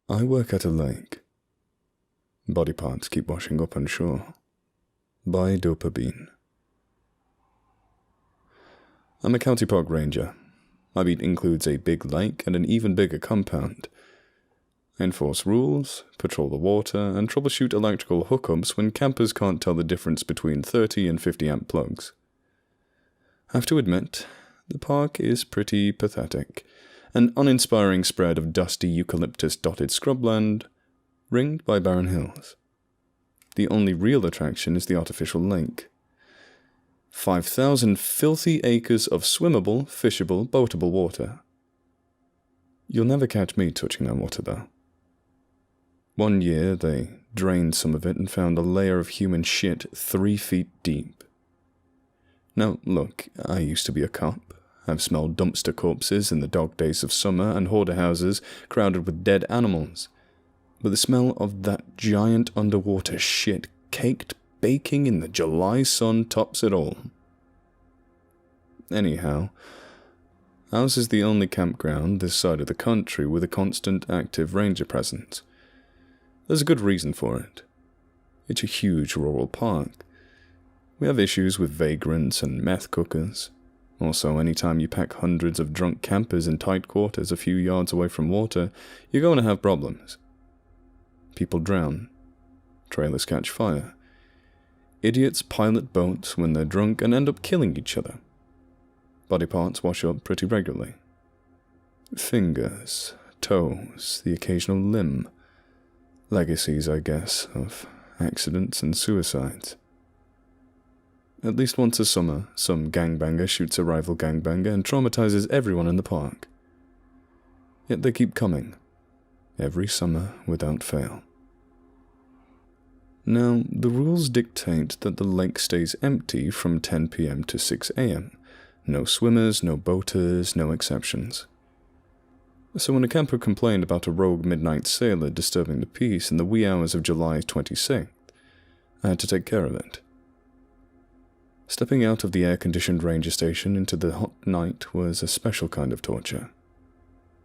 I work at a lake. Body parts keep washing up on shore. By dopamine. I'm a county park ranger. My beat includes a big lake and an even bigger compound. I enforce rules, patrol the water, and troubleshoot electrical hookups when campers can't tell the difference between 30 and 50 amp plugs. I have to admit, the park is pretty pathetic. An uninspiring spread of dusty eucalyptus-dotted scrubland, ringed by barren hills. The only real attraction is the artificial lake. 5,000 filthy acres of swimmable, fishable, boatable water. You'll never catch me touching that water, though. One year, they drained some of it and found a layer of human shit 3 feet deep. Now, look, I used to be a cop. I've smelled dumpster corpses in the dog days of summer and hoarder houses crowded with dead animals. But the smell of that giant underwater shit caked baking in the July sun tops it all. Anyhow, ours is the only campground this side of the country with a constant active ranger presence. There's a good reason for it. It's a huge rural park. We have issues with vagrants and meth cookers. Also, anytime you pack hundreds of drunk campers in tight quarters a few yards away from water, you're going to have problems. People drown. Trailers catch fire. Idiots pilot boats when they're drunk and end up killing each other. Body parts wash up pretty regularly. Fingers, toes, the occasional limb. Legacies, I guess, of accidents and suicides. At least once a summer, some gangbanger shoots a rival gangbanger and traumatizes everyone in the park. Yet they keep coming. Every summer without fail. Now, the rules dictate that the lake stays empty from 10 p.m. to 6 a.m. No swimmers, no boaters, no exceptions. So when a camper complained about a rogue midnight sailor disturbing the peace in the wee hours of July 26th, I had to take care of it. Stepping out of the air-conditioned ranger station into the hot night was a special kind of torture.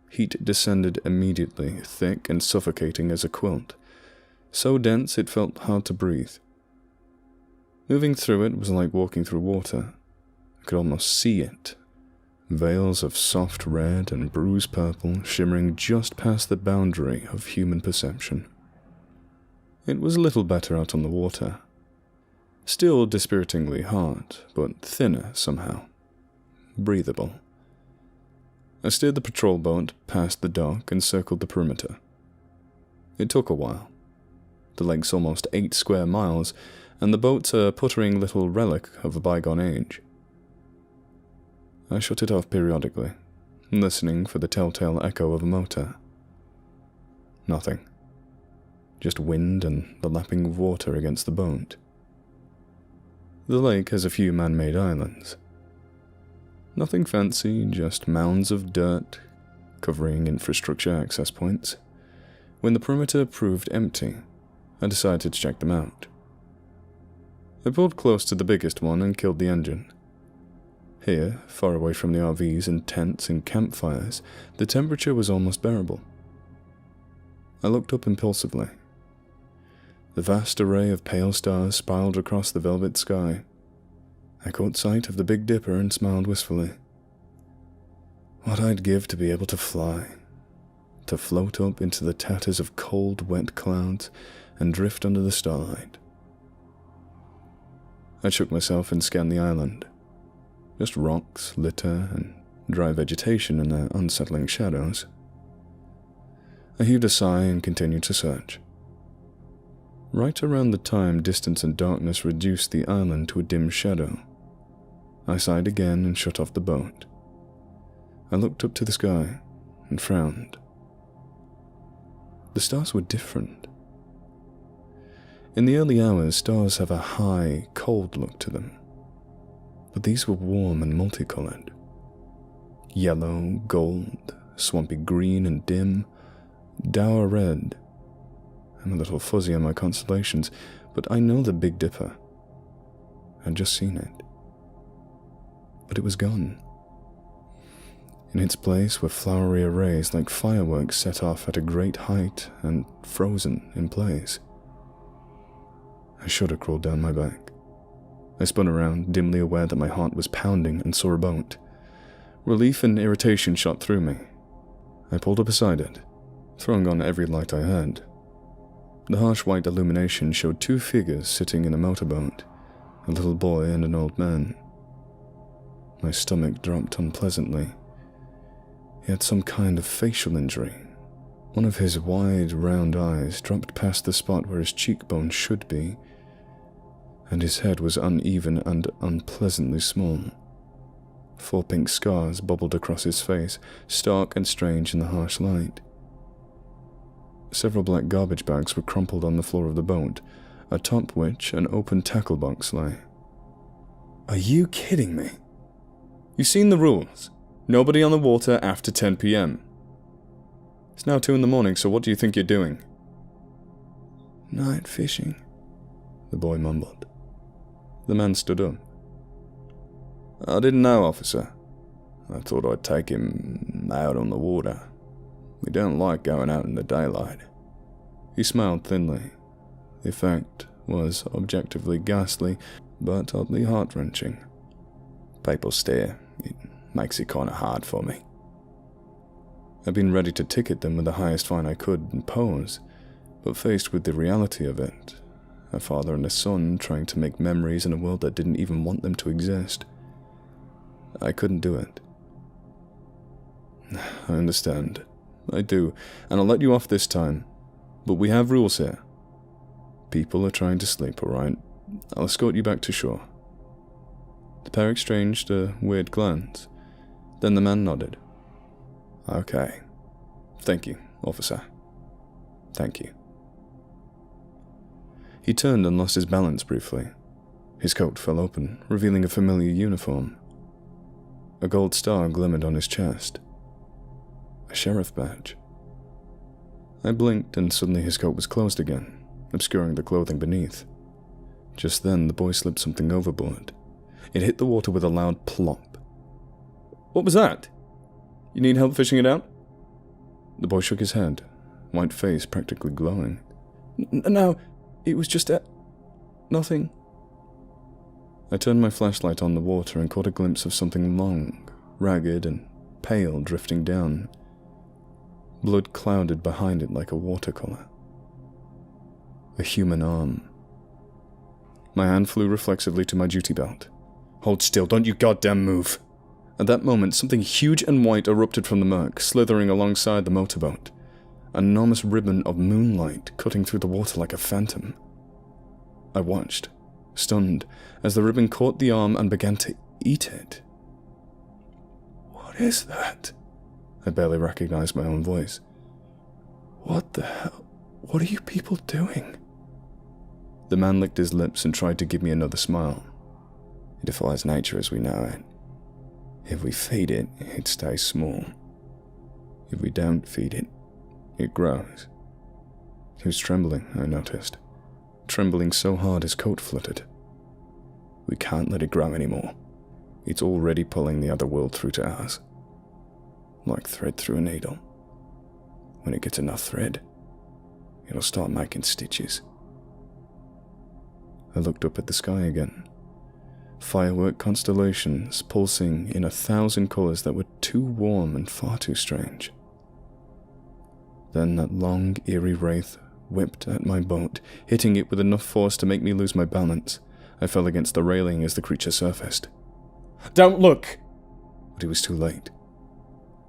Heat descended immediately, thick and suffocating as a quilt, so dense it felt hard to breathe. Moving through it was like walking through water. I could almost see it. Veils of soft red and bruised purple shimmering just past the boundary of human perception. It was a little better out on the water. Still dispiritingly hot, but thinner somehow. Breathable. I steered the patrol boat past the dock and circled the perimeter. It took a while. The lake's almost 8 square miles, and the boat's a puttering little relic of a bygone age. I shut it off periodically, listening for the telltale echo of a motor. Nothing. Just wind and the lapping of water against the boat. The lake has a few man-made islands. Nothing fancy, just mounds of dirt, covering infrastructure access points. When the perimeter proved empty, I decided to check them out. I pulled close to the biggest one and killed the engine. Here, far away from the RVs and tents and campfires, the temperature was almost bearable. I looked up impulsively. The vast array of pale stars spiraled across the velvet sky. I caught sight of the Big Dipper and smiled wistfully. What I'd give to be able to fly, to float up into the tatters of cold, wet clouds and drift under the starlight. I shook myself and scanned the island. Just rocks, litter, and dry vegetation in their unsettling shadows. I heaved a sigh and continued to search. Right around the time distance and darkness reduced the island to a dim shadow, I sighed again and shut off the boat. I looked up to the sky and frowned. The stars were different. In the early hours, stars have a high, cold look to them. But these were warm and multicolored. Yellow, gold, swampy green and dim, dour red. I'm a little fuzzy on my constellations, but I know the Big Dipper. I'd just seen it. But it was gone. In its place were flowery arrays like fireworks set off at a great height and frozen in place. A shudder crawled down my back. I spun around, dimly aware that my heart was pounding, and saw a boat. Relief and irritation shot through me. I pulled up beside it, throwing on every light I had. The harsh white illumination showed two figures sitting in a motorboat, a little boy and an old man. My stomach dropped unpleasantly. He had some kind of facial injury. One of his wide, round eyes dropped past the spot where his cheekbone should be, and his head was uneven and unpleasantly small. 4 pink scars bubbled across his face, stark and strange in the harsh light. Several black garbage bags were crumpled on the floor of the boat, atop which an open tackle box lay. Are you kidding me? You've seen the rules. Nobody on the water after 10 p.m. It's now 2 in the morning, so what do you think you're doing? Night fishing, the boy mumbled. The man stood up. I didn't know, officer. I thought I'd take him out on the water. We don't like going out in the daylight. He smiled thinly. The effect was objectively ghastly, but oddly heart-wrenching. People stare. It makes it kind of hard for me. I'd been ready to ticket them with the highest fine I could impose, but faced with the reality of it, a father and a son trying to make memories in a world that didn't even want them to exist, I couldn't do it. I understand. I do, and I'll let you off this time. But we have rules here. People are trying to sleep, alright? I'll escort you back to shore. The pair exchanged a weird glance. Then the man nodded. Okay. Thank you, officer. Thank you. He turned and lost his balance briefly. His coat fell open, revealing a familiar uniform. A gold star glimmered on his chest. A sheriff badge. I blinked and suddenly his coat was closed again, obscuring the clothing beneath. Just then the boy slipped something overboard. It hit the water with a loud plop. What was that? You need help fishing it out? The boy shook his head, white face practically glowing. No, it was just nothing. I turned my flashlight on the water and caught a glimpse of something long, ragged and pale drifting down. Blood clouded behind it like a watercolor. A human arm. My hand flew reflexively to my duty belt. Hold still, don't you goddamn move. At that moment, something huge and white erupted from the murk, slithering alongside the motorboat. An enormous ribbon of moonlight cutting through the water like a phantom. I watched, stunned, as the ribbon caught the arm and began to eat it. What is that? I barely recognized my own voice. What the hell? What are you people doing? The man licked his lips and tried to give me another smile. It defies nature as we know it. If we feed it, it stays small. If we don't feed it, it grows. He was trembling, I noticed. Trembling so hard his coat fluttered. We can't let it grow anymore. It's already pulling the other world through to ours. Like thread through a needle. When it gets enough thread, it'll start making stitches. I looked up at the sky again. Firework constellations pulsing in 1,000 colors that were too warm and far too strange. Then that long, eerie wraith whipped at my boat, hitting it with enough force to make me lose my balance. I fell against the railing as the creature surfaced. Don't look! But it was too late.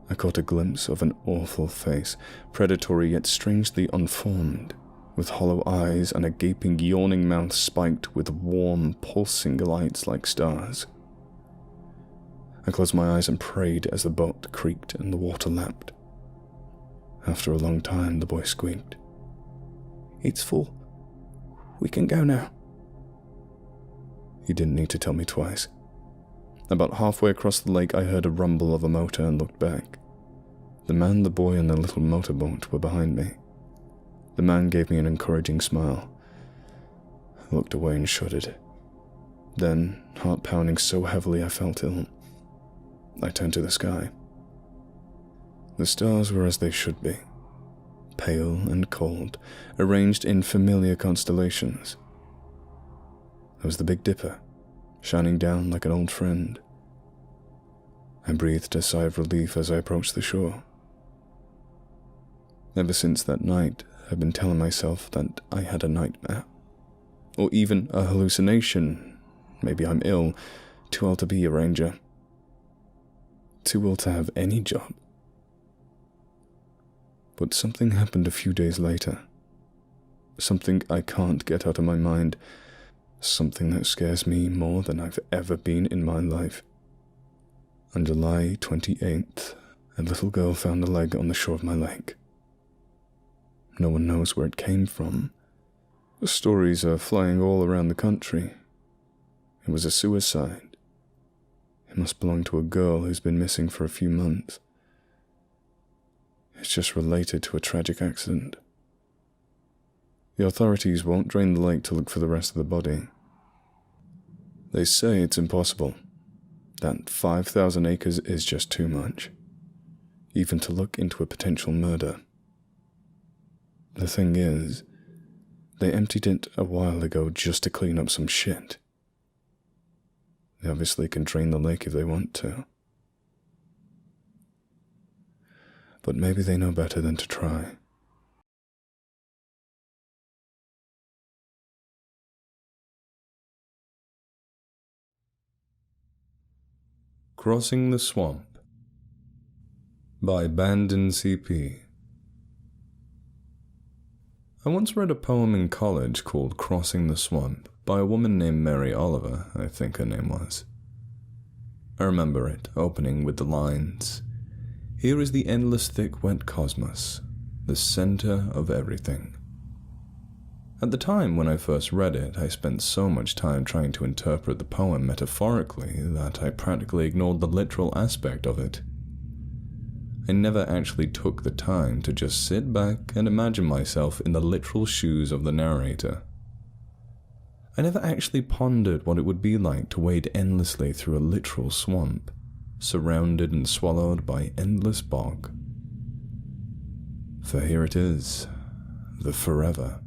I caught a glimpse of an awful face, predatory yet strangely unformed, with hollow eyes and a gaping, yawning mouth spiked with warm, pulsing lights like stars. I closed my eyes and prayed as the boat creaked and the water lapped. After a long time, the boy squeaked. It's full. We can go now. He didn't need to tell me twice. About halfway across the lake, I heard a rumble of a motor and looked back. The man, the boy, and the little motorboat were behind me. The man gave me an encouraging smile. I looked away and shuddered. Then, heart pounding so heavily I felt ill, I turned to the sky. The stars were as they should be, pale and cold, arranged in familiar constellations. There was the Big Dipper, shining down like an old friend. I breathed a sigh of relief as I approached the shore. Ever since that night, I've been telling myself that I had a nightmare, or even a hallucination. Maybe I'm ill, too ill to be a ranger, too ill to have any job. But something happened a few days later. Something I can't get out of my mind. Something that scares me more than I've ever been in my life. On July 28th, a little girl found a leg on the shore of my lake. No one knows where it came from. The stories are flying all around the country. It was a suicide. It must belong to a girl who's been missing for a few months. It's just related to a tragic accident. The authorities won't drain the lake to look for the rest of the body. They say it's impossible, that 5,000 acres is just too much, even to look into a potential murder. The thing is, they emptied it a while ago just to clean up some shit. They obviously can drain the lake if they want to. But maybe they know better than to try. Crossing the Swamp by Bandon C.P. I once read a poem in college called Crossing the Swamp by a woman named Mary Oliver, I think her name was. I remember it opening with the lines, "Here is the endless thick wet cosmos, the center of everything." At the time when I first read it, I spent so much time trying to interpret the poem metaphorically that I practically ignored the literal aspect of it. I never actually took the time to just sit back and imagine myself in the literal shoes of the narrator. I never actually pondered what it would be like to wade endlessly through a literal swamp, surrounded and swallowed by endless bog. For here it is, the forever,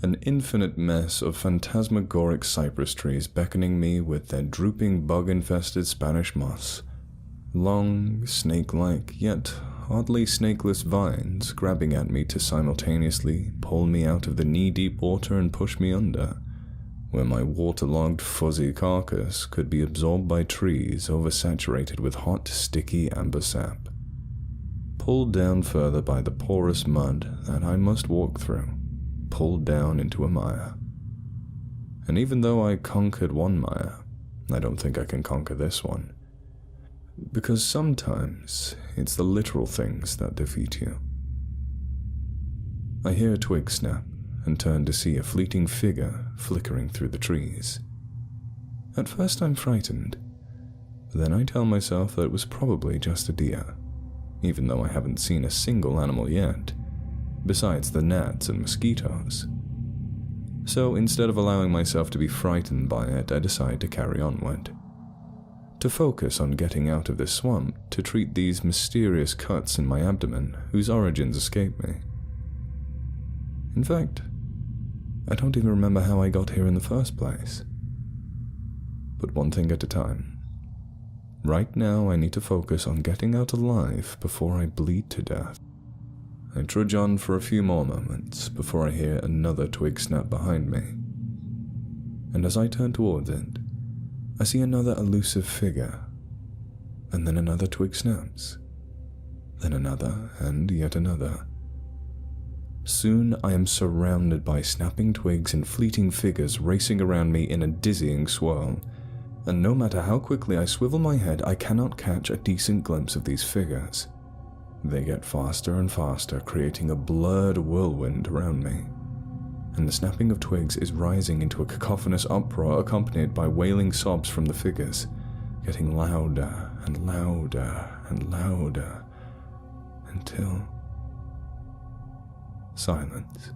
an infinite mess of phantasmagoric cypress trees beckoning me with their drooping bug-infested Spanish moss, long, snake-like, yet oddly snakeless vines grabbing at me to simultaneously pull me out of the knee-deep water and push me under, where my waterlogged, fuzzy carcass could be absorbed by trees oversaturated with hot, sticky amber sap, pulled down further by the porous mud that I must walk through, pulled down into a mire. And even though I conquered one mire, I don't think I can conquer this one, because sometimes it's the literal things that defeat you. I hear a twig snap and turn to see a fleeting figure flickering through the trees. At first I'm frightened, but then I tell myself that it was probably just a deer, even though I haven't seen a single animal yet, besides the gnats and mosquitoes. So instead of allowing myself to be frightened by it, I decide to carry onward, to focus on getting out of this swamp, to treat these mysterious cuts in my abdomen whose origins escape me. In fact, I don't even remember how I got here in the first place. But one thing at a time. Right now I need to focus on getting out alive before I bleed to death. I trudge on for a few more moments before I hear another twig snap behind me. And as I turn towards it, I see another elusive figure, and then another twig snaps, then another, and yet another. Soon I am surrounded by snapping twigs and fleeting figures racing around me in a dizzying swirl, and no matter how quickly I swivel my head, I cannot catch a decent glimpse of these figures. They get faster and faster, creating a blurred whirlwind around me, and the snapping of twigs is rising into a cacophonous uproar accompanied by wailing sobs from the figures, getting louder and louder and louder, until silence.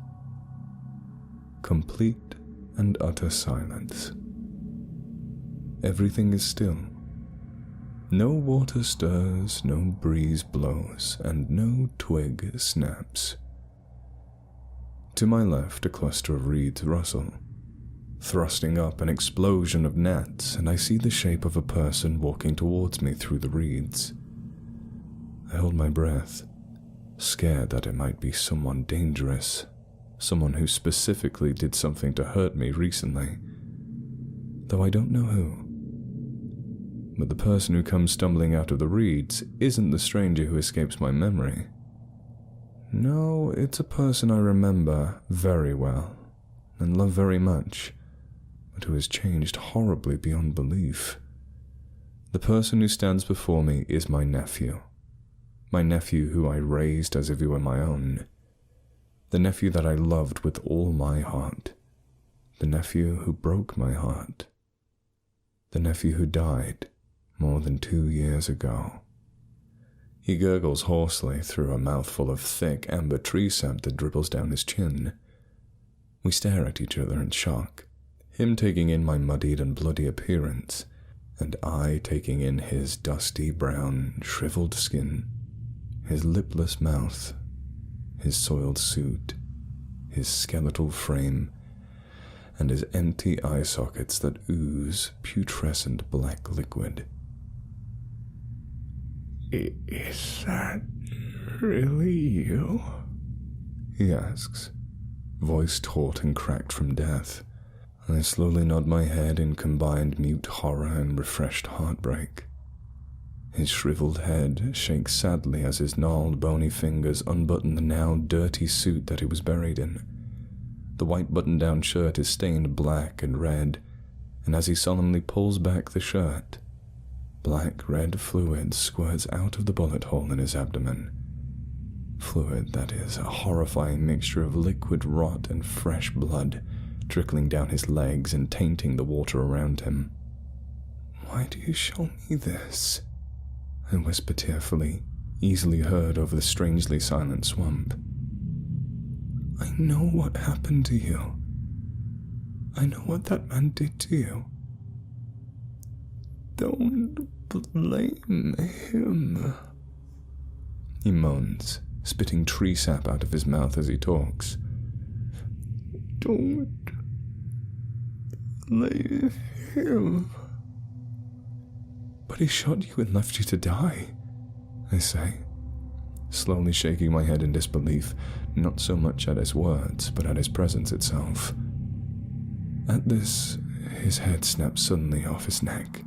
Complete and utter silence. Everything is still. No water stirs, no breeze blows, and no twig snaps. To my left, a cluster of reeds rustle, thrusting up an explosion of gnats, and I see the shape of a person walking towards me through the reeds. I hold my breath, scared that it might be someone dangerous, someone who specifically did something to hurt me recently, though I don't know who. But the person who comes stumbling out of the reeds isn't the stranger who escapes my memory. No, it's a person I remember very well and love very much, but who has changed horribly beyond belief. The person who stands before me is my nephew who I raised as if he were my own, the nephew that I loved with all my heart, the nephew who broke my heart, the nephew who died more than 2 years ago. He gurgles hoarsely through a mouthful of thick amber tree sap that dribbles down his chin. We stare at each other in shock, him taking in my muddied and bloody appearance, and I taking in his dusty brown, shriveled skin, his lipless mouth, his soiled suit, his skeletal frame, and his empty eye sockets that ooze putrescent black liquid. Is that really you? He asks, voice taut and cracked from death. I slowly nod my head in combined mute horror and refreshed heartbreak. His shriveled head shakes sadly as his gnarled, bony fingers unbutton the now dirty suit that he was buried in. The white button-down shirt is stained black and red, and as he solemnly pulls back the shirt, black-red fluid squirts out of the bullet hole in his abdomen. Fluid that is a horrifying mixture of liquid rot and fresh blood, trickling down his legs and tainting the water around him. "Why do you show me this?" I whisper tearfully, easily heard over the strangely silent swamp. "I know what happened to you. I know what that man did to you." "Don't blame him," he moans, spitting tree sap out of his mouth as he talks. "Don't blame him." "But he shot you and left you to die," I say, slowly shaking my head in disbelief, not so much at his words, but at his presence itself. At this, his head snaps suddenly off his neck,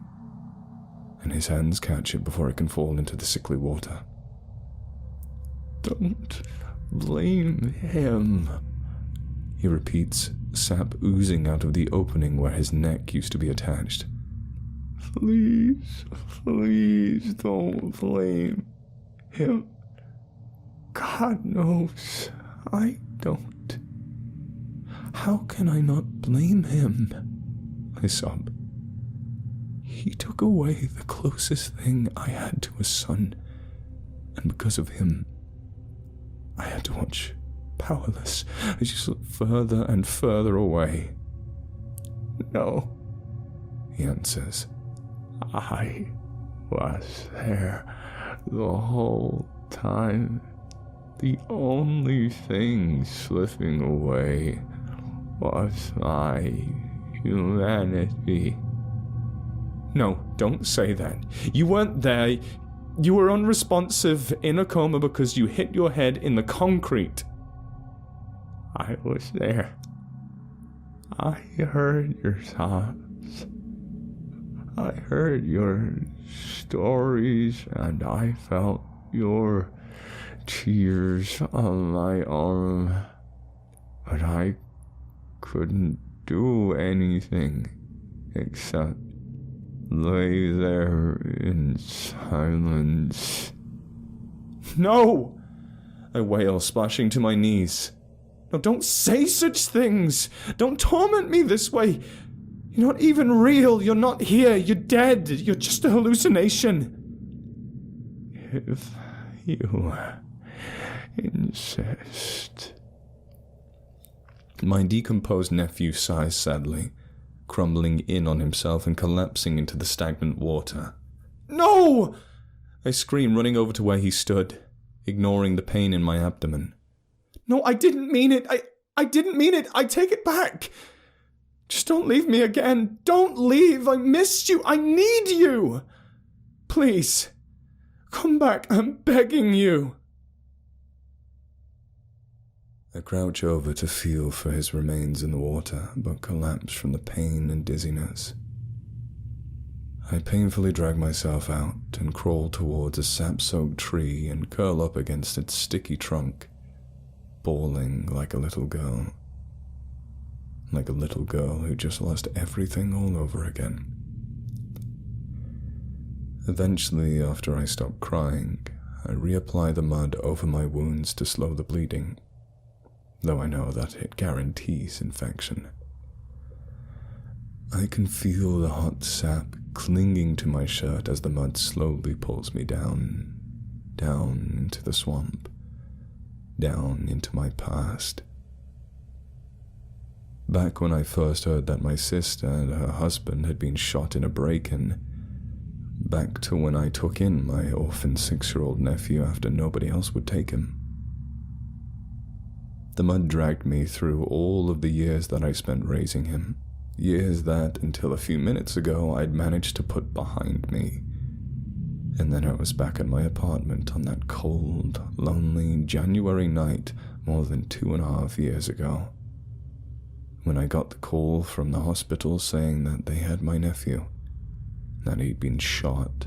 and his hands catch it before it can fall into the sickly water. "Don't blame him," he repeats, sap oozing out of the opening where his neck used to be attached. "Please, please don't blame him. God knows I don't." "How can I not blame him?" I sob. "He took away the closest thing I had to a son, and because of him, I had to watch, powerless, as you slipped further and further away." "No," he answers. "I was there the whole time. The only thing slipping away was my humanity." "No, don't say that. You weren't there. You were unresponsive in a coma because you hit your head in the concrete." "I was there. I heard your sobs. I heard your stories, and I felt your tears on my arm. But I couldn't do anything except lay there in silence." "No!" I wail, splashing to my knees. "No, don't say such things! Don't torment me this way! You're not even real! You're not here! You're dead! You're just a hallucination!" "If you insist." My decomposed nephew sighs sadly, crumbling in on himself and collapsing into the stagnant water, No! I screamed, running over to where he stood, ignoring the pain in my abdomen. No, I didn't mean it. I didn't mean it. I take it back. Just don't leave me again. Don't leave. I missed you. I need you. Please, come back. I'm begging you. I crouch over to feel for his remains in the water, but collapse from the pain and dizziness. I painfully drag myself out and crawl towards a sap-soaked tree and curl up against its sticky trunk, bawling like a little girl. Like a little girl who just lost everything all over again. Eventually, after I stop crying, I reapply the mud over my wounds to slow the bleeding, though I know that it guarantees infection. I can feel the hot sap clinging to my shirt as the mud slowly pulls me down into the swamp, down into my past. Back when I first heard that my sister and her husband had been shot in a break-in, back to when I took in my orphan 6-year-old nephew after nobody else would take him. The mud dragged me through all of the years that I spent raising him. Years that, until a few minutes ago, I'd managed to put behind me. And then I was back in my apartment on that cold, lonely January night more than 2.5 years ago, when I got the call from the hospital saying that they had my nephew, that he'd been shot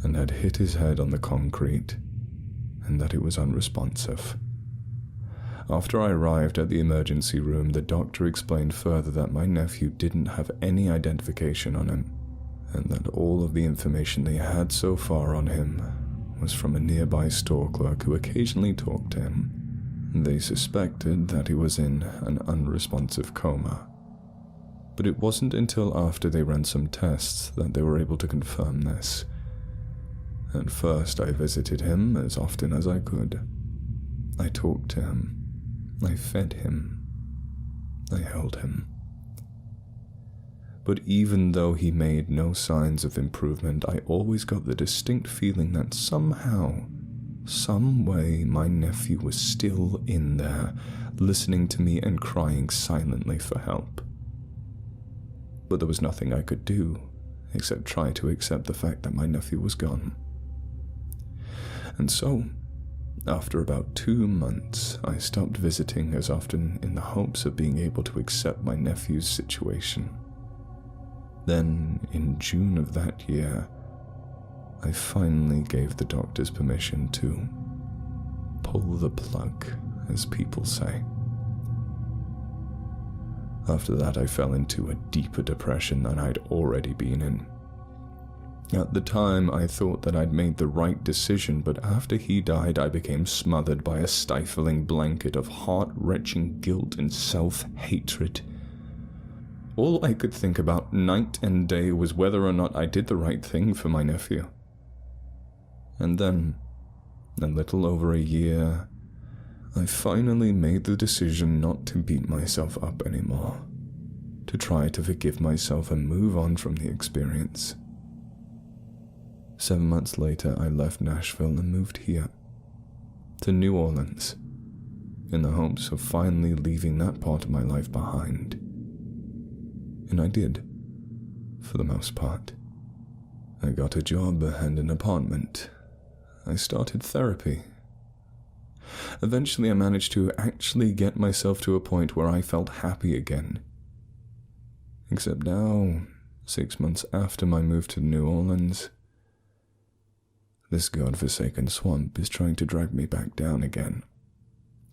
and had hit his head on the concrete, and that it was unresponsive. After I arrived at the emergency room, the doctor explained further that my nephew didn't have any identification on him, and that all of the information they had so far on him was from a nearby store clerk who occasionally talked to him. They suspected that he was in an unresponsive coma, but it wasn't until after they ran some tests that they were able to confirm this. At first, I visited him as often as I could. I talked to him. I fed him. I held him. But even though he made no signs of improvement, I always got the distinct feeling that somehow, some way, my nephew was still in there, listening to me and crying silently for help. But there was nothing I could do, except try to accept the fact that my nephew was gone. And so, after about 2 months, I stopped visiting as often in the hopes of being able to accept my nephew's situation. Then, in June of that year, I finally gave the doctors permission to pull the plug, as people say. After that, I fell into a deeper depression than I'd already been in. At the time, I thought that I'd made the right decision, but after he died, I became smothered by a stifling blanket of heart-wrenching guilt and self-hatred. All I could think about night and day was whether or not I did the right thing for my nephew. And then, a little over a year, I finally made the decision not to beat myself up anymore, to try to forgive myself and move on from the experience. 7 months later, I left Nashville and moved here, to New Orleans, in the hopes of finally leaving that part of my life behind. And I did, for the most part. I got a job and an apartment. I started therapy. Eventually, I managed to actually get myself to a point where I felt happy again. Except now, 6 months after my move to New Orleans, this godforsaken swamp is trying to drag me back down again.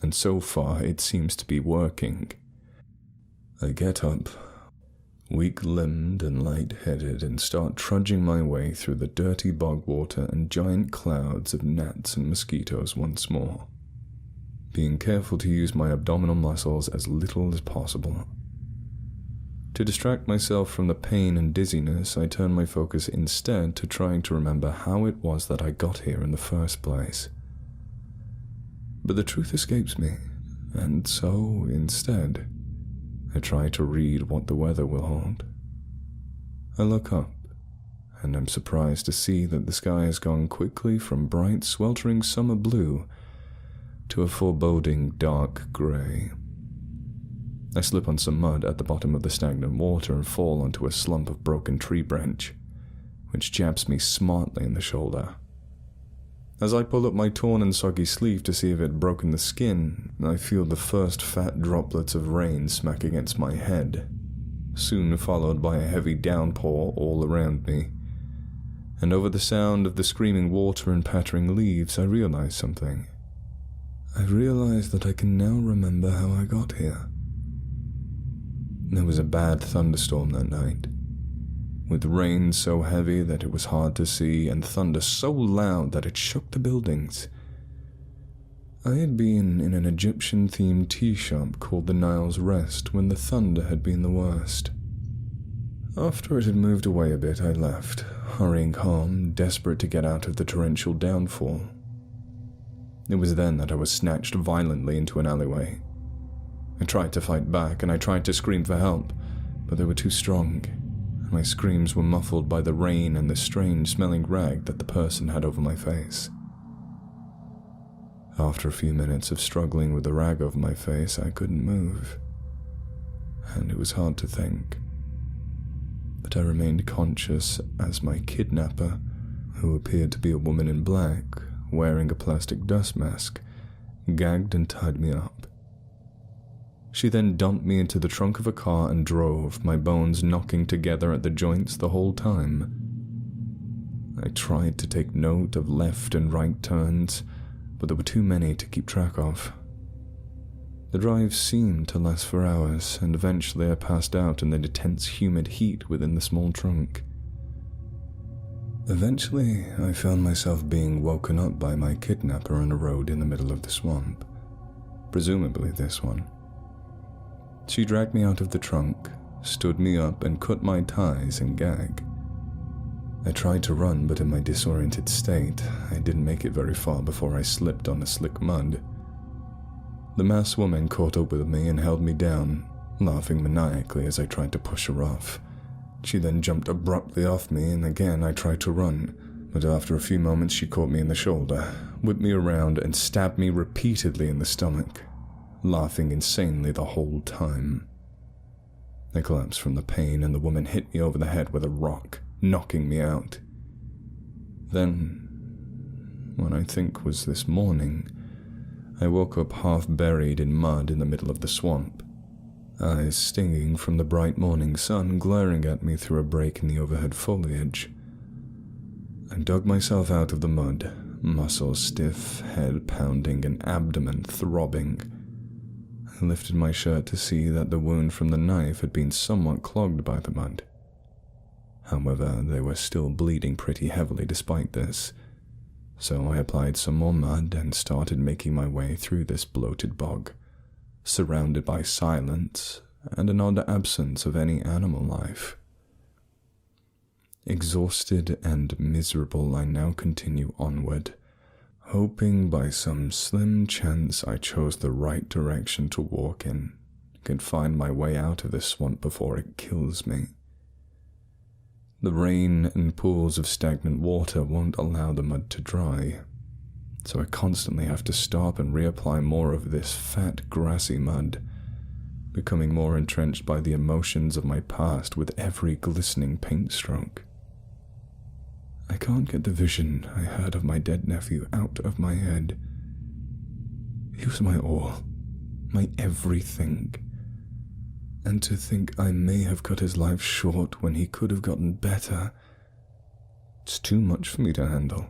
And so far, it seems to be working. I get up, weak-limbed and light-headed, and start trudging my way through the dirty bog water and giant clouds of gnats and mosquitoes once more, being careful to use my abdominal muscles as little as possible. To distract myself from the pain and dizziness, I turn my focus instead to trying to remember how it was that I got here in the first place. But the truth escapes me, and so, instead, I try to read what the weather will hold. I look up, and I'm surprised to see that the sky has gone quickly from bright, sweltering summer blue to a foreboding dark grey. I slip on some mud at the bottom of the stagnant water and fall onto a slump of broken tree branch, which jabs me smartly in the shoulder. As I pull up my torn and soggy sleeve to see if it had broken the skin, I feel the first fat droplets of rain smack against my head, soon followed by a heavy downpour all around me. And over the sound of the screaming water and pattering leaves, I realize something. I realize that I can now remember how I got here. There was a bad thunderstorm that night, with rain so heavy that it was hard to see and thunder so loud that it shook the buildings. I had been in an Egyptian-themed tea shop called the Nile's Rest when the thunder had been the worst. After it had moved away a bit, I left, hurrying home, desperate to get out of the torrential downfall. It was then that I was snatched violently into an alleyway. I tried to fight back, and I tried to scream for help, but they were too strong. My screams were muffled by the rain and the strange-smelling rag that the person had over my face. After a few minutes of struggling with the rag over my face, I couldn't move, and it was hard to think. But I remained conscious as my kidnapper, who appeared to be a woman in black, wearing a plastic dust mask, gagged and tied me up. She then dumped me into the trunk of a car and drove, my bones knocking together at the joints the whole time. I tried to take note of left and right turns, but there were too many to keep track of. The drive seemed to last for hours, and eventually I passed out in the intense humid heat within the small trunk. Eventually, I found myself being woken up by my kidnapper on a road in the middle of the swamp, presumably this one. She dragged me out of the trunk, stood me up, and cut my ties and gag. I tried to run, but in my disoriented state, I didn't make it very far before I slipped on the slick mud. The masked woman caught up with me and held me down, laughing maniacally as I tried to push her off. She then jumped abruptly off me, and again I tried to run, but after a few moments she caught me in the shoulder, whipped me around, and stabbed me repeatedly in the stomach, laughing insanely the whole time. I collapsed from the pain, and the woman hit me over the head with a rock, knocking me out. Then, what I think was this morning, I woke up half buried in mud in the middle of the swamp, eyes stinging from the bright morning sun glaring at me through a break in the overhead foliage. I dug myself out of the mud, muscles stiff, head pounding, and abdomen throbbing. I lifted my shirt to see that the wound from the knife had been somewhat clogged by the mud. However, they were still bleeding pretty heavily despite this, so I applied some more mud and started making my way through this bloated bog, surrounded by silence and an odd absence of any animal life. Exhausted and miserable, I now continue onward, hoping by some slim chance I chose the right direction to walk in, can find my way out of this swamp before it kills me. The rain and pools of stagnant water won't allow the mud to dry, so I constantly have to stop and reapply more of this fat, grassy mud, becoming more entrenched by the emotions of my past with every glistening paint stroke. I can't get the vision I had of my dead nephew out of my head. He was my all, my everything. And to think I may have cut his life short when he could have gotten better, it's too much for me to handle.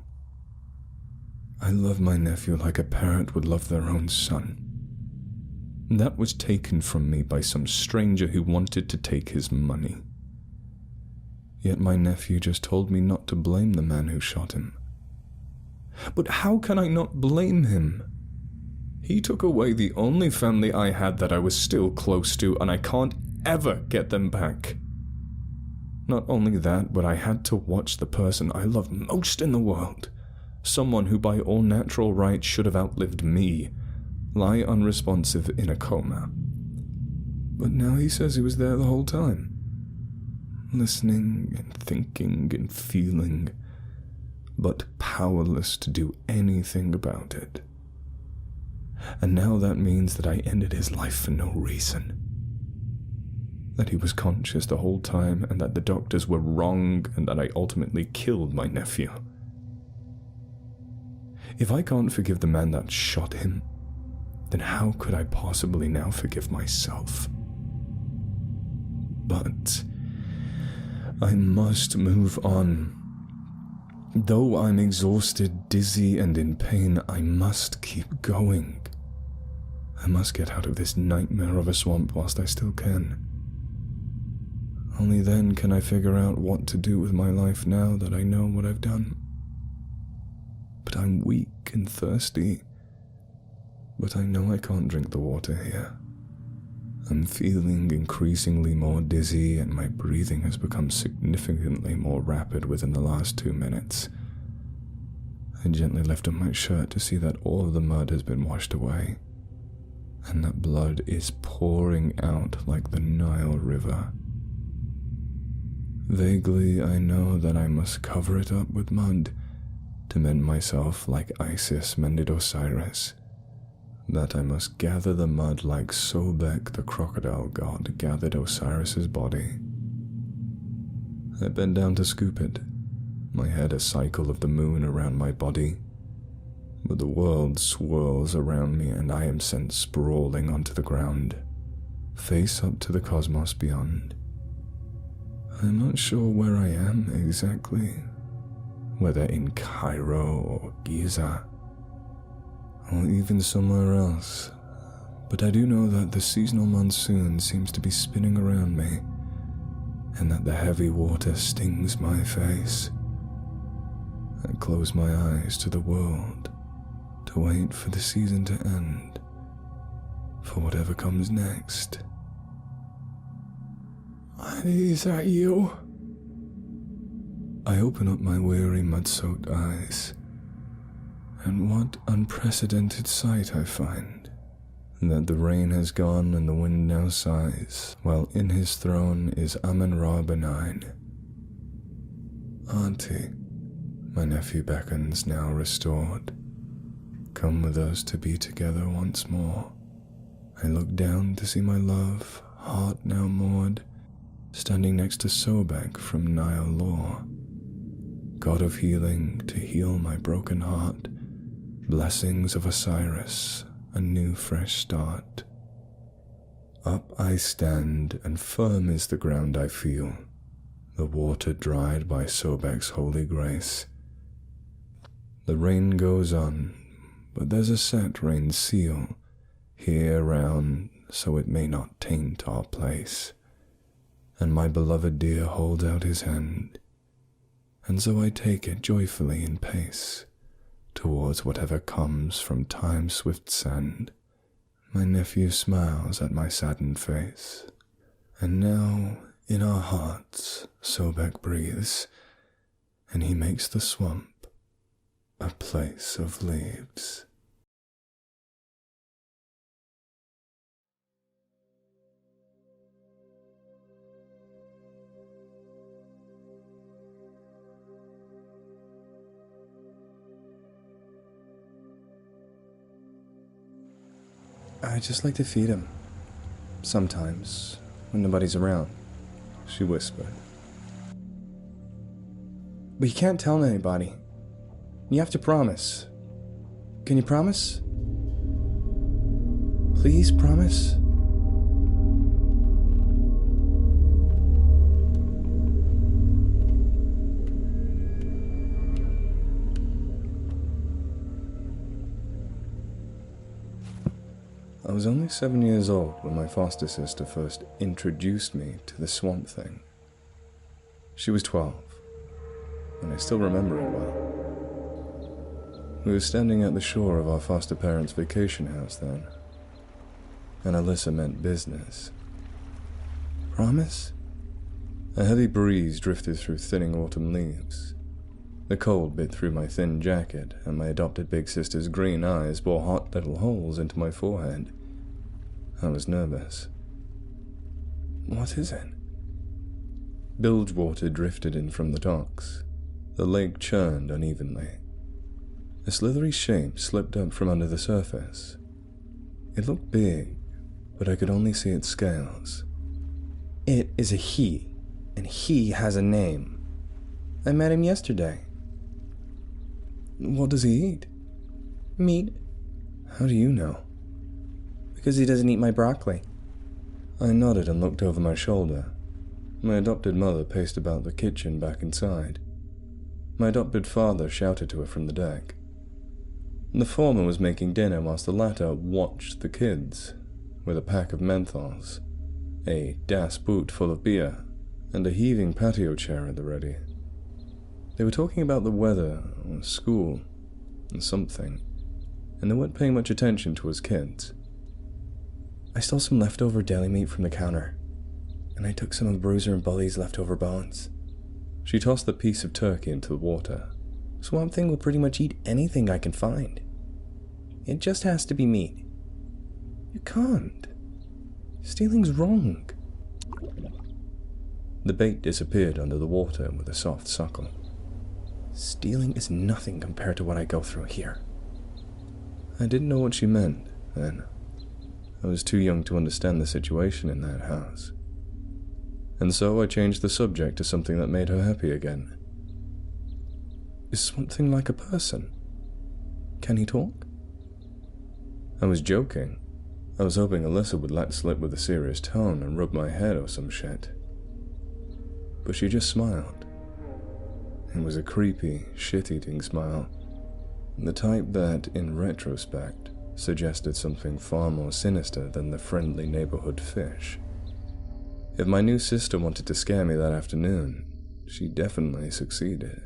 I love my nephew like a parent would love their own son. That was taken from me by some stranger who wanted to take his money. Yet my nephew just told me not to blame the man who shot him. But how can I not blame him? He took away the only family I had that I was still close to, and I can't ever get them back. Not only that, but I had to watch the person I love most in the world, someone who by all natural rights should have outlived me, lie unresponsive in a coma. But now he says he was there the whole time. listening and thinking and feeling, but powerless to do anything about it. And now that means that I ended his life for no reason. That he was conscious the whole time, and that the doctors were wrong, and that I ultimately killed my nephew. If I can't forgive the man that shot him, then how could I possibly now forgive myself? But I must move on. Though I'm exhausted, dizzy, and in pain, I must keep going. I must get out of this nightmare of a swamp whilst I still can. Only then can I figure out what to do with my life now that I know what I've done. But I'm weak and thirsty. But I know I can't drink the water here. I'm feeling increasingly more dizzy, and my breathing has become significantly more rapid within the last 2 minutes. I gently lift up my shirt to see that all of the mud has been washed away, and that blood is pouring out like the Nile River. Vaguely, I know that I must cover it up with mud to mend myself like Isis mended Osiris. That I must gather the mud like Sobek the crocodile god gathered Osiris's body. I bend down to scoop it, my head a cycle of the moon around my body, but the world swirls around me and I am sent sprawling onto the ground, face up to the cosmos beyond. I'm not sure where I am exactly, whether in Cairo or Giza, or even somewhere else, but I do know that the seasonal monsoon seems to be spinning around me, and that the heavy water stings my face. I close my eyes to the world, to wait for the season to end, for whatever comes next. Is that you? I open up my weary, mud-soaked eyes, and what unprecedented sight I find. That the rain has gone and the wind now sighs, while in his throne is Amun-Ra benign. Auntie, my nephew beckons, now restored. Come with us to be together once more. I look down to see my love, heart now moored, standing next to Sobek from Nile lore. God of healing, to heal my broken heart, blessings of Osiris, a new fresh start. Up I stand, and firm is the ground I feel, the water dried by Sobek's holy grace. The rain goes on, but there's a set rain seal here round, so it may not taint our place. And my beloved dear holds out his hand, and so I take it joyfully in pace, towards whatever comes from time's swift sand. My nephew smiles at my saddened face, and now in our hearts Sobek breathes, and he makes the swamp a place of leaves. I just like to feed him. Sometimes, when nobody's around, she whispered. But you can't tell anybody. You have to promise. Can you promise? Please promise? I was only 7 years old when my foster sister first introduced me to the swamp thing. She was 12, and I still remember it well. We were standing at the shore of our foster parents' vacation house then, and Alyssa meant business. Promise? A heavy breeze drifted through thinning autumn leaves. The cold bit through my thin jacket, and my adopted big sister's green eyes bore hot little holes into my forehead. I was nervous. What is it? Bilge water drifted in from the docks. The lake churned unevenly. A slithery shape slipped up from under the surface. It looked big, but I could only see its scales. It is a he, and he has a name. I met him yesterday. What does he eat? Meat. How do you know? Because he doesn't eat my broccoli. I nodded and looked over my shoulder. My adopted mother paced about the kitchen back inside. My adopted father shouted to her from the deck. The former was making dinner whilst the latter watched the kids, with a pack of menthols, a das boot full of beer, and a heaving patio chair at the ready. They were talking about the weather, or school, and something, and they weren't paying much attention to us kids. I stole some leftover deli meat from the counter, and I took some of Bruiser and Bully's leftover bones. She tossed the piece of turkey into the water. Swamp Thing will pretty much eat anything I can find. It just has to be meat. You can't. Stealing's wrong. The bait disappeared under the water with a soft suckle. Stealing is nothing compared to what I go through here. I didn't know what she meant then. I was too young to understand the situation in that house. And so I changed the subject to something that made her happy again. Is Swamp Thing like a person? Can he talk? I was joking. I was hoping Alyssa would let slip with a serious tone and rub my head or some shit. But she just smiled. It was a creepy, shit-eating smile. The type that, in retrospect, suggested something far more sinister than the friendly neighborhood fish. If my new sister wanted to scare me that afternoon, she definitely succeeded.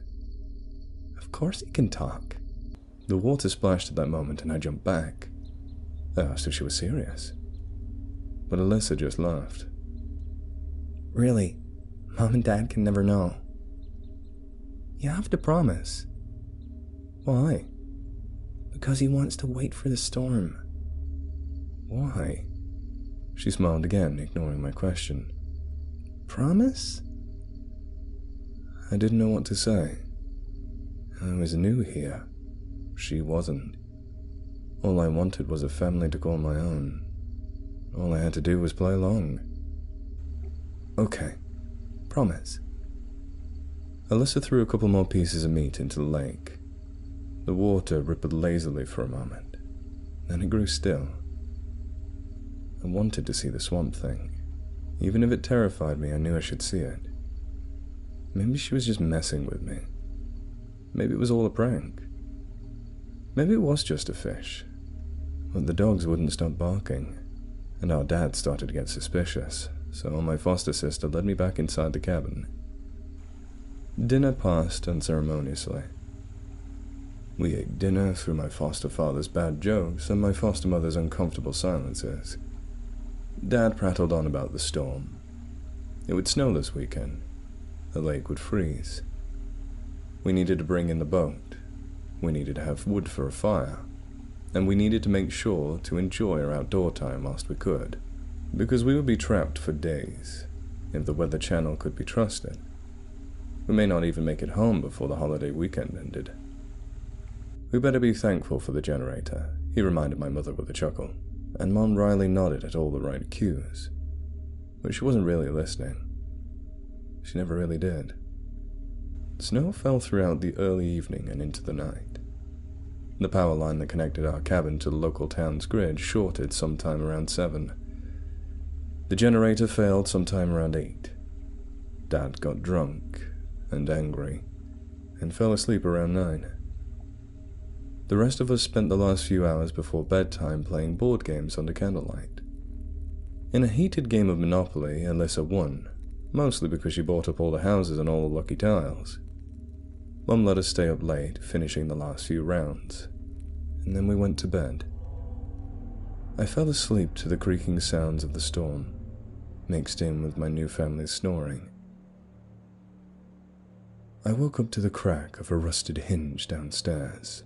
Of course he can talk. The water splashed at that moment and I jumped back. I asked if she was serious. But Alyssa just laughed. Really? Mom and Dad can never know. You have to promise. Why? Because he wants to wait for the storm. Why? She smiled again, ignoring my question. Promise? I didn't know what to say. I was new here. She wasn't. All I wanted was a family to call my own. All I had to do was play along. Okay, promise. Alyssa threw a couple more pieces of meat into the lake. The water rippled lazily for a moment. Then it grew still. I wanted to see the Swamp Thing. Even if it terrified me, I knew I should see it. Maybe she was just messing with me. Maybe it was all a prank. Maybe it was just a fish. But the dogs wouldn't stop barking, and our dad started to get suspicious, so my foster sister led me back inside the cabin. Dinner passed unceremoniously. We ate dinner through my foster father's bad jokes and my foster mother's uncomfortable silences. Dad prattled on about the storm. It would snow this weekend. The lake would freeze. We needed to bring in the boat. We needed to have wood for a fire. And we needed to make sure to enjoy our outdoor time whilst we could. Because we would be trapped for days, if the Weather Channel could be trusted. We may not even make it home before the holiday weekend ended. We better be thankful for the generator, he reminded my mother with a chuckle. And Mom wryly nodded at all the right cues. But she wasn't really listening. She never really did. Snow fell throughout the early evening and into the night. The power line that connected our cabin to the local town's grid shorted sometime around 7. The generator failed sometime around 8. Dad got drunk and angry and fell asleep around 9. The rest of us spent the last few hours before bedtime playing board games under candlelight. In a heated game of Monopoly, Alyssa won, mostly because she bought up all the houses and all the lucky tiles. Mum let us stay up late, finishing the last few rounds, and then we went to bed. I fell asleep to the creaking sounds of the storm, mixed in with my new family's snoring. I woke up to the crack of a rusted hinge downstairs.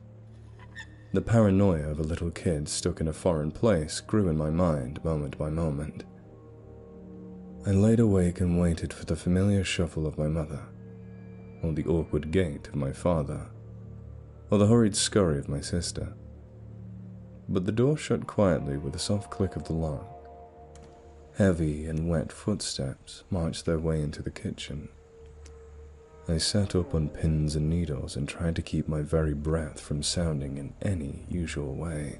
The paranoia of a little kid stuck in a foreign place grew in my mind moment by moment. I laid awake and waited for the familiar shuffle of my mother, or the awkward gait of my father, or the hurried scurry of my sister. But the door shut quietly with a soft click of the lock. Heavy and wet footsteps marched their way into the kitchen. I sat up on pins and needles and tried to keep my very breath from sounding in any usual way.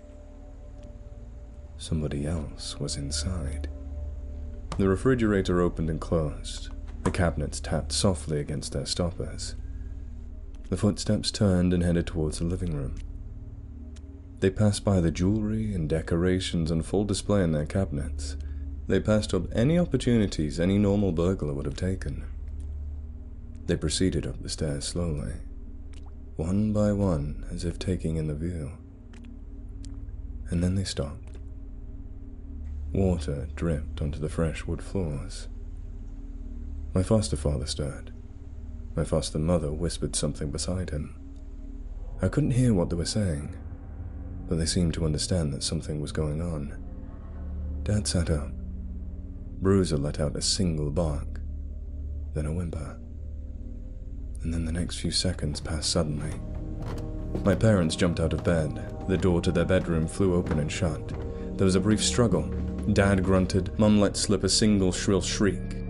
Somebody else was inside. The refrigerator opened and closed. The cabinets tapped softly against their stoppers. The footsteps turned and headed towards the living room. They passed by the jewelry and decorations on full display in their cabinets. They passed up any opportunities any normal burglar would have taken. They proceeded up the stairs slowly, one by one, as if taking in the view. And then they stopped. Water dripped onto the fresh wood floors. My foster father stirred. My foster mother whispered something beside him. I couldn't hear what they were saying, but they seemed to understand that something was going on. Dad sat up. Bruiser let out a single bark, then a whimper. And then the next few seconds passed suddenly. My parents jumped out of bed. The door to their bedroom flew open and shut. There was a brief struggle. Dad grunted. Mum let slip a single shrill shriek.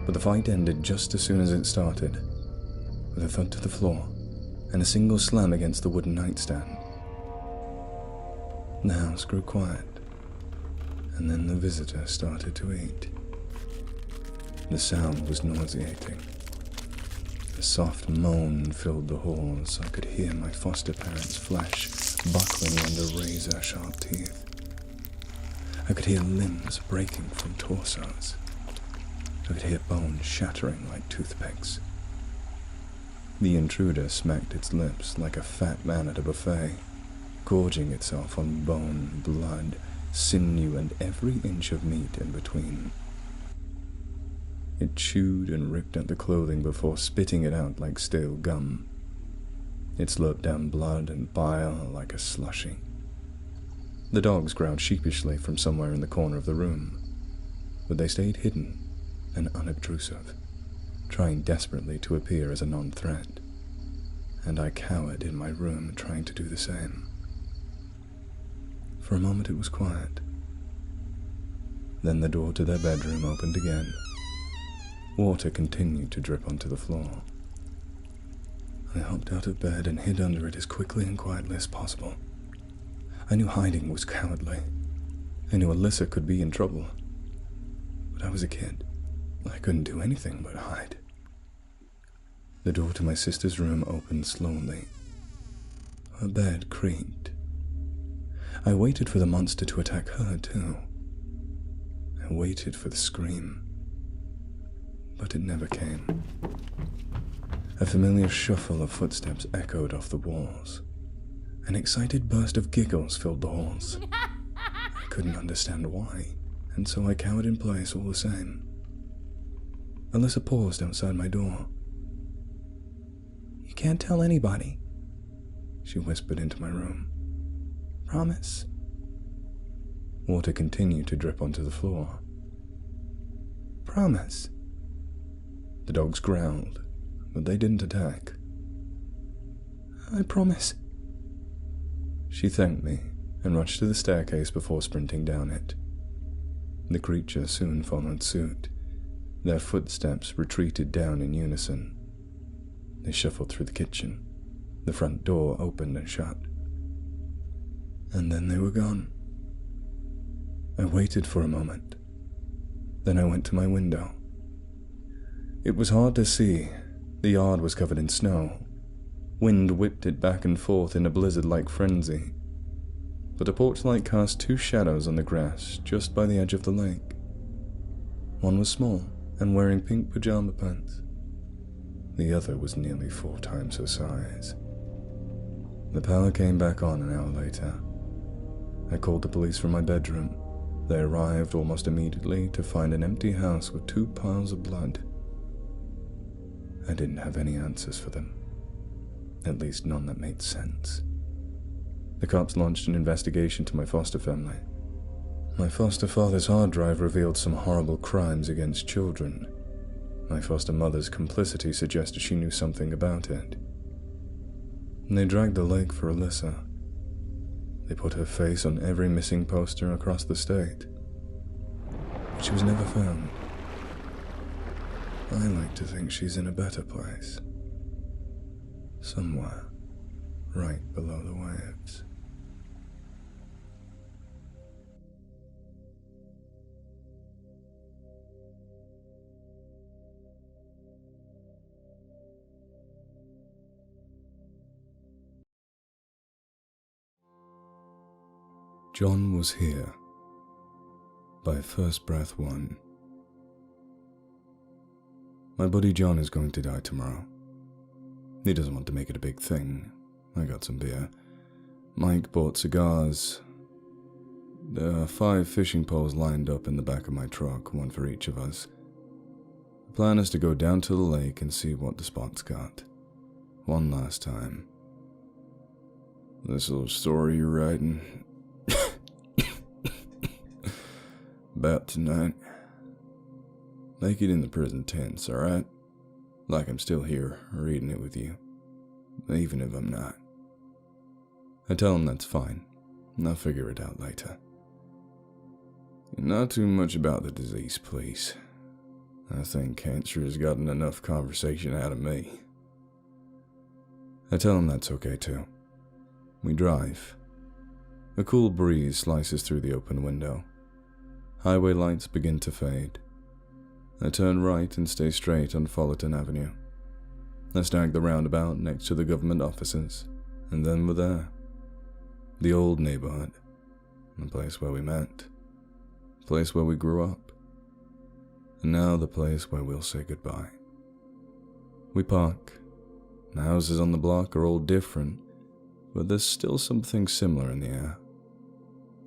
But the fight ended just as soon as it started, with a thud to the floor and a single slam against the wooden nightstand. The house grew quiet, and then the visitor started to eat. The sound was nauseating. A soft moan filled the halls. I could hear my foster parents' flesh buckling under razor-sharp teeth. I could hear limbs breaking from torsos. I could hear bones shattering like toothpicks. The intruder smacked its lips like a fat man at a buffet, gorging itself on bone, blood, sinew, and every inch of meat in between. It chewed and ripped at the clothing before spitting it out like stale gum. It slurped down blood and bile like a slushy. The dogs growled sheepishly from somewhere in the corner of the room, but they stayed hidden and unobtrusive, trying desperately to appear as a non-threat, and I cowered in my room trying to do the same. For a moment it was quiet. Then the door to their bedroom opened again. Water continued to drip onto the floor. I hopped out of bed and hid under it as quickly and quietly as possible. I knew hiding was cowardly. I knew Alyssa could be in trouble. But I was a kid. I couldn't do anything but hide. The door to my sister's room opened slowly. Her bed creaked. I waited for the monster to attack her, too. I waited for the scream. But it never came. A familiar shuffle of footsteps echoed off the walls. An excited burst of giggles filled the halls. I couldn't understand why, and so I cowered in place all the same. Alyssa paused outside my door. "You can't tell anybody," she whispered into my room. "Promise?" Water continued to drip onto the floor. "Promise?" The dogs growled, but they didn't attack. "I promise." She thanked me and rushed to the staircase before sprinting down it. The creature soon followed suit. Their footsteps retreated down in unison. They shuffled through the kitchen. The front door opened and shut. And then they were gone. I waited for a moment. Then I went to my window. It was hard to see. The yard was covered in snow. Wind whipped it back and forth in a blizzard-like frenzy. But a porch light cast two shadows on the grass just by the edge of the lake. One was small and wearing pink pajama pants. The other was nearly 4 times her size. The power came back on an hour later. I called the police from my bedroom. They arrived almost immediately to find an empty house with 2 piles of blood. I didn't have any answers for them. At least none that made sense. The cops launched an investigation to my foster family. My foster father's hard drive revealed some horrible crimes against children. My foster mother's complicity suggested she knew something about it. And they dragged the lake for Alyssa. They put her face on every missing poster across the state. But she was never found. I like to think she's in a better place. Somewhere, right below the waves. John was here. By first breath one. My buddy John is going to die tomorrow. He doesn't want to make it a big thing. I got some beer. Mike bought cigars. There are 5 fishing poles lined up in the back of my truck, one for each of us. The plan is to go down to the lake and see what the spot's got. One last time. This little story you're writing about tonight. Make it in the prison tents, alright? Like I'm still here, reading it with you. Even if I'm not. I tell him that's fine. I'll figure it out later. Not too much about the disease, please. I think cancer has gotten enough conversation out of me. I tell him that's okay too. We drive. A cool breeze slices through the open window. Highway lights begin to fade. I turn right and stay straight on Fullerton Avenue. I snag the roundabout next to the government offices, and then we're there. The old neighborhood. The place where we met. The place where we grew up. And now the place where we'll say goodbye. We park. The houses on the block are all different, but there's still something similar in the air.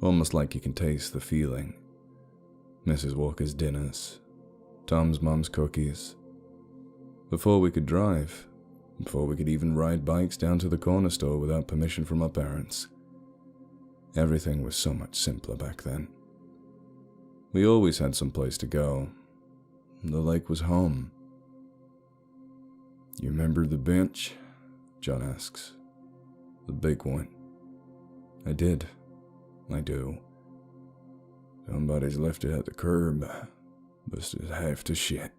Almost like you can taste the feeling. Mrs. Walker's dinners. Tom's mom's cookies. Before we could drive, before we could even ride bikes down to the corner store without permission from our parents. Everything was so much simpler back then. We always had some place to go. The lake was home. You remember the bench? John asks. The big one. I did. I do. Somebody's left it at the curb. Busted half to shit.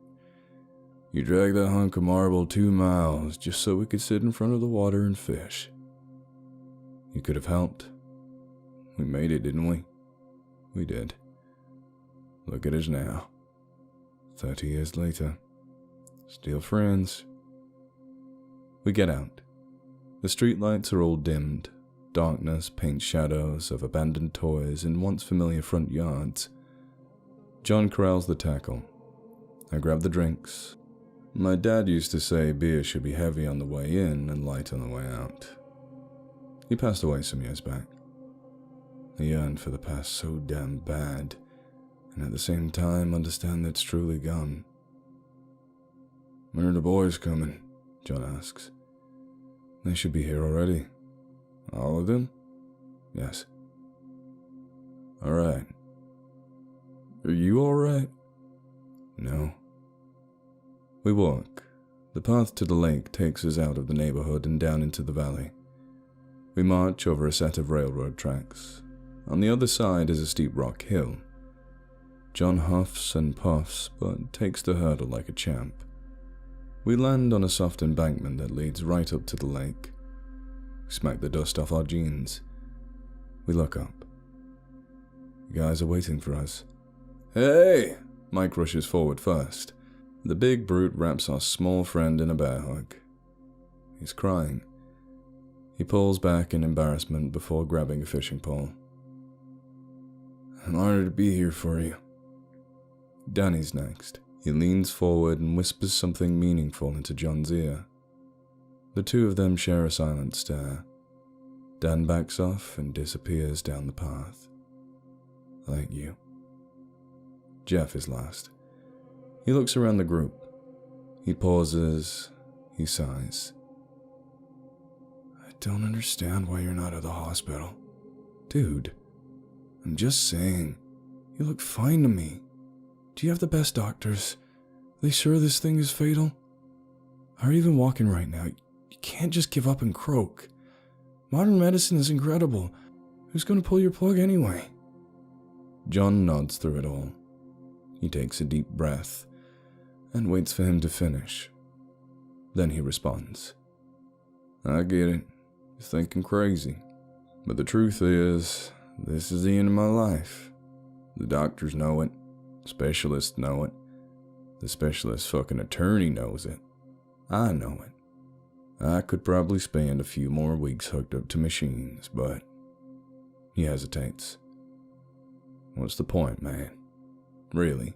You dragged that hunk of marble 2 miles just so we could sit in front of the water and fish. You could have helped. We made it, didn't we? We did. Look at us now. 30 years later. Still friends. We get out. The streetlights are all dimmed. Darkness paints shadows of abandoned toys in once familiar front yards. John corrals the tackle. I grab the drinks. My dad used to say beer should be heavy on the way in and light on the way out. He passed away some years back. I yearn for the past so damn bad, and at the same time understand it's truly gone. When are the boys coming? John asks. They should be here already. All of them? Yes. Alright. Are you alright? No. We walk. The path to the lake takes us out of the neighborhood and down into the valley. We march over a set of railroad tracks. On the other side is a steep rock hill. John huffs and puffs, but takes the hurdle like a champ. We land on a soft embankment that leads right up to the lake. We smack the dust off our jeans. We look up. The guys are waiting for us. Hey! Mike rushes forward first. The big brute wraps our small friend in a bear hug. He's crying. He pulls back in embarrassment before grabbing a fishing pole. I'm honored to be here for you. Danny's next. He leans forward and whispers something meaningful into John's ear. The two of them share a silent stare. Dan backs off and disappears down the path. Thank you. Jeff is last. He looks around the group. He pauses. He sighs. I don't understand why you're not at the hospital. Dude, I'm just saying. You look fine to me. Do you have the best doctors? Are they sure this thing is fatal? How are you even walking right now? You can't just give up and croak. Modern medicine is incredible. Who's going to pull your plug anyway? John nods through it all. He takes a deep breath and waits for him to finish. Then he responds. I get it. You're thinking crazy. But the truth is, this is the end of my life. The doctors know it. Specialists know it. The specialist fucking attorney knows it. I know it. I could probably spend a few more weeks hooked up to machines, but... He hesitates. What's the point, man? Really,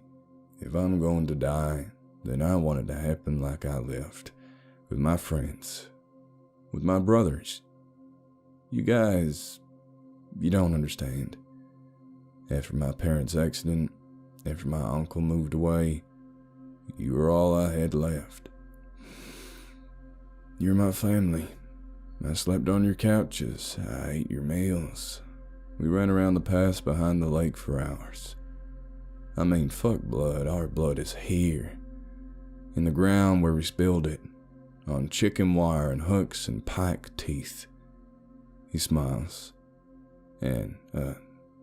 if I'm going to die, then I want it to happen like I lived, with my friends, with my brothers. You guys, you don't understand. After my parents' accident, after my uncle moved away, you were all I had left. You're my family. I slept on your couches. I ate your meals. We ran around the paths behind the lake for hours. I mean, fuck blood. Our blood is here. In the ground where we spilled it. On chicken wire and hooks and pike teeth. He smiles. And,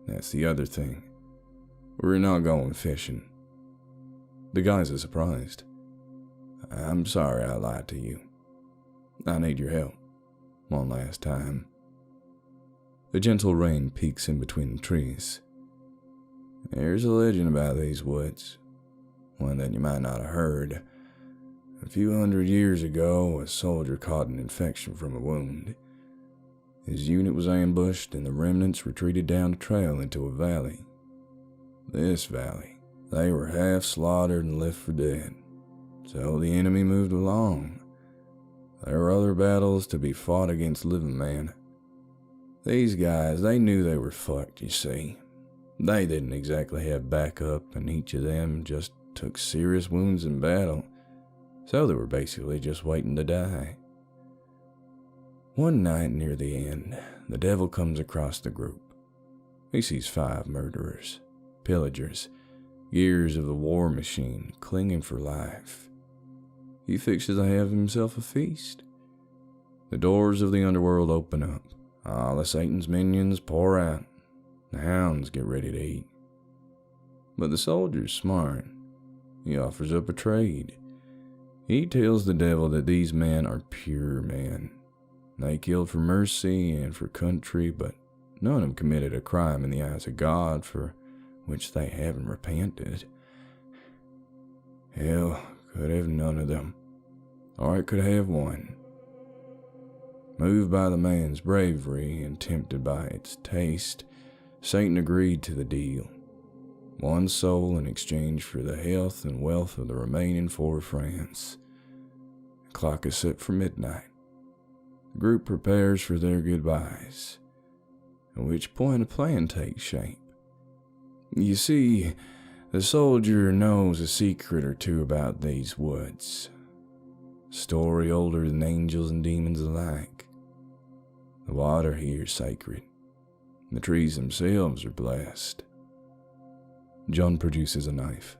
that's the other thing. We're not going fishing. The guys are surprised. I'm sorry I lied to you. I need your help. One last time. The gentle rain peeks in between the trees. There's a legend about these woods. One that you might not have heard. A few hundred years ago, a soldier caught an infection from a wound. His unit was ambushed and the remnants retreated down the trail into a valley. This valley, they were half slaughtered and left for dead. So the enemy moved along. There were other battles to be fought against living men. These guys, they knew they were fucked, you see. They didn't exactly have backup, and each of them just took serious wounds in battle, so they were basically just waiting to die. One night near the end, the devil comes across the group. He sees 5 murderers, pillagers, gears of the war machine clinging for life. He fixes to have himself a feast. The doors of the underworld open up. All the Satan's minions pour out. The hounds get ready to eat. But the soldier's smart. He offers up a trade. He tells the devil that these men are pure men. They killed for mercy and for country, but none of them committed a crime in the eyes of God for which they haven't repented. Hell could have none of them, or it could have one. Moved by the man's bravery and tempted by its taste, Satan agreed to the deal. 1 soul in exchange for the health and wealth of the remaining 4 friends. The clock is set for midnight. The group prepares for their goodbyes, at which point a plan takes shape. You see, the soldier knows a secret or two about these woods. A story older than angels and demons alike. The water here is sacred. The trees themselves are blessed. John produces a knife.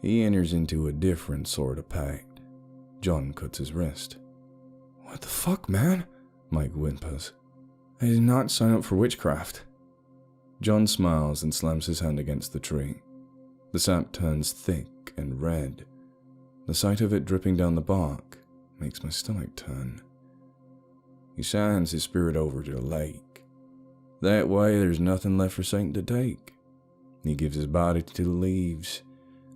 He enters into a different sort of pact. John cuts his wrist. What the fuck, man? Mike whimpers. I did not sign up for witchcraft. John smiles and slams his hand against the tree. The sap turns thick and red. The sight of it dripping down the bark makes my stomach turn. He signs his spirit over to the lake. That way there's nothing left for Satan to take. He gives his body to the leaves.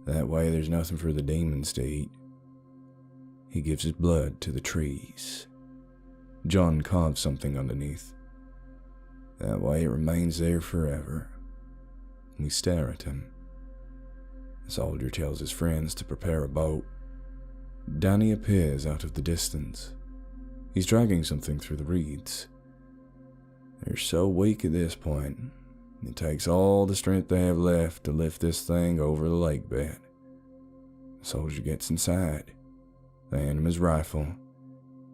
That way there's nothing for the demons to eat. He gives his blood to the trees. John carves something underneath. That way it remains there forever. We stare at him. The soldier tells his friends to prepare a boat. Danny appears out of the distance. He's dragging something through the reeds. They're so weak at this point, it takes all the strength they have left to lift this thing over the lake bed. The soldier gets inside. They hand him his rifle.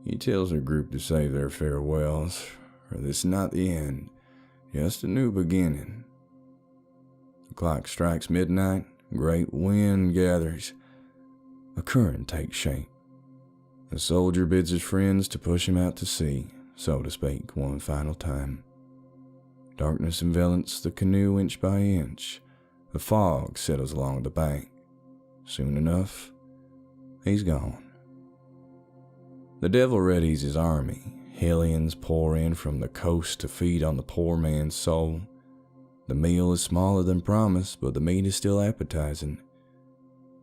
He tells their group to say their farewells, for this is not the end, just a new beginning. The clock strikes midnight, a great wind gathers. A current takes shape. The soldier bids his friends to push him out to sea, so to speak, one final time. Darkness envelops the canoe inch by inch. The fog settles along the bank. Soon enough, he's gone. The devil readies his army. Hellions pour in from the coast to feed on the poor man's soul. The meal is smaller than promised, but the meat is still appetizing.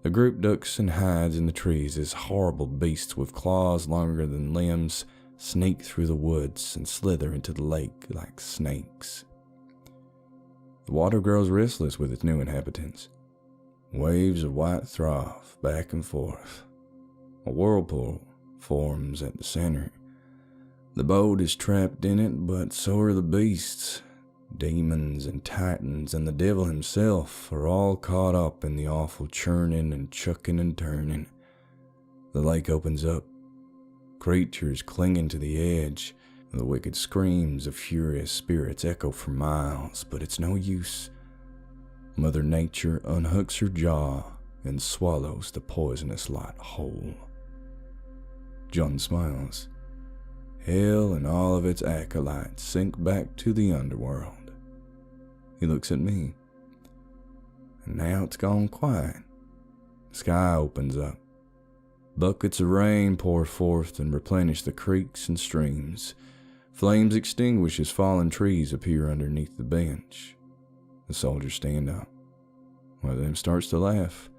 The group ducks and hides in the trees as horrible beasts with claws longer than limbs sneak through the woods and slither into the lake like snakes. The water grows restless with its new inhabitants. Waves of white froth back and forth. A whirlpool forms at the center. The boat is trapped in it, but so are the beasts. Demons and titans and the devil himself are all caught up in the awful churning and chucking and turning. The lake opens up. Creatures clinging to the edge. The wicked screams of furious spirits echo for miles, but it's no use. Mother Nature unhooks her jaw and swallows the poisonous lot whole. John smiles. Hell and all of its acolytes sink back to the underworld. He looks at me. And now it's gone quiet. The sky opens up. Buckets of rain pour forth and replenish the creeks and streams. Flames extinguish as fallen trees appear underneath the bench. The soldiers stand up. One of them starts to laugh.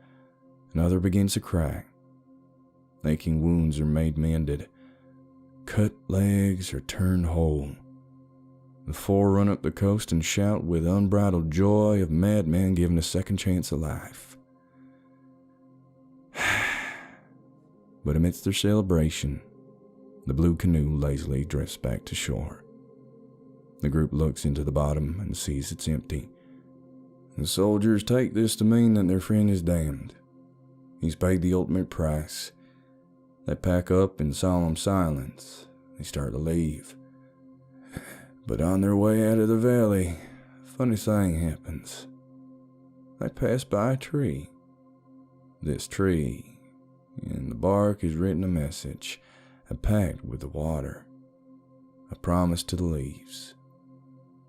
Another begins to cry. Aching wounds are made mended. Cut legs are turned whole. The four run up the coast and shout with unbridled joy of madmen given a second chance at life. But amidst their celebration, the blue canoe lazily drifts back to shore. The group looks into the bottom and sees it's empty. The soldiers take this to mean that their friend is damned. He's paid the ultimate price. They pack up in solemn silence. They start to leave. But on their way out of the valley, a funny thing happens. They pass by a tree. This tree, in the bark is written a message, a pact with the water, a promise to the leaves.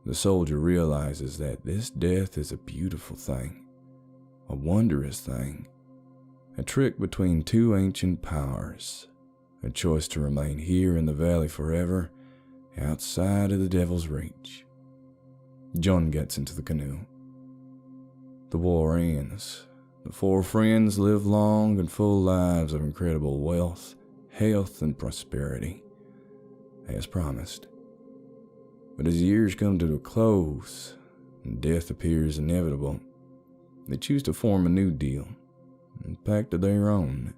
The soldier realizes that this death is a beautiful thing, a wondrous thing, a trick between two ancient powers, a choice to remain here in the valley forever, outside of the devil's reach. John gets into the canoe. The war ends. The four friends live long and full lives of incredible wealth, health, and prosperity, as promised. But as years come to a close and death appears inevitable, they choose to form a new deal, a pact of their own.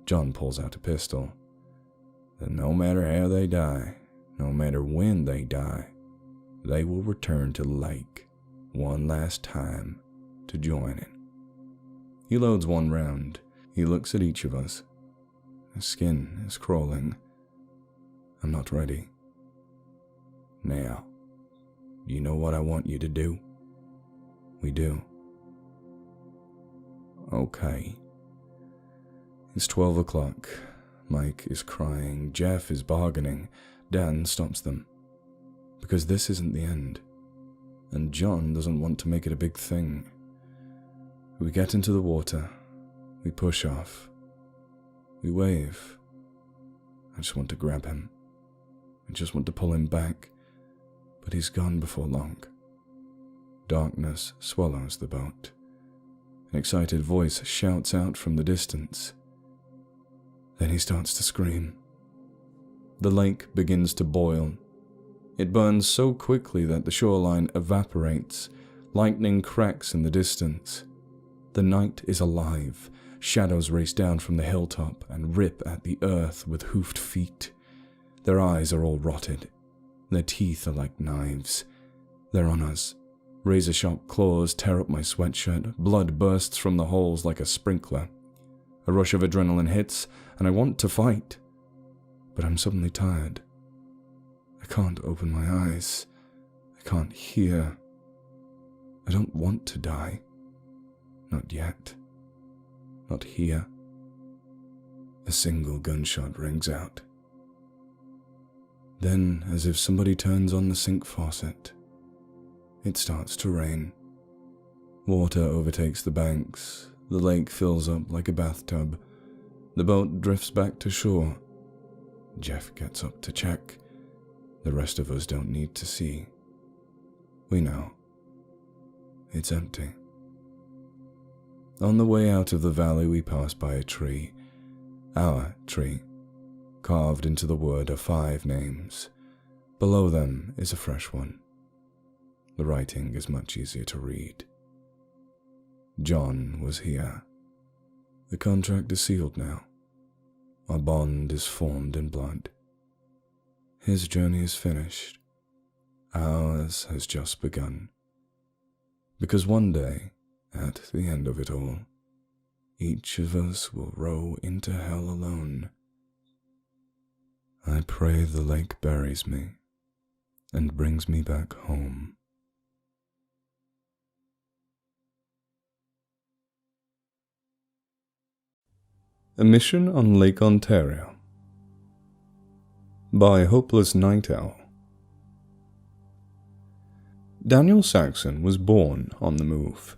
John pulls out a pistol. That no matter how they die, no matter when they die, they will return to the lake one last time to join it. He loads one round. He looks at each of us. His skin is crawling. I'm not ready. Now, you know what I want you to do? We do. Okay. It's 12 o'clock. Mike is crying. Jeff is bargaining. Dan stops them. Because this isn't the end. And John doesn't want to make it a big thing. We get into the water. We push off. We wave. I just want to grab him. I just want to pull him back. But he's gone before long. Darkness swallows the boat. An excited voice shouts out from the distance. Then he starts to scream. The lake begins to boil. It burns so quickly that the shoreline evaporates. Lightning cracks in the distance. The night is alive. Shadows race down from the hilltop and rip at the earth with hoofed feet. Their eyes are all rotted. Their teeth are like knives. They're on us. Razor-sharp claws tear up my sweatshirt. Blood bursts from the holes like a sprinkler. A rush of adrenaline hits, and I want to fight. But I'm suddenly tired. I can't open my eyes. I can't hear. I don't want to die. Not yet. Not here. A single gunshot rings out. Then, as if somebody turns on the sink faucet, it starts to rain. Water overtakes the banks, the lake fills up like a bathtub, the boat drifts back to shore. Jeff gets up to check. The rest of us don't need to see. We know. It's empty. On the way out of the valley, we pass by a tree. Our tree. Carved into the wood are 5 names. Below them is a fresh one. The writing is much easier to read. John was here. The contract is sealed now. Our bond is formed in blood. His journey is finished. Ours has just begun. Because one day, at the end of it all, each of us will row into hell alone. I pray the lake buries me and brings me back home. A Mission on Lake Ontario by Hopeless Night Owl. Daniel Saxon was born on the move.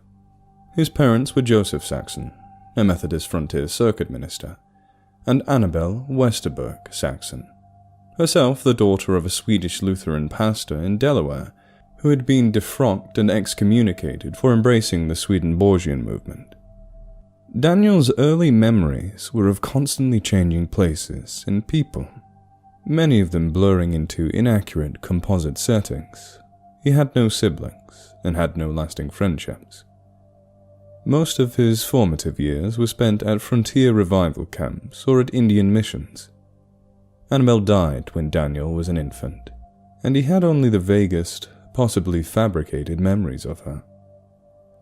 His parents were Joseph Saxon, a Methodist Frontier Circuit minister, and Annabelle Westerberg Saxon, herself the daughter of a Swedish Lutheran pastor in Delaware who had been defrocked and excommunicated for embracing the Swedenborgian movement. Daniel's early memories were of constantly changing places and people, many of them blurring into inaccurate composite settings. He had no siblings and had no lasting friendships. Most of his formative years were spent at frontier revival camps or at Indian missions. Annabelle died when Daniel was an infant, and he had only the vaguest, possibly fabricated memories of her.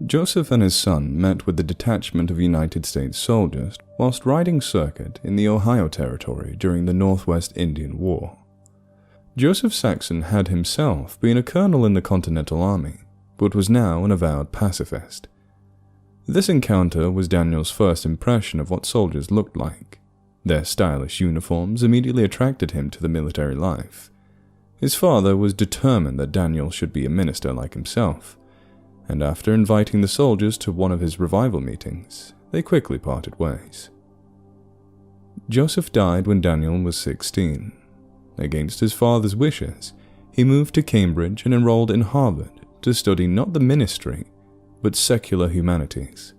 Joseph and his son met with the detachment of United States soldiers whilst riding circuit in the Ohio Territory during the Northwest Indian War. Joseph Saxon had himself been a colonel in the Continental Army, but was now an avowed pacifist. This encounter was Daniel's first impression of what soldiers looked like. Their stylish uniforms immediately attracted him to the military life. His father was determined that Daniel should be a minister like himself, and after inviting the soldiers to one of his revival meetings, they quickly parted ways. Joseph died when Daniel was 16. Against his father's wishes, he moved to Cambridge and enrolled in Harvard to study not the ministry, but secular humanities.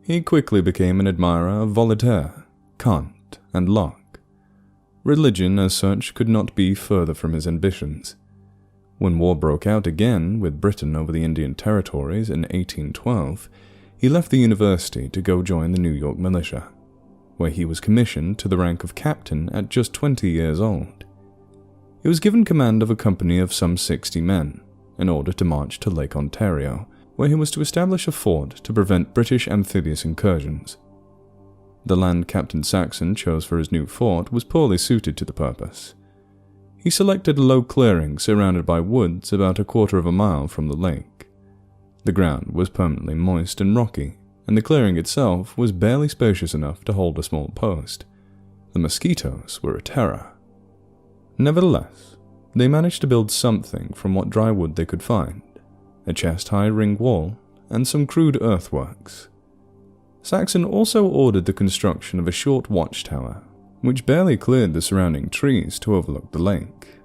He quickly became an admirer of Voltaire, Kant, and Locke. Religion as such could not be further from his ambitions. When war broke out again with Britain over the Indian territories in 1812, he left the university to go join the New York militia, where he was commissioned to the rank of captain at just 20 years old. He was given command of a company of some 60 men in order to march to Lake Ontario, where he was to establish a fort to prevent British amphibious incursions. The land Captain Saxon chose for his new fort was poorly suited to the purpose. He selected a low clearing surrounded by woods about a quarter of a mile from the lake. The ground was permanently moist and rocky, and the clearing itself was barely spacious enough to hold a small post. The mosquitoes were a terror. Nevertheless, they managed to build something from what dry wood they could find, a chest-high ring wall, and some crude earthworks. Saxon also ordered the construction of a short watchtower, which barely cleared the surrounding trees to overlook the lake.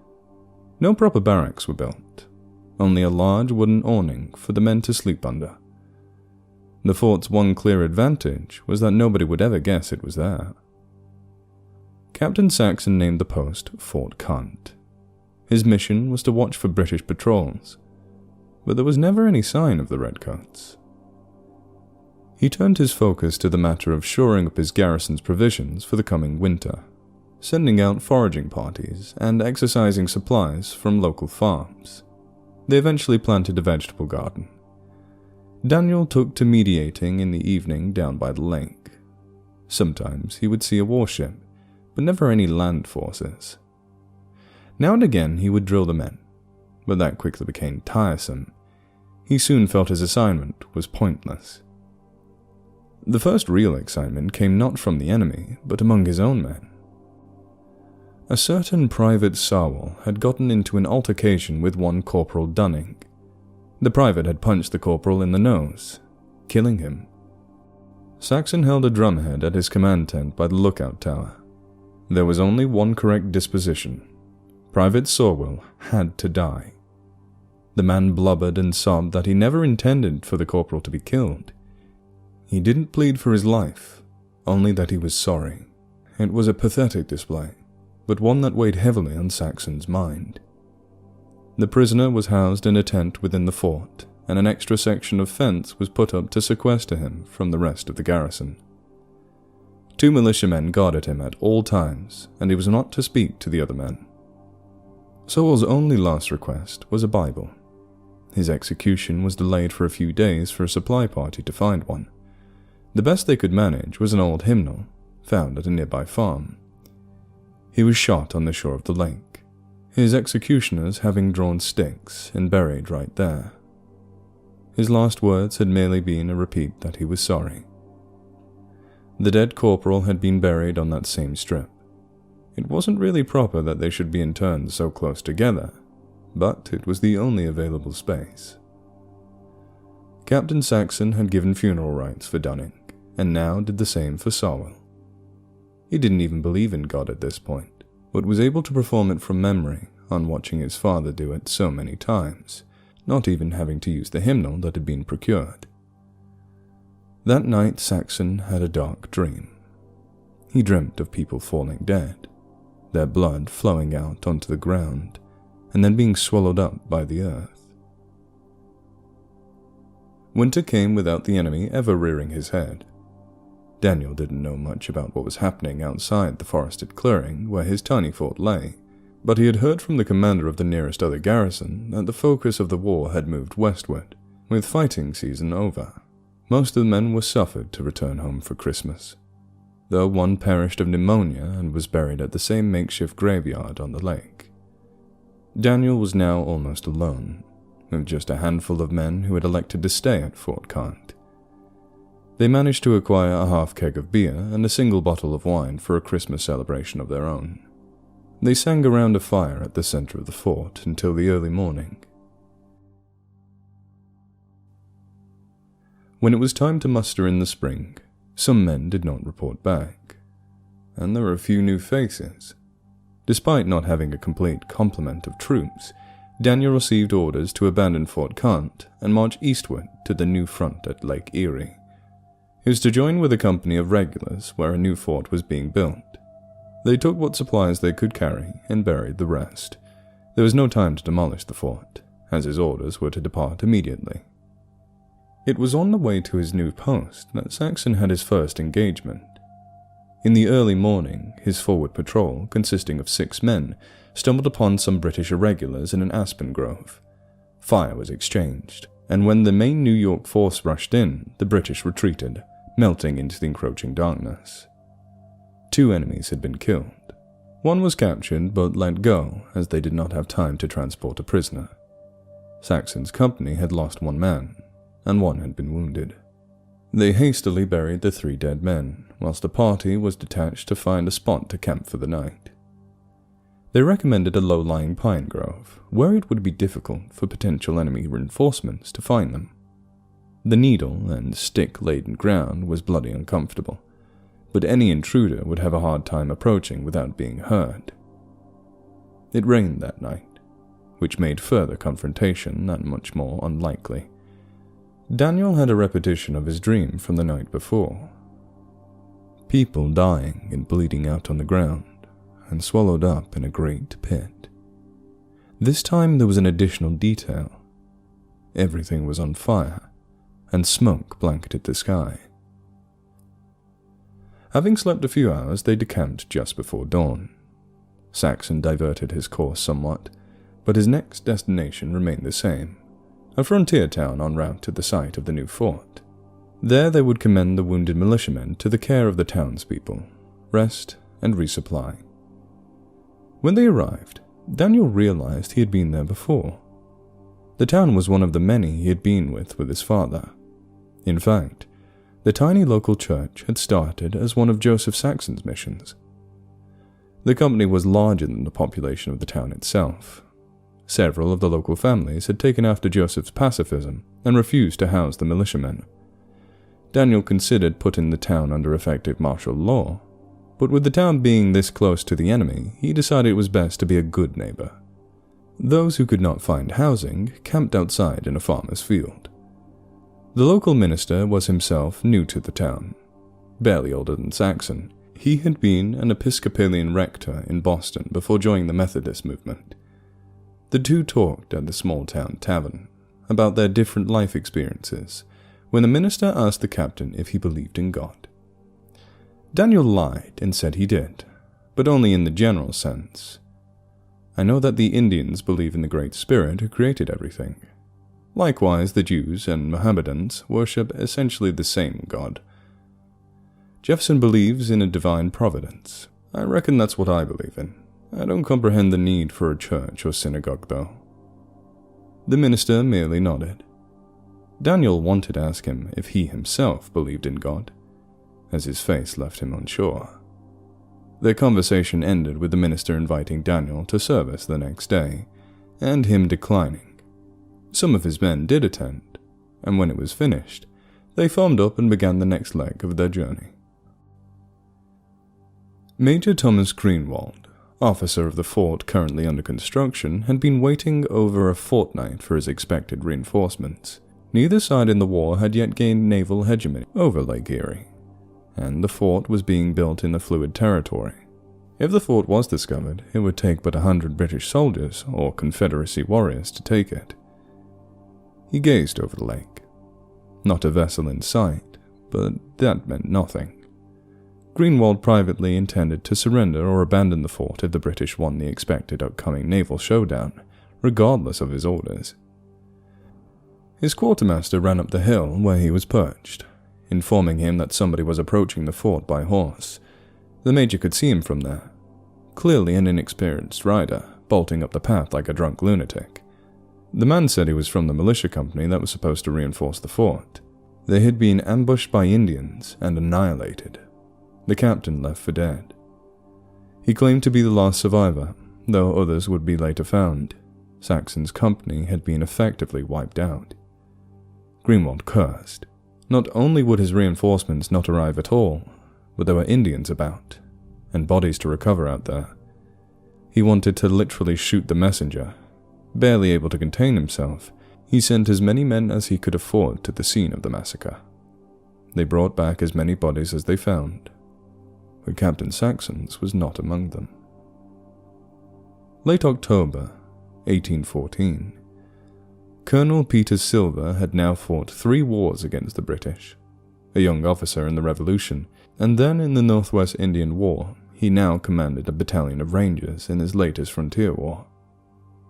No proper barracks were built, only a large wooden awning for the men to sleep under. The fort's one clear advantage was that nobody would ever guess it was there. Captain Saxon named the post Fort Cunt. His mission was to watch for British patrols, but there was never any sign of the Redcoats. He turned his focus to the matter of shoring up his garrison's provisions for the coming winter, sending out foraging parties and exercising supplies from local farms. They eventually planted a vegetable garden. Daniel took to mediating in the evening down by the lake. Sometimes he would see a warship, but never any land forces. Now and again he would drill the men, but that quickly became tiresome. He soon felt his assignment was pointless. The first real excitement came not from the enemy, but among his own men. A certain Private Sarwell had gotten into an altercation with one Corporal Dunning. The private had punched the corporal in the nose, killing him. Saxon held a drumhead at his command tent by the lookout tower. There was only one correct disposition. Private Sarwell had to die. The man blubbered and sobbed that he never intended for the corporal to be killed. He didn't plead for his life, only that he was sorry. It was a pathetic display, but one that weighed heavily on Saxon's mind. The prisoner was housed in a tent within the fort, and an extra section of fence was put up to sequester him from the rest of the garrison. 2 militiamen guarded him at all times, and he was not to speak to the other men. Sowell's only last request was a Bible. His execution was delayed for a few days for a supply party to find one. The best they could manage was an old hymnal, found at a nearby farm. He was shot on the shore of the lake, his executioners having drawn sticks and buried right there. His last words had merely been a repeat that he was sorry. The dead corporal had been buried on that same strip. It wasn't really proper that they should be interned so close together, but it was the only available space. Captain Saxon had given funeral rites for Dunning, and now did the same for Sarwell. He didn't even believe in God at this point, but was able to perform it from memory on watching his father do it so many times, not even having to use the hymnal that had been procured. That night Saxon had a dark dream. He dreamt of people falling dead, their blood flowing out onto the ground, and then being swallowed up by the earth. Winter came without the enemy ever rearing his head. Daniel didn't know much about what was happening outside the forested clearing where his tiny fort lay, but he had heard from the commander of the nearest other garrison that the focus of the war had moved westward, with fighting season over. Most of the men were suffered to return home for Christmas, though one perished of pneumonia and was buried at the same makeshift graveyard on the lake. Daniel was now almost alone, with just a handful of men who had elected to stay at Fort Cant. They managed to acquire a half keg of beer and a single bottle of wine for a Christmas celebration of their own. They sang around a fire at the center of the fort until the early morning. When it was time to muster in the spring, some men did not report back, and there were a few new faces. Despite not having a complete complement of troops, Daniel received orders to abandon Fort Cant and march eastward to the new front at Lake Erie. He was to join with a company of regulars where a new fort was being built. They took what supplies they could carry and buried the rest. There was no time to demolish the fort, as his orders were to depart immediately. It was on the way to his new post that Saxon had his first engagement. In the early morning, his forward patrol, consisting of 6 men, stumbled upon some British irregulars in an aspen grove. Fire was exchanged, and when the main New York force rushed in, the British retreated, melting into the encroaching darkness. 2 enemies had been killed. One was captured but let go as they did not have time to transport a prisoner. Saxon's company had lost 1 man, and 1 had been wounded. They hastily buried the 3 dead men, whilst the party was detached to find a spot to camp for the night. They recommended a low-lying pine grove, where it would be difficult for potential enemy reinforcements to find them. The needle and stick-laden ground was bloody uncomfortable, but any intruder would have a hard time approaching without being heard. It rained that night, which made further confrontation that much more unlikely. Daniel had a repetition of his dream from the night before. People dying and bleeding out on the ground, and swallowed up in a great pit. This time there was an additional detail. Everything was on fire, and smoke blanketed the sky. Having slept a few hours, they decamped just before dawn. Saxon diverted his course somewhat, but his next destination remained the same, a frontier town en route to the site of the new fort. There they would commend the wounded militiamen to the care of the townspeople, rest and resupply. When they arrived, Daniel realized he had been there before. The town was one of the many he had been with his father. In fact, the tiny local church had started as one of Joseph Saxon's missions. The company was larger than the population of the town itself. Several of the local families had taken after Joseph's pacifism and refused to house the militiamen. Daniel considered putting the town under effective martial law, but with the town being this close to the enemy, he decided it was best to be a good neighbor. Those who could not find housing camped outside in a farmer's field. The local minister was himself new to the town. Barely older than Saxon, he had been an Episcopalian rector in Boston before joining the Methodist movement. The two talked at the small-town tavern about their different life experiences when the minister asked the captain if he believed in God. Daniel lied and said he did, but only in the general sense. I know that the Indians believe in the Great Spirit who created everything. Likewise, the Jews and Mohammedans worship essentially the same God. Jefferson believes in a divine providence. I reckon that's what I believe in. I don't comprehend the need for a church or synagogue, though. The minister merely nodded. Daniel wanted to ask him if he himself believed in God, as his face left him unsure. Their conversation ended with the minister inviting Daniel to service the next day, and him declining. Some of his men did attend, and when it was finished, they formed up and began the next leg of their journey. Major Thomas Greenwald, officer of the fort currently under construction, had been waiting over a fortnight for his expected reinforcements. Neither side in the war had yet gained naval hegemony over Lake Erie, and the fort was being built in the fluid territory. If the fort was discovered, it would take but 100 British soldiers or Confederacy warriors to take it. He gazed over the lake. Not a vessel in sight, but that meant nothing. Greenwald privately intended to surrender or abandon the fort if the British won the expected upcoming naval showdown, regardless of his orders. His quartermaster ran up the hill where he was perched, informing him that somebody was approaching the fort by horse. The major could see him from there, clearly an inexperienced rider, bolting up the path like a drunk lunatic. The man said he was from the militia company that was supposed to reinforce the fort. They had been ambushed by Indians and annihilated. The captain left for dead. He claimed to be the last survivor, though others would be later found. Saxon's company had been effectively wiped out. Greenwald cursed. Not only would his reinforcements not arrive at all, but there were Indians about, and bodies to recover out there. He wanted to literally shoot the messenger. Barely able to contain himself, he sent as many men as he could afford to the scene of the massacre. They brought back as many bodies as they found, but Captain Saxon's was not among them. Late October, 1814. Colonel Peter Silver had now fought 3 wars against the British. A young officer in the Revolution, and then in the Northwest Indian War, he now commanded a battalion of Rangers in his latest frontier war.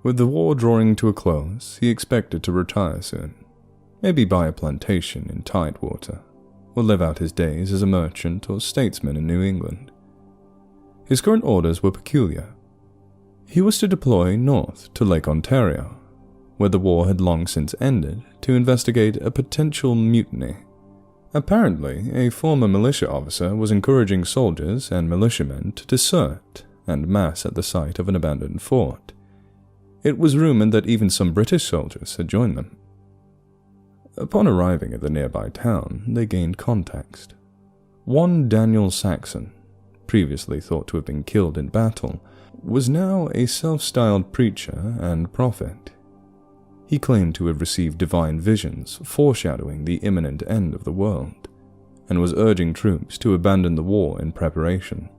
With the war drawing to a close, he expected to retire soon, maybe buy a plantation in Tidewater, or live out his days as a merchant or statesman in New England. His current orders were peculiar. He was to deploy north to Lake Ontario, where the war had long since ended, to investigate a potential mutiny. Apparently, a former militia officer was encouraging soldiers and militiamen to desert and mass at the site of an abandoned fort. It was rumored that even some British soldiers had joined them. Upon arriving at the nearby town, they gained context. One Daniel Saxon, previously thought to have been killed in battle, was now a self-styled preacher and prophet. He claimed to have received divine visions foreshadowing the imminent end of the world, and was urging troops to abandon the war in preparation.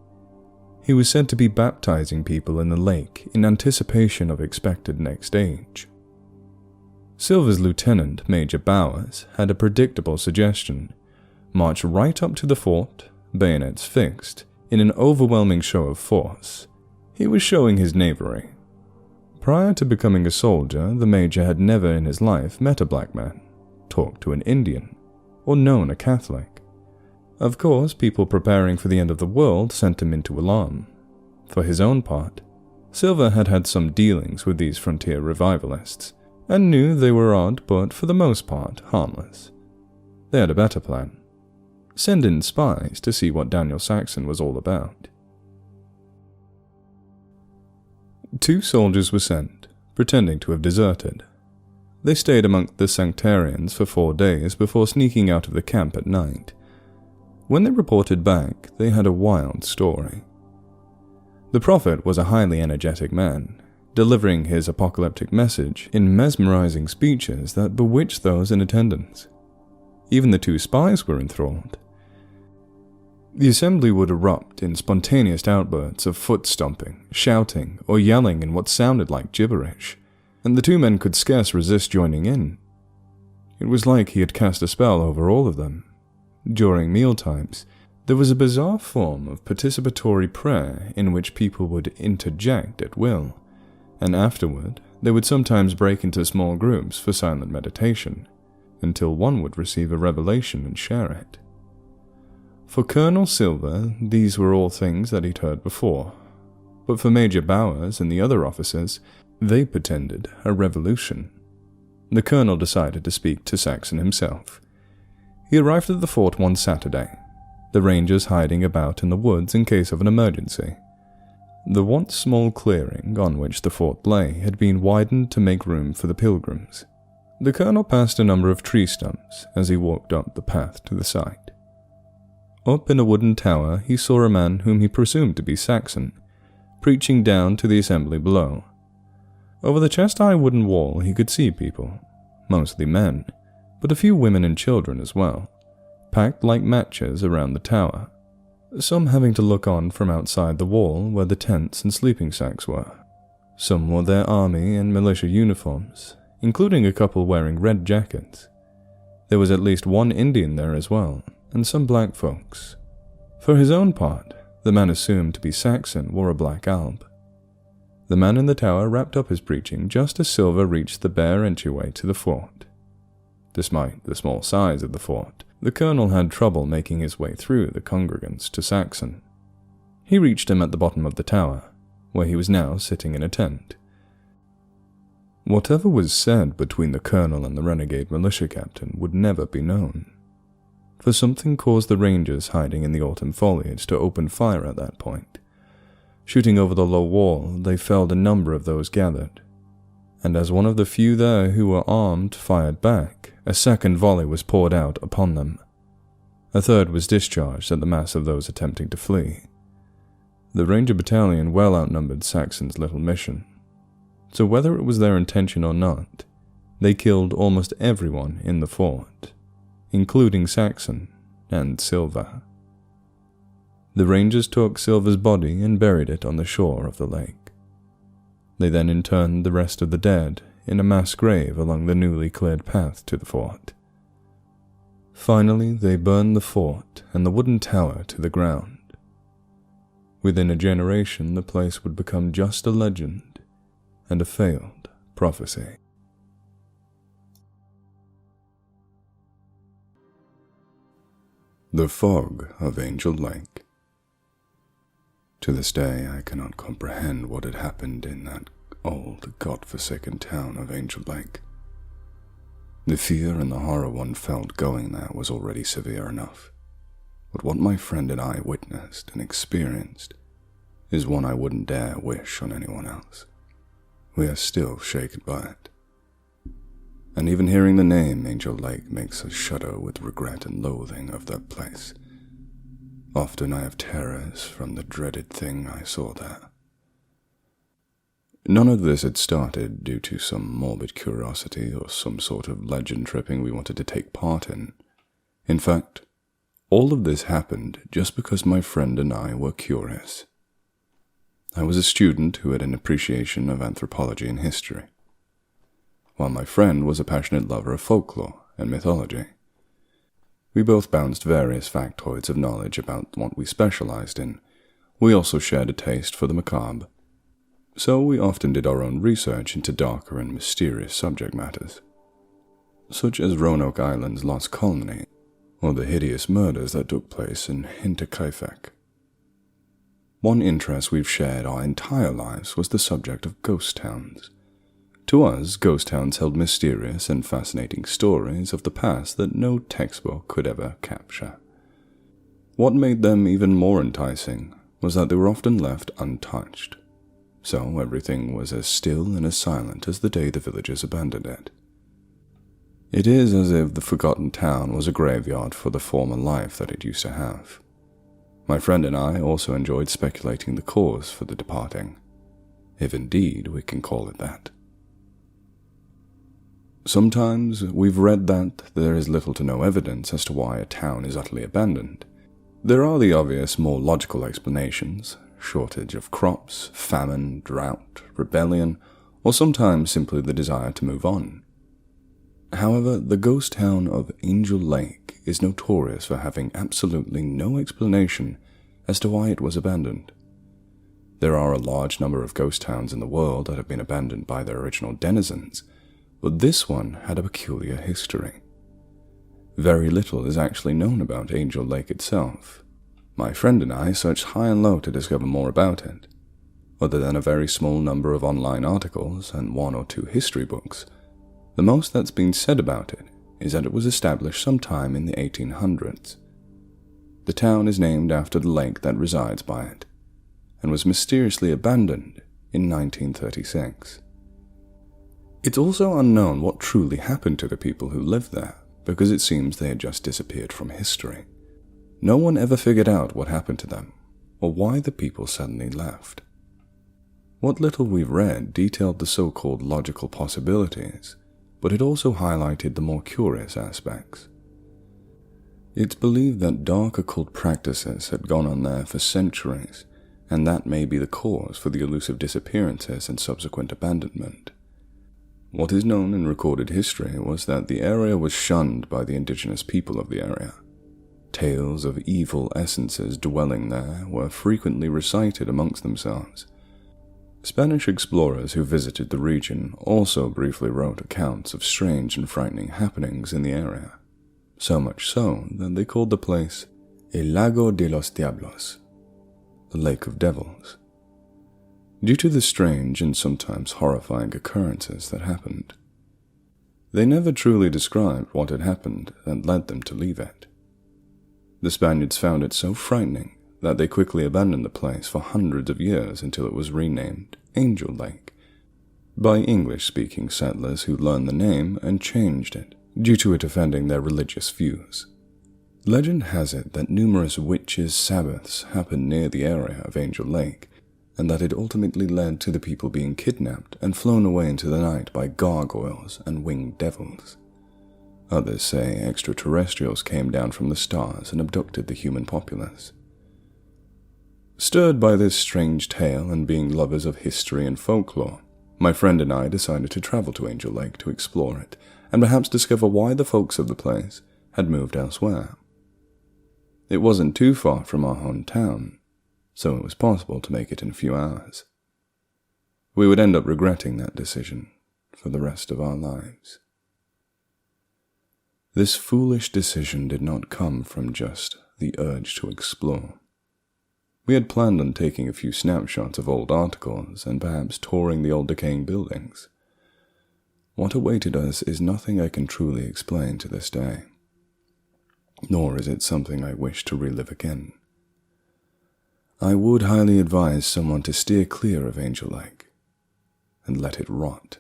He was said to be baptizing people in the lake in anticipation of expected next age. Silver's lieutenant, Major Bowers, had a predictable suggestion: march right up to the fort, bayonets fixed, in an overwhelming show of force. He was showing his knavery. Prior to becoming a soldier, the major had never in his life met a black man, talked to an Indian, or known a Catholic. Of course, people preparing for the end of the world sent him into alarm. For his own part, Silver had had some dealings with these frontier revivalists, and knew they were odd but for the most part harmless. They had a better plan. Send in spies to see what Daniel Saxon was all about. 2 soldiers were sent, pretending to have deserted. They stayed among the Sanctarians for 4 days before sneaking out of the camp at night. When they reported back, they had a wild story. The prophet was a highly energetic man, delivering his apocalyptic message in mesmerizing speeches that bewitched those in attendance. Even the 2 spies were enthralled. The assembly would erupt in spontaneous outbursts of foot-stomping, shouting, or yelling in what sounded like gibberish, and the 2 men could scarce resist joining in. It was like he had cast a spell over all of them. During mealtimes, there was a bizarre form of participatory prayer in which people would interject at will, and afterward they would sometimes break into small groups for silent meditation, until one would receive a revelation and share it. For Colonel Silver, these were all things that he'd heard before, but for Major Bowers and the other officers, they portended a revolution. The colonel decided to speak to Saxon himself. He arrived at the fort one Saturday, the rangers hiding about in the woods in case of an emergency. The once small clearing on which the fort lay had been widened to make room for the pilgrims. The colonel passed a number of tree stumps as he walked up the path to the site. Up in a wooden tower, he saw a man whom he presumed to be Saxon, preaching down to the assembly below. Over the chest-high wooden wall he could see people, mostly men, but a few women and children as well, packed like matches around the tower, some having to look on from outside the wall where the tents and sleeping sacks were. Some wore their army and militia uniforms, including a couple wearing red jackets. There was at least one Indian there as well, and some black folks. For his own part, the man assumed to be Saxon wore a black alb. The man in the tower wrapped up his preaching just as Silver reached the bare entryway to the fort. Despite the small size of the fort, the colonel had trouble making his way through the congregants to Saxon. He reached him at the bottom of the tower, where he was now sitting in a tent. Whatever was said between the colonel and the renegade militia captain would never be known, for something caused the rangers hiding in the autumn foliage to open fire at that point. Shooting over the low wall, they felled a number of those gathered, and as one of the few there who were armed fired back, a second volley was poured out upon them. A third was discharged at the mass of those attempting to flee. The ranger battalion well outnumbered Saxon's little mission, so whether it was their intention or not, they killed almost everyone in the fort, including Saxon and Silver. The rangers took Silver's body and buried it on the shore of the lake. They then interned the rest of the dead in a mass grave along the newly cleared path to the fort. Finally, they burned the fort and the wooden tower to the ground. Within a generation, the place would become just a legend and a failed prophecy. The Fog of Angel Lake. To this day, I cannot comprehend what had happened in that old, God-forsaken town of Angel Lake. The fear and the horror one felt going there was already severe enough, but what my friend and I witnessed and experienced is one I wouldn't dare wish on anyone else. We are still shaken by it. And even hearing the name Angel Lake makes us shudder with regret and loathing of that place. Often I have terrors from the dreaded thing I saw there. None of this had started due to some morbid curiosity or some sort of legend tripping we wanted to take part in. In fact, all of this happened just because my friend and I were curious. I was a student who had an appreciation of anthropology and history, while my friend was a passionate lover of folklore and mythology. We both bounced various factoids of knowledge about what we specialized in. We also shared a taste for the macabre, so we often did our own research into darker and mysterious subject matters, such as Roanoke Island's lost colony, or the hideous murders that took place in Hinterkaifeck. One interest we've shared our entire lives was the subject of ghost towns, To us, ghost towns held mysterious and fascinating stories of the past that no textbook could ever capture. What made them even more enticing was that they were often left untouched, so everything was as still and as silent as the day the villagers abandoned it. It is as if the forgotten town was a graveyard for the former life that it used to have. My friend and I also enjoyed speculating the cause for the departing, if indeed we can call it that. Sometimes we've read that there is little to no evidence as to why a town is utterly abandoned. There are the obvious, more logical explanations: shortage of crops, famine, drought, rebellion, or sometimes simply the desire to move on. However, the ghost town of Angel Lake is notorious for having absolutely no explanation as to why it was abandoned. There are a large number of ghost towns in the world that have been abandoned by their original denizens, but this one had a peculiar history. Very little is actually known about Angel Lake itself. My friend and I searched high and low to discover more about it. Other than a very small number of online articles and 1 or 2 history books, the most that's been said about it is that it was established sometime in the 1800s. The town is named after the lake that resides by it, and was mysteriously abandoned in 1936. It's also unknown what truly happened to the people who lived there, because it seems they had just disappeared from history. No one ever figured out what happened to them, or why the people suddenly left. What little we've read detailed the so-called logical possibilities, but it also highlighted the more curious aspects. It's believed that dark occult practices had gone on there for centuries, and that may be the cause for the elusive disappearances and subsequent abandonment. What is known in recorded history was that the area was shunned by the indigenous people of the area. Tales of evil essences dwelling there were frequently recited amongst themselves. Spanish explorers who visited the region also briefly wrote accounts of strange and frightening happenings in the area, so much so that they called the place El Lago de los Diablos, the Lake of Devils, due to the strange and sometimes horrifying occurrences that happened. They never truly described what had happened that led them to leave it. The Spaniards found it so frightening that they quickly abandoned the place for hundreds of years until it was renamed Angel Lake by English-speaking settlers who learned the name and changed it due to it offending their religious views. Legend has it that numerous witches' sabbaths happened near the area of Angel Lake, and that it ultimately led to the people being kidnapped and flown away into the night by gargoyles and winged devils. Others say extraterrestrials came down from the stars and abducted the human populace. Stirred by this strange tale and being lovers of history and folklore, my friend and I decided to travel to Angel Lake to explore it and perhaps discover why the folks of the place had moved elsewhere. It wasn't too far from our hometown, so it was possible to make it in a few hours. We would end up regretting that decision for the rest of our lives. This foolish decision did not come from just the urge to explore. We had planned on taking a few snapshots of old articles and perhaps touring the old decaying buildings. What awaited us is nothing I can truly explain to this day, nor is it something I wish to relive again. I would highly advise someone to steer clear of Angel Lake and let it rot.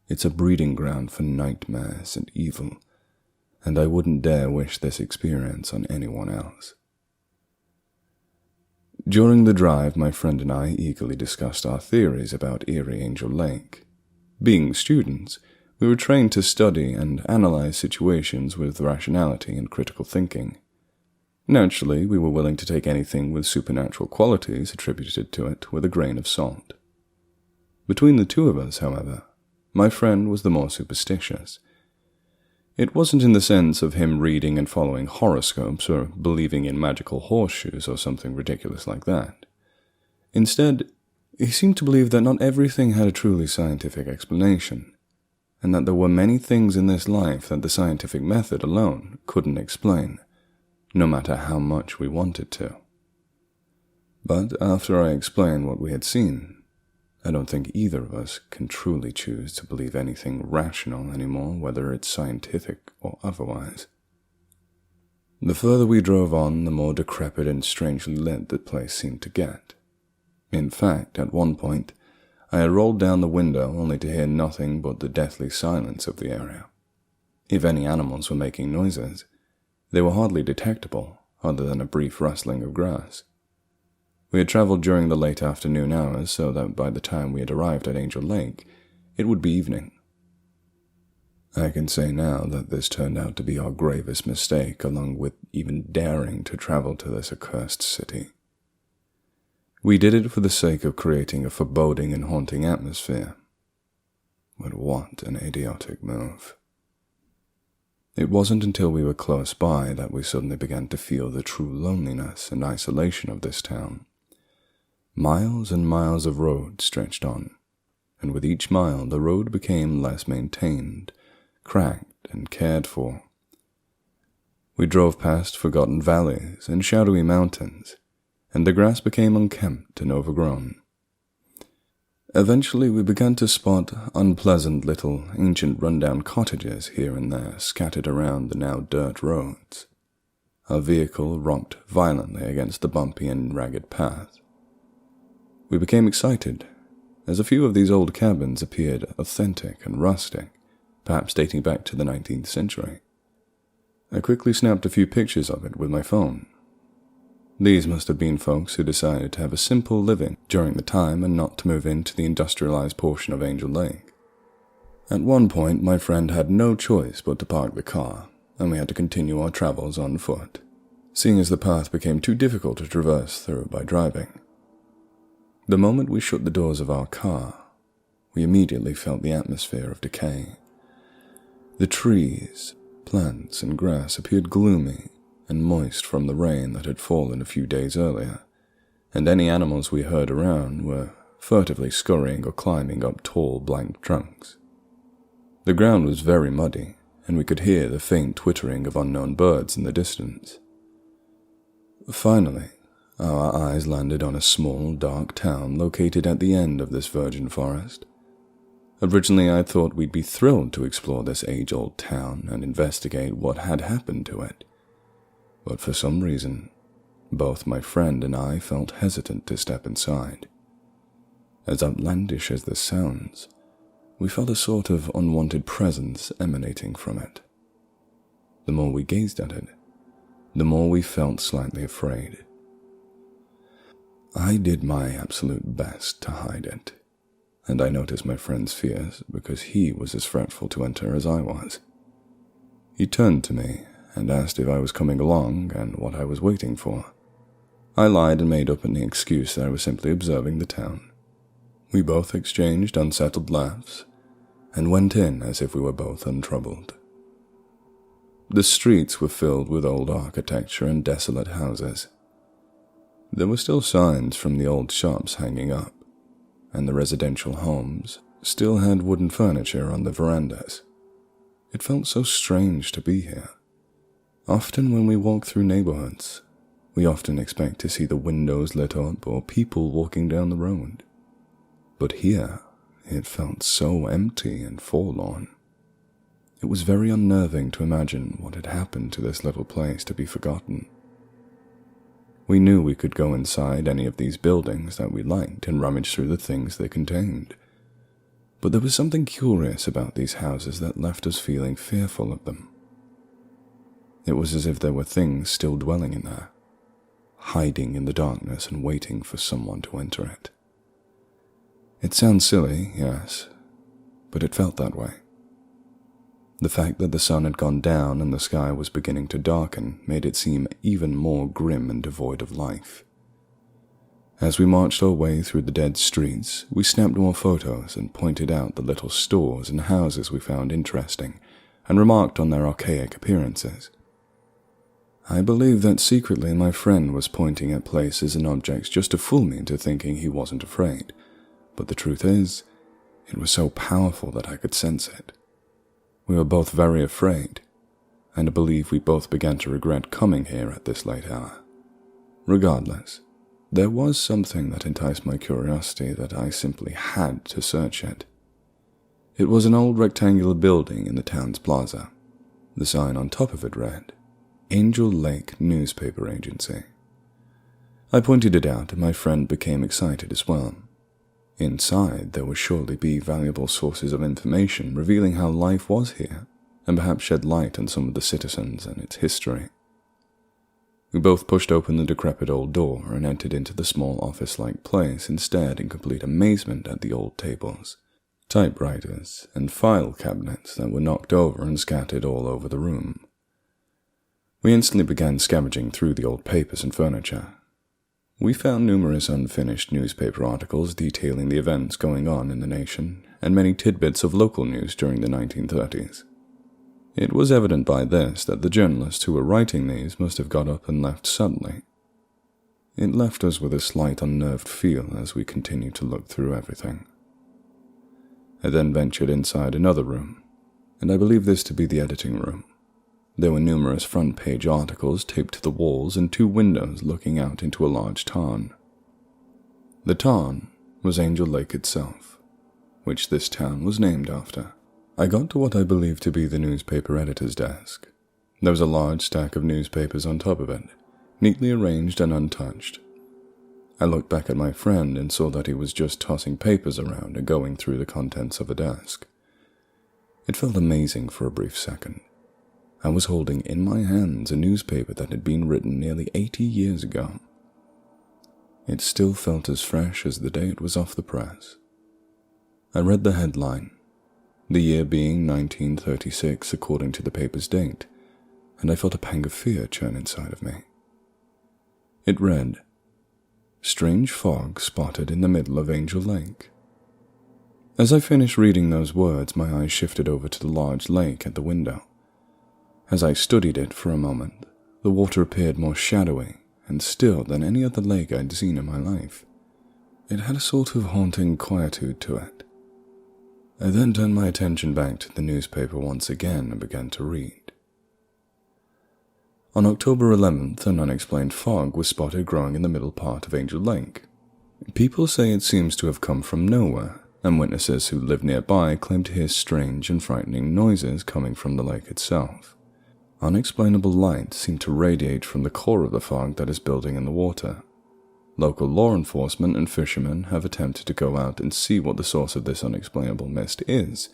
It's a breeding ground for nightmares and evil, and I wouldn't dare wish this experience on anyone else. During the drive, my friend and I eagerly discussed our theories about eerie Angel Lake. Being students, we were trained to study and analyze situations with rationality and critical thinking. Naturally, we were willing to take anything with supernatural qualities attributed to it with a grain of salt. Between the two of us, however, my friend was the more superstitious. It wasn't in the sense of him reading and following horoscopes or believing in magical horseshoes or something ridiculous like that. Instead, he seemed to believe that not everything had a truly scientific explanation, and that there were many things in this life that the scientific method alone couldn't explain, no matter how much we wanted to. But after I explained what we had seen, I don't think either of us can truly choose to believe anything rational anymore, whether it's scientific or otherwise. The further we drove on, the more decrepit and strangely lit the place seemed to get. In fact, at one point, I had rolled down the window only to hear nothing but the deathly silence of the area. If any animals were making noises, they were hardly detectable, other than a brief rustling of grass. We had traveled during the late afternoon hours, so that by the time we had arrived at Angel Lake, it would be evening. I can say now that this turned out to be our gravest mistake, along with even daring to travel to this accursed city. We did it for the sake of creating a foreboding and haunting atmosphere. But what an idiotic move. It wasn't until we were close by that we suddenly began to feel the true loneliness and isolation of this town. Miles and miles of road stretched on, and with each mile the road became less maintained, cracked and cared for. We drove past forgotten valleys and shadowy mountains, and the grass became unkempt and overgrown. Eventually we began to spot unpleasant little ancient rundown cottages here and there scattered around the now dirt roads. Our vehicle rocked violently against the bumpy and ragged path. We became excited, as a few of these old cabins appeared authentic and rustic, perhaps dating back to the 19th century. I quickly snapped a few pictures of it with my phone. These must have been folks who decided to have a simple living during the time and not to move into the industrialized portion of Angel Lake. At one point, my friend had no choice but to park the car, and we had to continue our travels on foot, seeing as the path became too difficult to traverse through by driving. The moment we shut the doors of our car, we immediately felt the atmosphere of decay. The trees, plants, and grass appeared gloomy and moist from the rain that had fallen a few days earlier, and any animals we heard around were furtively scurrying or climbing up tall, blank trunks. The ground was very muddy, and we could hear the faint twittering of unknown birds in the distance. Finally, our eyes landed on a small, dark town located at the end of this virgin forest. Originally, I thought we'd be thrilled to explore this age-old town and investigate what had happened to it. But for some reason, both my friend and I felt hesitant to step inside. As outlandish as this sounds, we felt a sort of unwanted presence emanating from it. The more we gazed at it, the more we felt slightly afraid. I did my absolute best to hide it, and I noticed my friend's fears because he was as fretful to enter as I was. He turned to me and asked if I was coming along and what I was waiting for. I lied and made up an excuse that I was simply observing the town. We both exchanged unsettled laughs and went in as if we were both untroubled. The streets were filled with old architecture and desolate houses. There were still signs from the old shops hanging up, and the residential homes still had wooden furniture on the verandas. It felt so strange to be here. Often when we walk through neighborhoods, we often expect to see the windows lit up or people walking down the road. But here, it felt so empty and forlorn. It was very unnerving to imagine what had happened to this little place to be forgotten. We knew we could go inside any of these buildings that we liked and rummage through the things they contained. But there was something curious about these houses that left us feeling fearful of them. It was as if there were things still dwelling in there, hiding in the darkness and waiting for someone to enter it. It sounds silly, yes, but it felt that way. The fact that the sun had gone down and the sky was beginning to darken made it seem even more grim and devoid of life. As we marched our way through the dead streets, we snapped more photos and pointed out the little stores and houses we found interesting and remarked on their archaic appearances. I believe that secretly my friend was pointing at places and objects just to fool me into thinking he wasn't afraid, but the truth is, it was so powerful that I could sense it. We were both very afraid, and I believe we both began to regret coming here at this late hour. Regardless, There was something that enticed my curiosity that I simply had to search it. It was an old rectangular building in the town's plaza. The sign on top of it read, Angel Lake Newspaper Agency. I pointed it out and my friend became excited as well. Inside, there would surely be valuable sources of information revealing how life was here, and perhaps shed light on some of the citizens and its history. We both pushed open the decrepit old door and entered into the small office-like place and stared in complete amazement at the old tables, typewriters, and file cabinets that were knocked over and scattered all over the room. We instantly began scavenging through the old papers and furniture. We found numerous unfinished newspaper articles detailing the events going on in the nation, and many tidbits of local news during the 1930s. It was evident by this that the journalists who were writing these must have got up and left suddenly. It left us with a slight unnerved feel as we continued to look through everything. I then ventured inside another room, and I believe this to be the editing room. There were numerous front-page articles taped to the walls and 2 windows looking out into a large tarn. The tarn was Angel Lake itself, which this town was named after. I got to what I believe to be the newspaper editor's desk. There was a large stack of newspapers on top of it, neatly arranged and untouched. I looked back at my friend and saw that he was just tossing papers around and going through the contents of a desk. It felt amazing for a brief second. I was holding in my hands a newspaper that had been written nearly 80 years ago. It still felt as fresh as the day it was off the press. I read the headline, the year being 1936 according to the paper's date, and I felt a pang of fear churn inside of me. It read, Strange fog spotted in the middle of Angel Lake. As I finished reading those words, my eyes shifted over to the large lake at the window. As I studied it for a moment, the water appeared more shadowy and still than any other lake I'd seen in my life. It had a sort of haunting quietude to it. I then turned my attention back to the newspaper once again and began to read. On October 11th, an unexplained fog was spotted growing in the middle part of Angel Lake. People say it seems to have come from nowhere, and witnesses who live nearby claim to hear strange and frightening noises coming from the lake itself. Unexplainable light seemed to radiate from the core of the fog that is building in the water. Local law enforcement and fishermen have attempted to go out and see what the source of this unexplainable mist is,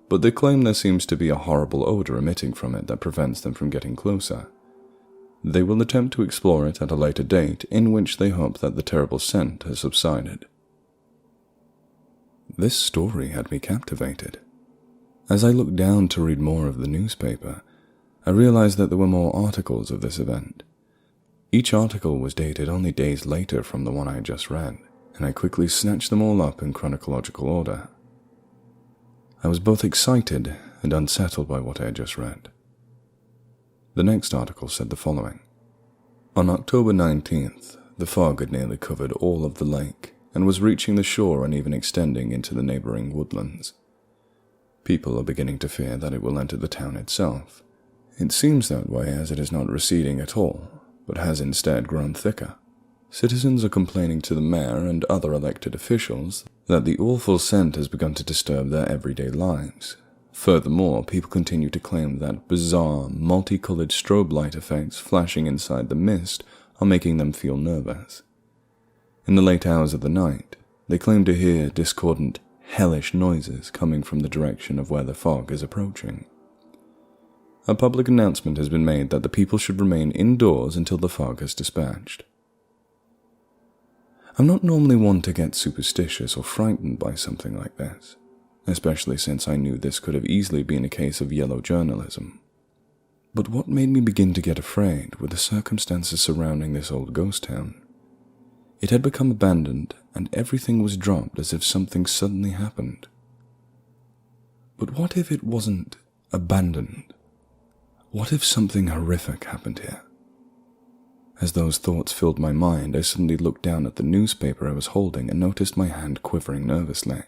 but they claim there seems to be a horrible odor emitting from it that prevents them from getting closer. They will attempt to explore it at a later date, in which they hope that the terrible scent has subsided. This story had me captivated. As I looked down to read more of the newspaper, I realized that there were more articles of this event. Each article was dated only days later from the one I had just read, and I quickly snatched them all up in chronological order. I was both excited and unsettled by what I had just read. The next article said the following. On October 19th, the fog had nearly covered all of the lake and was reaching the shore and even extending into the neighboring woodlands. People are beginning to fear that it will enter the town itself. It seems that way as it is not receding at all, but has instead grown thicker. Citizens are complaining to the mayor and other elected officials that the awful scent has begun to disturb their everyday lives. Furthermore, people continue to claim that bizarre, multicolored strobe light effects flashing inside the mist are making them feel nervous. In the late hours of the night, they claim to hear discordant, hellish noises coming from the direction of where the fog is approaching. A public announcement has been made that the people should remain indoors until the fog has dispatched. I'm not normally one to get superstitious or frightened by something like this, especially since I knew this could have easily been a case of yellow journalism. But what made me begin to get afraid were the circumstances surrounding this old ghost town. It had become abandoned, and everything was dropped as if something suddenly happened. But what if it wasn't abandoned? What if something horrific happened here? As those thoughts filled my mind, I suddenly looked down at the newspaper I was holding and noticed my hand quivering nervously.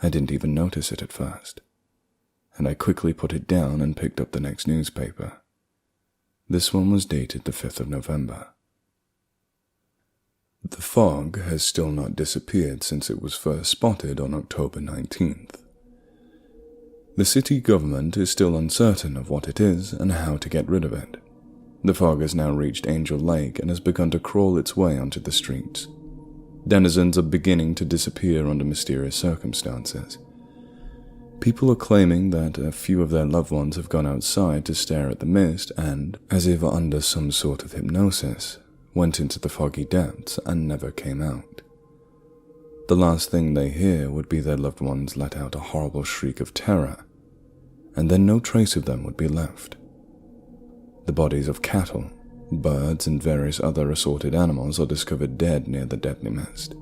I didn't even notice it at first, and I quickly put it down and picked up the next newspaper. This one was dated the 5th of November. The fog has still not disappeared since it was first spotted on October 19th. The city government is still uncertain of what it is and how to get rid of it. The fog has now reached Angel Lake and has begun to crawl its way onto the streets. Denizens are beginning to disappear under mysterious circumstances. People are claiming that a few of their loved ones have gone outside to stare at the mist and, as if under some sort of hypnosis, went into the foggy depths and never came out. The last thing they hear would be their loved ones let out a horrible shriek of terror, and then no trace of them would be left. The bodies of cattle, birds, and various other assorted animals are discovered dead near the deadly mist.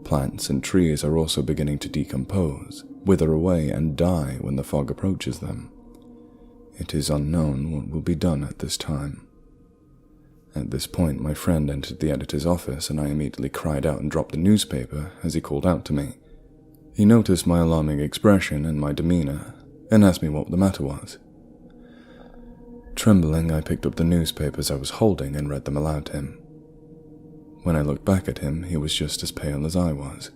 Plants and trees are also beginning to decompose, wither away, and die when the fog approaches them. It is unknown what will be done at this time. At this point, my friend entered the editor's office, and I immediately cried out and dropped the newspaper as he called out to me. He noticed my alarming expression and my demeanor, and asked me what the matter was. Trembling, I picked up the newspapers I was holding and read them aloud to him. When I looked back at him, he was just as pale as I was.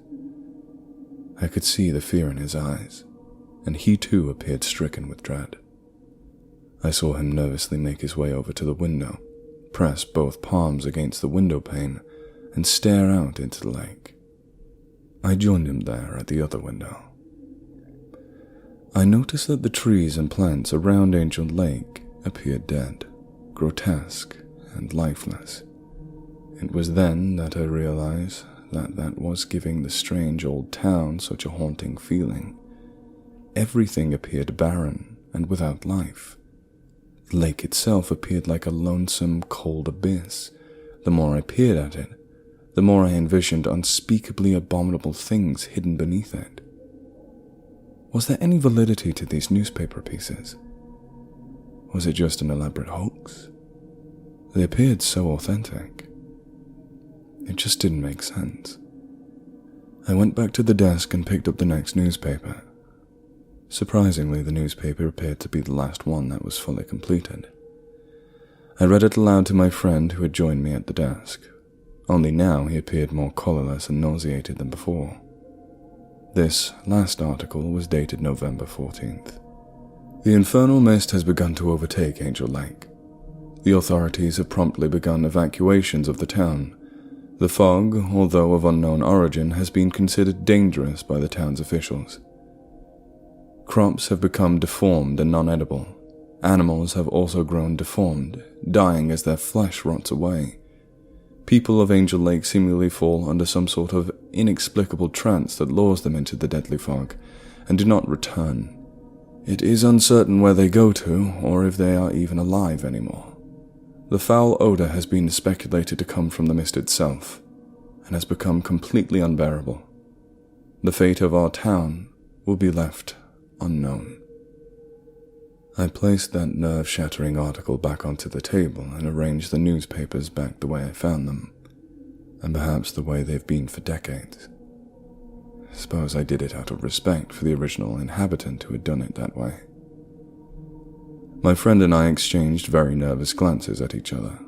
I could see the fear in his eyes, and he too appeared stricken with dread. I saw him nervously make his way over to the window, press both palms against the window pane, and stare out into the lake. I joined him there at the other window. I noticed that the trees and plants around Angel Lake appeared dead, grotesque, and lifeless. It was then that I realized that was giving the strange old town such a haunting feeling. Everything appeared barren and without life. The lake itself appeared like a lonesome, cold abyss. The more I peered at it, the more I envisioned unspeakably abominable things hidden beneath it. Was there any validity to these newspaper pieces? Was it just an elaborate hoax? They appeared so authentic. It just didn't make sense. I went back to the desk and picked up the next newspaper. Surprisingly, the newspaper appeared to be the last one that was fully completed. I read it aloud to my friend who had joined me at the desk, only now he appeared more colourless and nauseated than before. This last article was dated November 14th. The infernal mist has begun to overtake Angel Lake. The authorities have promptly begun evacuations of the town. The fog, although of unknown origin, has been considered dangerous by the town's officials. Crops have become deformed and non-edible. Animals have also grown deformed, dying as their flesh rots away. People of Angel Lake seemingly fall under some sort of inexplicable trance that lures them into the deadly fog, and do not return. It is uncertain where they go to, or if they are even alive anymore. The foul odor has been speculated to come from the mist itself, and has become completely unbearable. The fate of our town will be left unknown. I placed that nerve-shattering article back onto the table and arranged the newspapers back the way I found them, and perhaps the way they've been for decades. I suppose I did it out of respect for the original inhabitant who had done it that way. My friend and I exchanged very nervous glances at each other.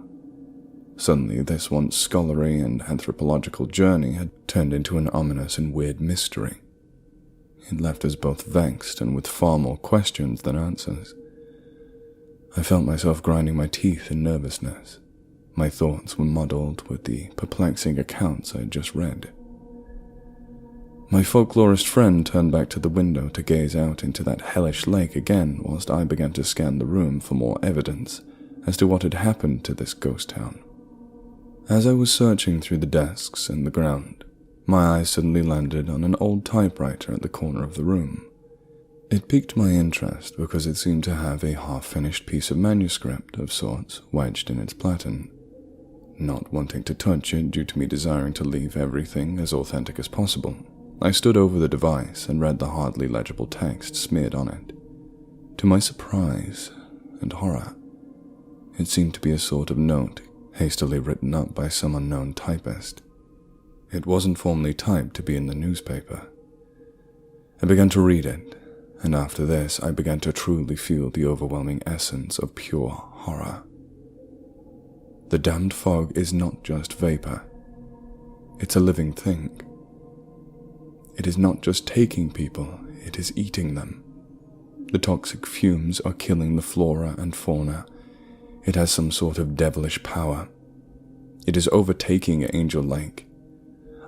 Suddenly, this once scholarly and anthropological journey had turned into an ominous and weird mystery. It left us both vexed and with far more questions than answers. I felt myself grinding my teeth in nervousness. My thoughts were muddled with the perplexing accounts I had just read. My folklorist friend turned back to the window to gaze out into that hellish lake again, whilst I began to scan the room for more evidence as to what had happened to this ghost town. As I was searching through the desks and the ground, my eyes suddenly landed on an old typewriter at the corner of the room. It piqued my interest because it seemed to have a half-finished piece of manuscript of sorts wedged in its platen. Not wanting to touch it due to me desiring to leave everything as authentic as possible, I stood over the device and read the hardly legible text smeared on it. To my surprise and horror, it seemed to be a sort of note hastily written up by some unknown typist. It wasn't formally typed to be in the newspaper. I began to read it, and after this I began to truly feel the overwhelming essence of pure horror. The damned fog is not just vapor. It's a living thing. It is not just taking people, it is eating them. The toxic fumes are killing the flora and fauna. It has some sort of devilish power. It is overtaking Angel Lake.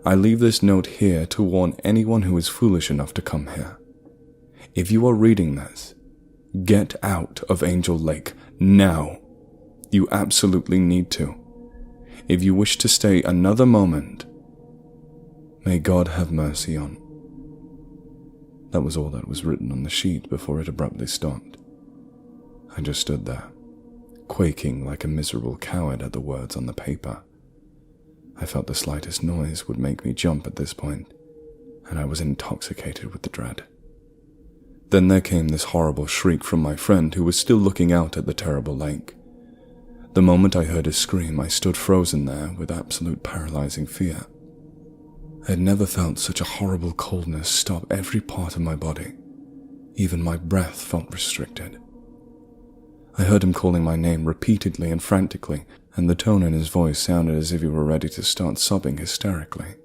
I leave this note here to warn anyone who is foolish enough to come here. If you are reading this, get out of Angel Lake now. You absolutely need to. If you wish to stay another moment, may God have mercy on. That was all that was written on the sheet before it abruptly stopped. I just stood there, quaking like a miserable coward at the words on the paper. I felt the slightest noise would make me jump at this point, and I was intoxicated with the dread. Then there came this horrible shriek from my friend who was still looking out at the terrible lake. The moment I heard his scream, I stood frozen there with absolute paralyzing fear. I had never felt such a horrible coldness stop every part of my body. Even my breath felt restricted. I heard him calling my name repeatedly and frantically, and the tone in his voice sounded as if he were ready to start sobbing hysterically.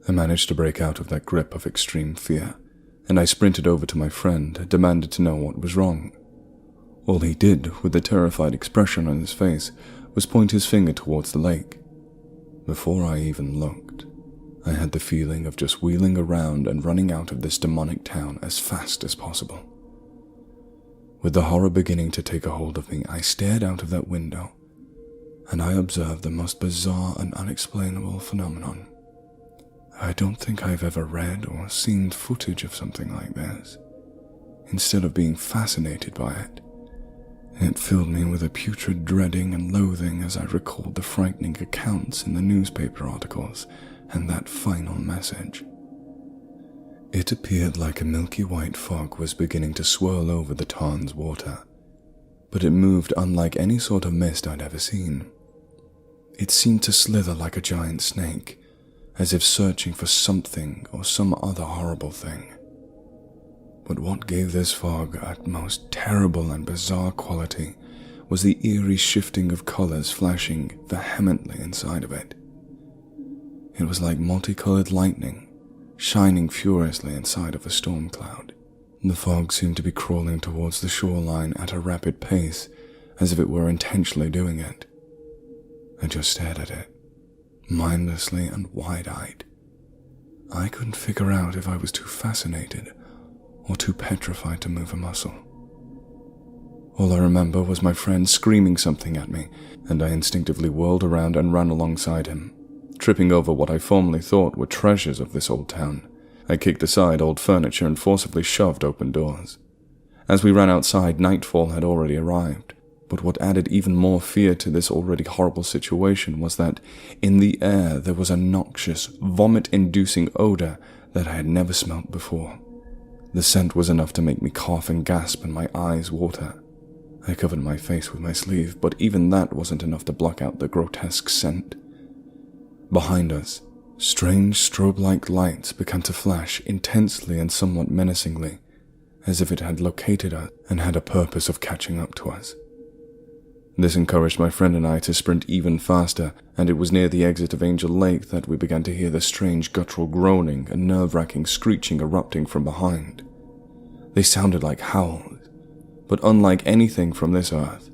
I managed to break out of that grip of extreme fear, and I sprinted over to my friend and demanded to know what was wrong. All he did, with a terrified expression on his face, was point his finger towards the lake. Before I even looked, I had the feeling of just wheeling around and running out of this demonic town as fast as possible. With the horror beginning to take a hold of me, I stared out of that window, and I observed the most bizarre and unexplainable phenomenon. I don't think I've ever read or seen footage of something like this. Instead of being fascinated by it, it filled me with a putrid dreading and loathing as I recalled the frightening accounts in the newspaper articles and that final message. It appeared like a milky white fog was beginning to swirl over the tarn's water, but it moved unlike any sort of mist I'd ever seen. It seemed to slither like a giant snake, as if searching for something or some other horrible thing. But what gave this fog a most terrible and bizarre quality was the eerie shifting of colors flashing vehemently inside of it. It was like multicolored lightning, shining furiously inside of a storm cloud. The fog seemed to be crawling towards the shoreline at a rapid pace, as if it were intentionally doing it. I just stared at it, mindlessly and wide-eyed. I couldn't figure out if I was too fascinated or too petrified to move a muscle. All I remember was my friend screaming something at me, and I instinctively whirled around and ran alongside him, tripping over what I formerly thought were treasures of this old town. I kicked aside old furniture and forcibly shoved open doors. As we ran outside, nightfall had already arrived, but what added even more fear to this already horrible situation was that in the air there was a noxious, vomit-inducing odor that I had never smelt before. The scent was enough to make me cough and gasp and my eyes water. I covered my face with my sleeve, but even that wasn't enough to block out the grotesque scent. Behind us, strange strobe-like lights began to flash intensely and somewhat menacingly, as if it had located us and had a purpose of catching up to us. This encouraged my friend and I to sprint even faster, and it was near the exit of Angel Lake that we began to hear the strange guttural groaning and nerve-wracking screeching erupting from behind. They sounded like howls, but unlike anything from this earth,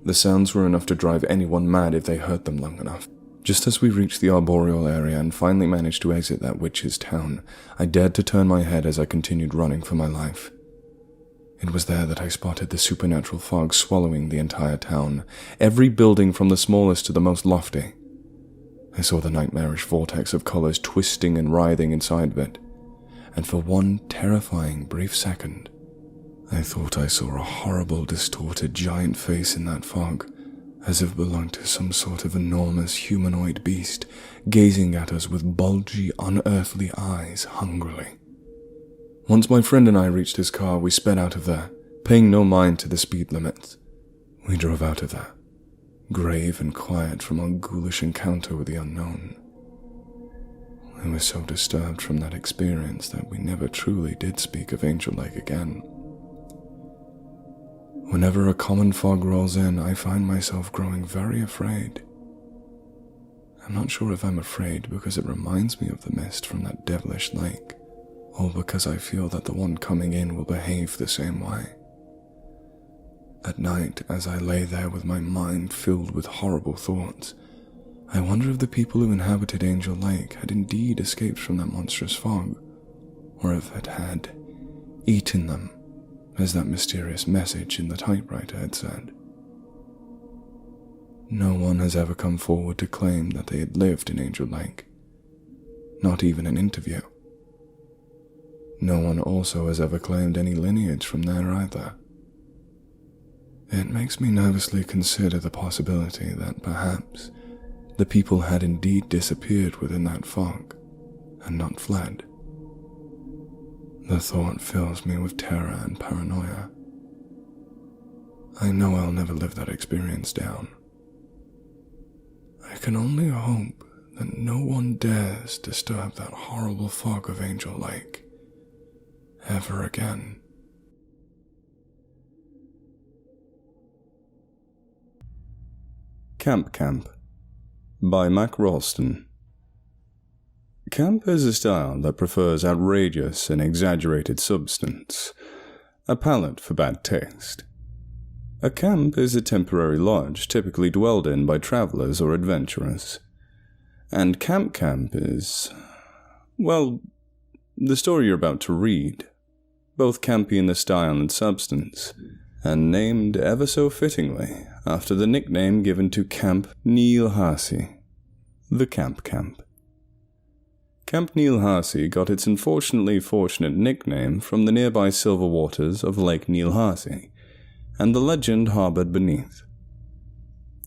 the sounds were enough to drive anyone mad if they heard them long enough. Just as we reached the arboreal area and finally managed to exit that witch's town, I dared to turn my head as I continued running for my life. It was there that I spotted the supernatural fog swallowing the entire town, every building from the smallest to the most lofty. I saw the nightmarish vortex of colors twisting and writhing inside of it, and for one terrifying brief second, I thought I saw a horrible, distorted giant face in that fog, as if it belonged to some sort of enormous humanoid beast, gazing at us with bulgy, unearthly eyes hungrily. Once my friend and I reached his car, we sped out of there, paying no mind to the speed limits. We drove out of there, grave and quiet from our ghoulish encounter with the unknown. I was so disturbed from that experience that we never truly did speak of Angel Lake again. Whenever a common fog rolls in, I find myself growing very afraid. I'm not sure if I'm afraid because it reminds me of the mist from that devilish lake, or because I feel that the one coming in will behave the same way. At night, as I lay there with my mind filled with horrible thoughts, I wonder if the people who inhabited Angel Lake had indeed escaped from that monstrous fog, or if it had eaten them, as that mysterious message in the typewriter had said. No one has ever come forward to claim that they had lived in Angel Lake, not even an interview. No one also has ever claimed any lineage from there either. It makes me nervously consider the possibility that perhaps the people had indeed disappeared within that fog and not fled. The thought fills me with terror and paranoia. I know I'll never live that experience down. I can only hope that no one dares disturb that horrible fog of Angel Lake ever again. Camp by Mac Ralston. Camp is a style that prefers outrageous and exaggerated substance, a palate for bad taste. A camp is a temporary lodge typically dwelled in by travelers or adventurers. And camp is, well, the story you're about to read, both campy in the style and substance, and named ever so fittingly after the nickname given to Camp Neil Harsey, the Camp. Camp Neil Harsey got its unfortunately fortunate nickname from the nearby silver waters of Lake Neil Harsey, and the legend harbored beneath.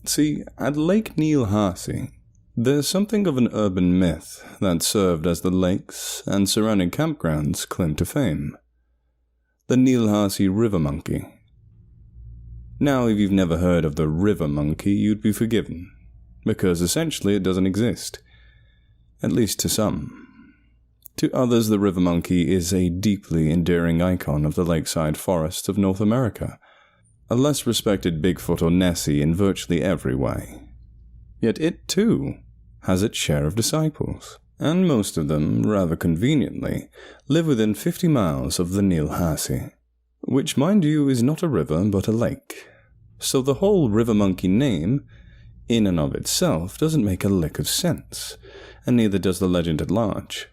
See, at Lake Neil Harsey, there's something of an urban myth that served as the lakes and surrounding campgrounds' claim to fame. The Neil Harsey River Monkey. Now, if you've never heard of the river monkey, you'd be forgiven, because essentially it doesn't exist. At least to some. To others, the river monkey is a deeply endearing icon of the lakeside forests of North America, a less respected Bigfoot or Nessie in virtually every way. Yet it, too, has its share of disciples, and most of them, rather conveniently, live within 50 miles of the Neil Harsey, which, mind you, is not a river but a lake. So the whole river monkey name, in and of itself, doesn't make a lick of sense, and neither does the legend at large.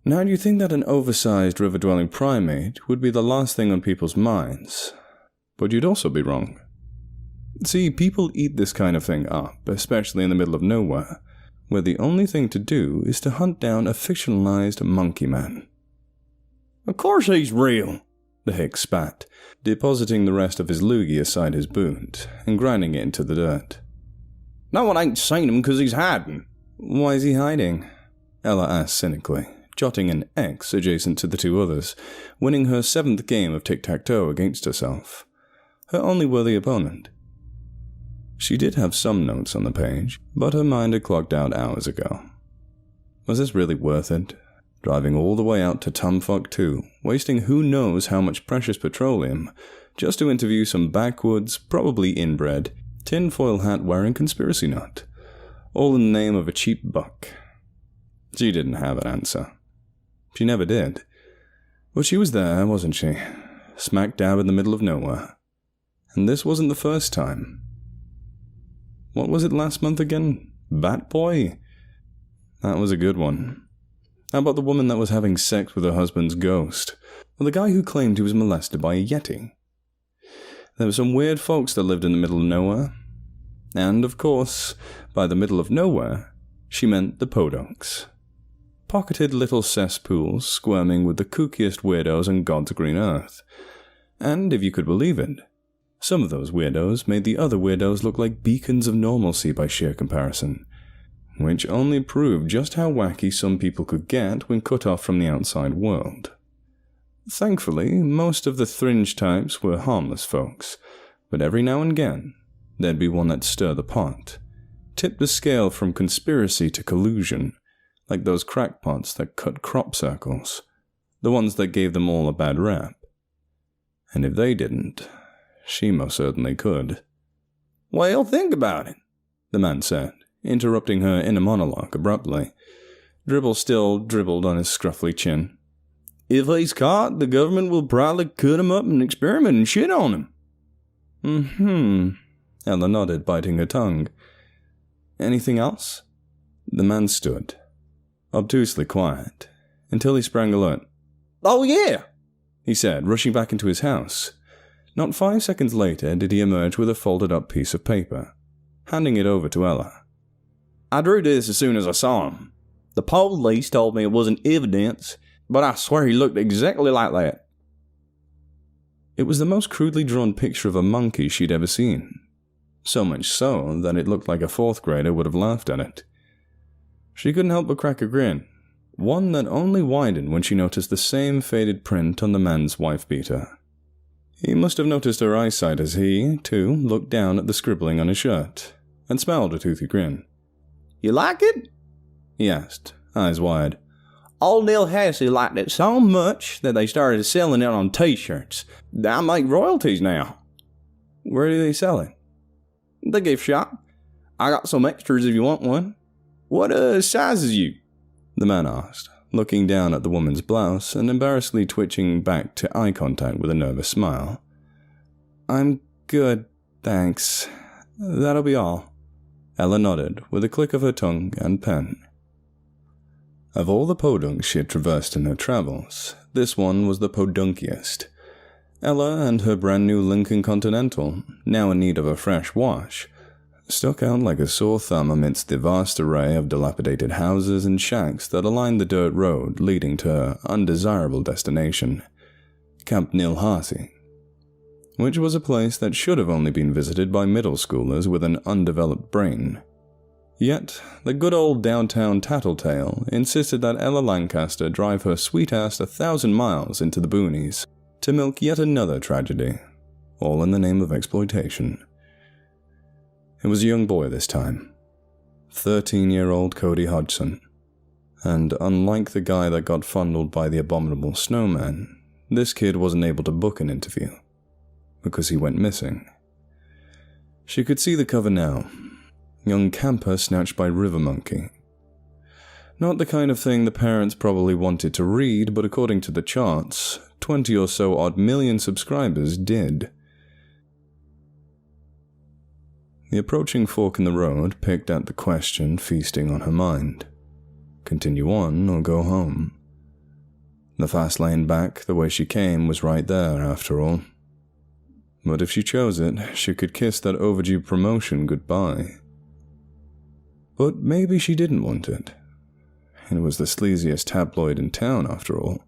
Now, you'd think that an oversized river-dwelling primate would be the last thing on people's minds, but you'd also be wrong. See, people eat this kind of thing up, especially in the middle of nowhere, where the only thing to do is to hunt down a fictionalized monkey man. Of course he's real, the hick spat, depositing the rest of his loogie aside his boot and grinding it into the dirt. No one ain't seen him 'cause he's hiding. Why is he hiding? Ella asked cynically, jotting an X adjacent to the two others, winning her 7th game of tic-tac-toe against herself, her only worthy opponent. She did have some notes on the page, but her mind had clocked out hours ago. Was this really worth it? Driving all the way out to Tumfuck 2, wasting who knows how much precious petroleum, just to interview some backwoods, probably inbred, tinfoil hat-wearing conspiracy nut, all in the name of a cheap buck. She didn't have an answer. She never did. But she was there, wasn't she? Smack dab in the middle of nowhere. And this wasn't the first time. What was it last month again? Bat Boy? That was a good one. How about the woman that was having sex with her husband's ghost? Or the guy who claimed he was molested by a yeti? There were some weird folks that lived in the middle of nowhere. And, of course, by the middle of nowhere, she meant the podunks. Pocketed little cesspools squirming with the kookiest weirdos on God's green earth. And, if you could believe it, some of those weirdos made the other weirdos look like beacons of normalcy by sheer comparison, which only proved just how wacky some people could get when cut off from the outside world. Thankfully, most of the fringe types were harmless folks, but every now and again, there'd be one that'd stir the pot, tip the scale from conspiracy to collusion, like those crackpots that cut crop circles, the ones that gave them all a bad rap. And if they didn't, she most certainly could. Well, think about it, the man said, interrupting her inner monologue abruptly. Dribble still dribbled on his scruffy chin. "If he's caught, the government will probably cut him up and experiment and shit on him." "Mm-hmm," Ella nodded, biting her tongue. "Anything else?" The man stood, obtusely quiet, until he sprang alert. "Oh yeah," he said, rushing back into his house. Not 5 seconds later did he emerge with a folded-up piece of paper, handing it over to Ella. "I drew this as soon as I saw him. The police told me it wasn't evidence, but I swear he looked exactly like that." It was the most crudely drawn picture of a monkey she'd ever seen. So much so that it looked like a fourth grader would have laughed at it. She couldn't help but crack a grin, one that only widened when she noticed the same faded print on the man's wife-beater. He must have noticed her eyesight as he, too, looked down at the scribbling on his shirt, and smiled a toothy grin. "You like it?" he asked, eyes wide. "Old Neil Hassey liked it so much that they started selling it on t-shirts. I make royalties now." "Where do they sell it?" "The gift shop. I got some extras if you want one." "What size is you?" the man asked, looking down at the woman's blouse and embarrassedly twitching back to eye contact with a nervous smile. "I'm good, thanks. That'll be all." Ella nodded with a click of her tongue and pen. Of all the podunks she had traversed in her travels, this one was the podunkiest. Ella and her brand new Lincoln Continental, now in need of a fresh wash, stuck out like a sore thumb amidst the vast array of dilapidated houses and shacks that aligned the dirt road leading to her undesirable destination, Camp Neil Hassey, which was a place that should have only been visited by middle schoolers with an undeveloped brain. Yet, the good old downtown tattletale insisted that Ella Lancaster drive her sweet ass 1,000 miles into the boonies to milk yet another tragedy, all in the name of exploitation. It was a young boy this time, 13-year-old Cody Hodgson, and unlike the guy that got fondled by the abominable snowman, this kid wasn't able to book an interview, because he went missing. She could see the cover now. Young camper snatched by river monkey. Not the kind of thing the parents probably wanted to read, but according to the charts, 20 or so odd million subscribers did. The approaching fork in the road picked at the question feasting on her mind. Continue on or go home? The fast lane back the way she came was right there, after all. But if she chose it, she could kiss that overdue promotion goodbye. But maybe she didn't want it. It was the sleaziest tabloid in town, after all.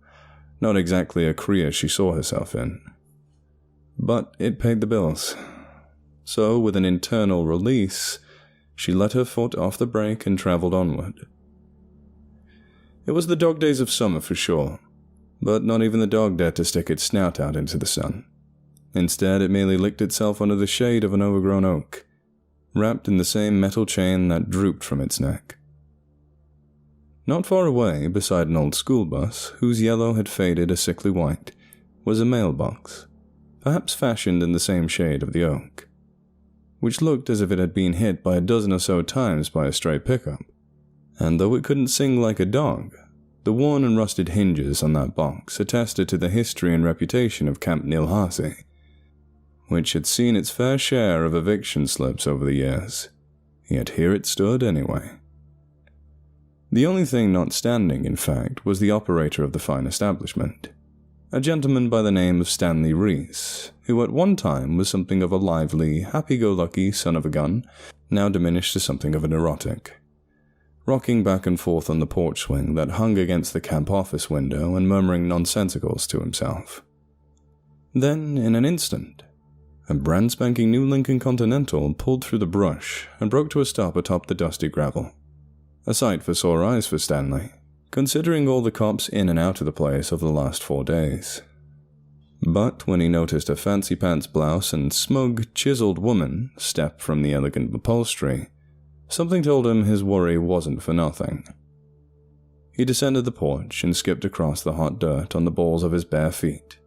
Not exactly a career she saw herself in. But it paid the bills. So, with an internal release, she let her foot off the brake and traveled onward. It was the dog days of summer for sure, but not even the dog dared to stick its snout out into the sun. Instead, it merely licked itself under the shade of an overgrown oak, wrapped in the same metal chain that drooped from its neck. Not far away, beside an old school bus, whose yellow had faded a sickly white, was a mailbox, perhaps fashioned in the same shade of the oak, which looked as if it had been hit by a dozen or so times by a stray pickup. And though it couldn't sing like a dog, the worn and rusted hinges on that box attested to the history and reputation of Camp Neil Hassey, which had seen its fair share of eviction slips over the years, yet here it stood anyway. The only thing not standing, in fact, was the operator of the fine establishment, a gentleman by the name of Stanley Reese, who at one time was something of a lively, happy-go-lucky son of a gun, now diminished to something of a neurotic, rocking back and forth on the porch swing that hung against the camp office window and murmuring nonsensicals to himself. Then, in an instant, a brand spanking new Lincoln Continental pulled through the brush and broke to a stop atop the dusty gravel. A sight for sore eyes for Stanley, considering all the cops in and out of the place over the last 4 days. But when he noticed a fancy pants blouse and smug, chiseled woman step from the elegant upholstery, something told him his worry wasn't for nothing. He descended the porch and skipped across the hot dirt on the balls of his bare feet.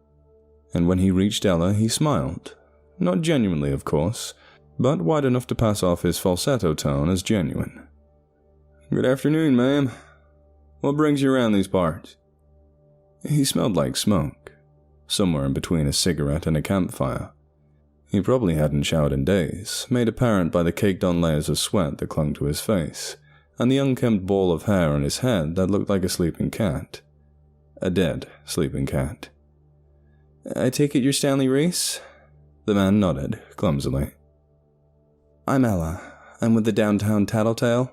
And when he reached Ella, he smiled. Not genuinely, of course, but wide enough to pass off his falsetto tone as genuine. "Good afternoon, ma'am. What brings you around these parts?" He smelled like smoke, somewhere in between a cigarette and a campfire. He probably hadn't showered in days, made apparent by the caked-on layers of sweat that clung to his face, and the unkempt ball of hair on his head that looked like a sleeping cat. A dead sleeping cat. "I take it you're Stanley Reese?" The man nodded, clumsily. "I'm Ella. I'm with the Downtown Tattletale.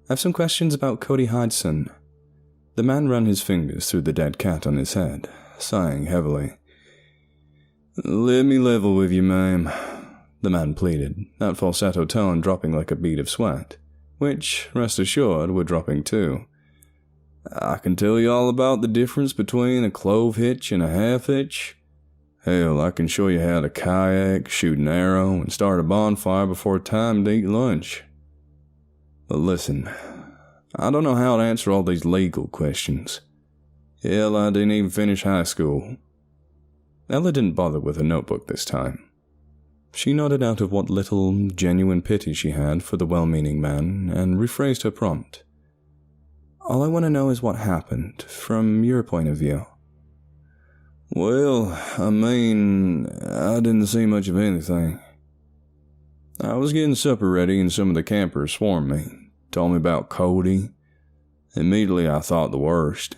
I have some questions about Cody Hodgson." The man ran his fingers through the dead cat on his head, sighing heavily. "Let me level with you, ma'am," the man pleaded, that falsetto tone dropping like a bead of sweat, which, rest assured, were dropping too. "I can tell you all about the difference between a clove hitch and a half hitch. Hell, I can show you how to kayak, shoot an arrow, and start a bonfire before time to eat lunch. But listen, I don't know how to answer all these legal questions. Hell, I didn't even finish high school." Ella didn't bother with a notebook this time. She nodded out of what little, genuine pity she had for the well-meaning man and rephrased her prompt. "All I want to know is what happened, from your point of view." "Well, I mean, I didn't see much of anything. I was getting supper ready and some of the campers swarmed me, told me about Cody. Immediately I thought the worst.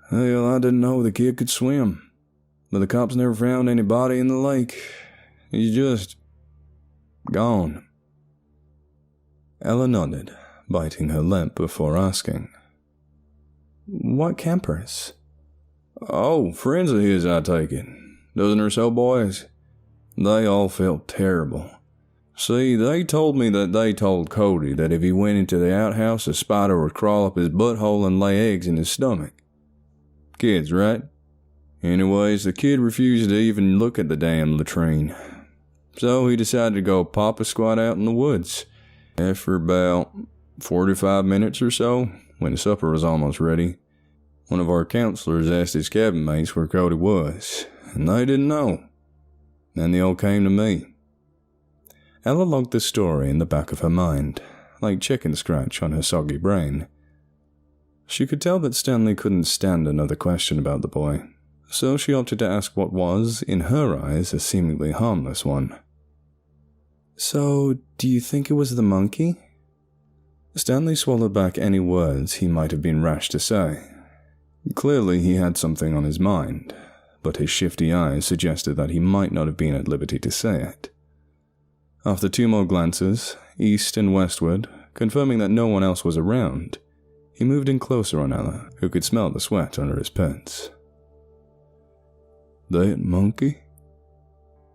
Hell, I didn't know the kid could swim, but the cops never found any body in the lake. He's just gone." Ella nodded, biting her lip before asking, "What campers?" "Oh, friends of his, I take it. Dozen or so boys. They all felt terrible. See, they told me that they told Cody that if he went into the outhouse, a spider would crawl up his butthole and lay eggs in his stomach. Kids, right? Anyways, the kid refused to even look at the damn latrine. So he decided to go pop a squat out in the woods. After about 45 minutes or so, when supper was almost ready, one of our counselors asked his cabin mates where Cody was, and they didn't know. Then they all came to me." Ella logged the story in the back of her mind, like chicken scratch on her soggy brain. She could tell that Stanley couldn't stand another question about the boy, so she opted to ask what was, in her eyes, a seemingly harmless one. "So, do you think it was the monkey?" Stanley swallowed back any words he might have been rash to say. Clearly he had something on his mind, but his shifty eyes suggested that he might not have been at liberty to say it. After 2 more glances, east and westward, confirming that no one else was around, he moved in closer on Ella, who could smell the sweat under his pants. "That monkey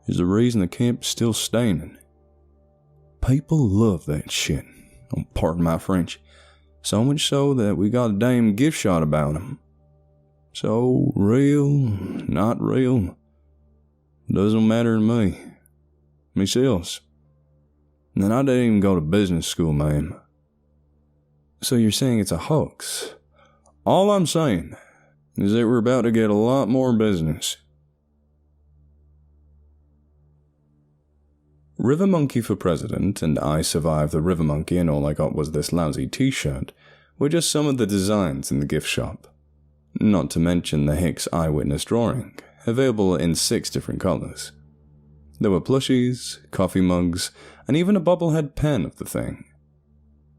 is the reason the camp's still standing. People love that shit, pardon my French, so much so that we got a damn gift shop about him. So, real, not real, doesn't matter to me. Myself. And I didn't even go to business school, ma'am." "So you're saying it's a hoax?" "All I'm saying is that we're about to get a lot more business." River Monkey for president and I survived the River Monkey and all I got was this lousy t-shirt were just some of the designs in the gift shop. Not to mention the Hicks eyewitness drawing, available in 6 different colors. There were plushies, coffee mugs, and even a bobblehead pen of the thing.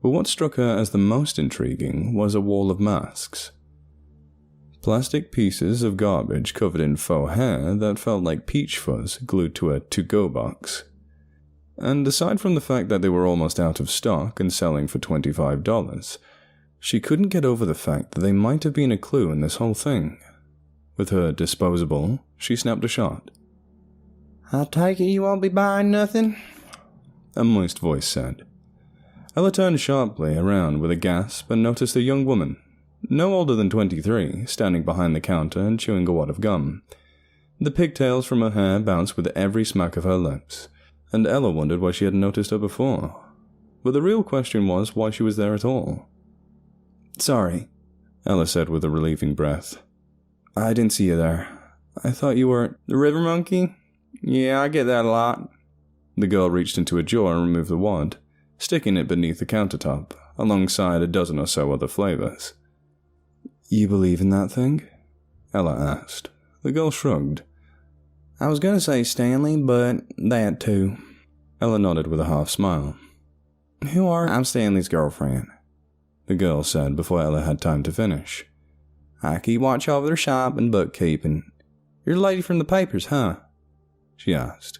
But what struck her as the most intriguing was a wall of masks. Plastic pieces of garbage covered in faux hair that felt like peach fuzz glued to a to-go box. And aside from the fact that they were almost out of stock and selling for $25, she couldn't get over the fact that they might have been a clue in this whole thing. With her disposable, she snapped a shot. "I take it you won't be buying nothing?" a moist voice said. Ella turned sharply around with a gasp and noticed a young woman, no older than 23, standing behind the counter and chewing a wad of gum. The pigtails from her hair bounced with every smack of her lips, and Ella wondered why she hadn't noticed her before. But the real question was why she was there at all. "Sorry," Ella said with a relieving breath. "I didn't see you there. I thought you were..." "The River Monkey? Yeah, I get that a lot. The girl reached into a drawer and removed the wad, sticking it beneath the countertop, alongside a dozen or so other flavors. "You believe in that thing?" Ella asked. The girl shrugged. "I was gonna say Stanley, but that too." Ella nodded with a half smile. "Who are—" "I'm Stanley's girlfriend," the girl said before Ella had time to finish. "I keep watch over their shop and bookkeeping. You're the lady from the papers, huh?" she asked.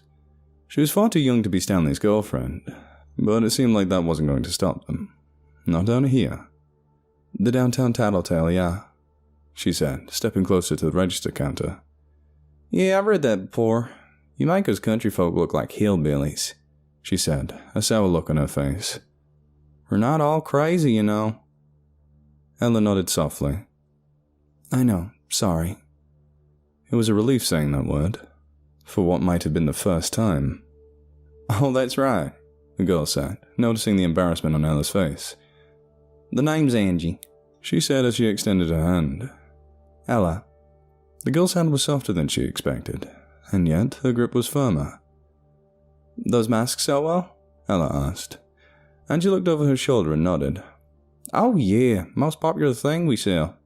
She was far too young to be Stanley's girlfriend, but it seemed like that wasn't going to stop them. Not down here. "The downtown tattletale, yeah," she said, stepping closer to the register counter. "Yeah, I've read that before. You make us country folk look like hillbillies," she said, a sour look on her face. "We're not all crazy, you know." Ella nodded softly. "I know, sorry." It was a relief saying that word, for what might have been the first time. "Oh, that's right," the girl said, noticing the embarrassment on Ella's face. "The name's Angie," she said as she extended her hand. "Ella." The girl's hand was softer than she expected, and yet her grip was firmer. "Those masks sell well?" Ella asked. Angie looked over her shoulder and nodded. "Oh yeah, most popular thing we sell.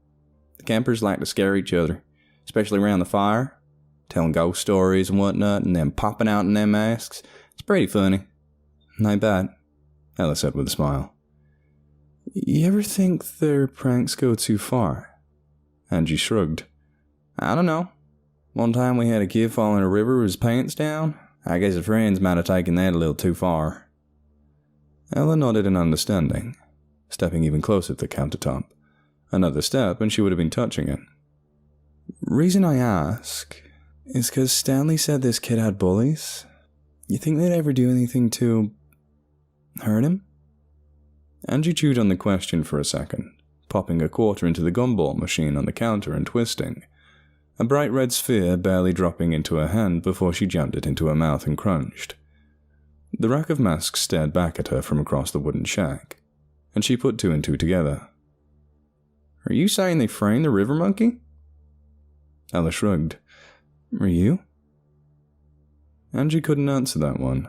The campers like to scare each other, especially around the fire, telling ghost stories and whatnot, and then popping out in them masks. It's pretty funny." "I bet," Ella said with a smile. "You ever think their pranks go too far?" Angie shrugged. "I don't know. One time we had a kid fall in a river with his pants down. I guess his friends might have taken that a little too far." Ella nodded in understanding, stepping even closer to the countertop. Another step and she would have been touching it. "Reason I ask is 'cause Stanley said this kid had bullies. You think they'd ever do anything to hurt him?" Angie chewed on the question for a second, popping a quarter into the gumball machine on the counter and twisting, a bright red sphere barely dropping into her hand before she jammed it into her mouth and crunched. The rack of masks stared back at her from across the wooden shack, and she put two and two together. "Are you saying they framed the river monkey?" Ella shrugged. "Are you?" Angie couldn't answer that one.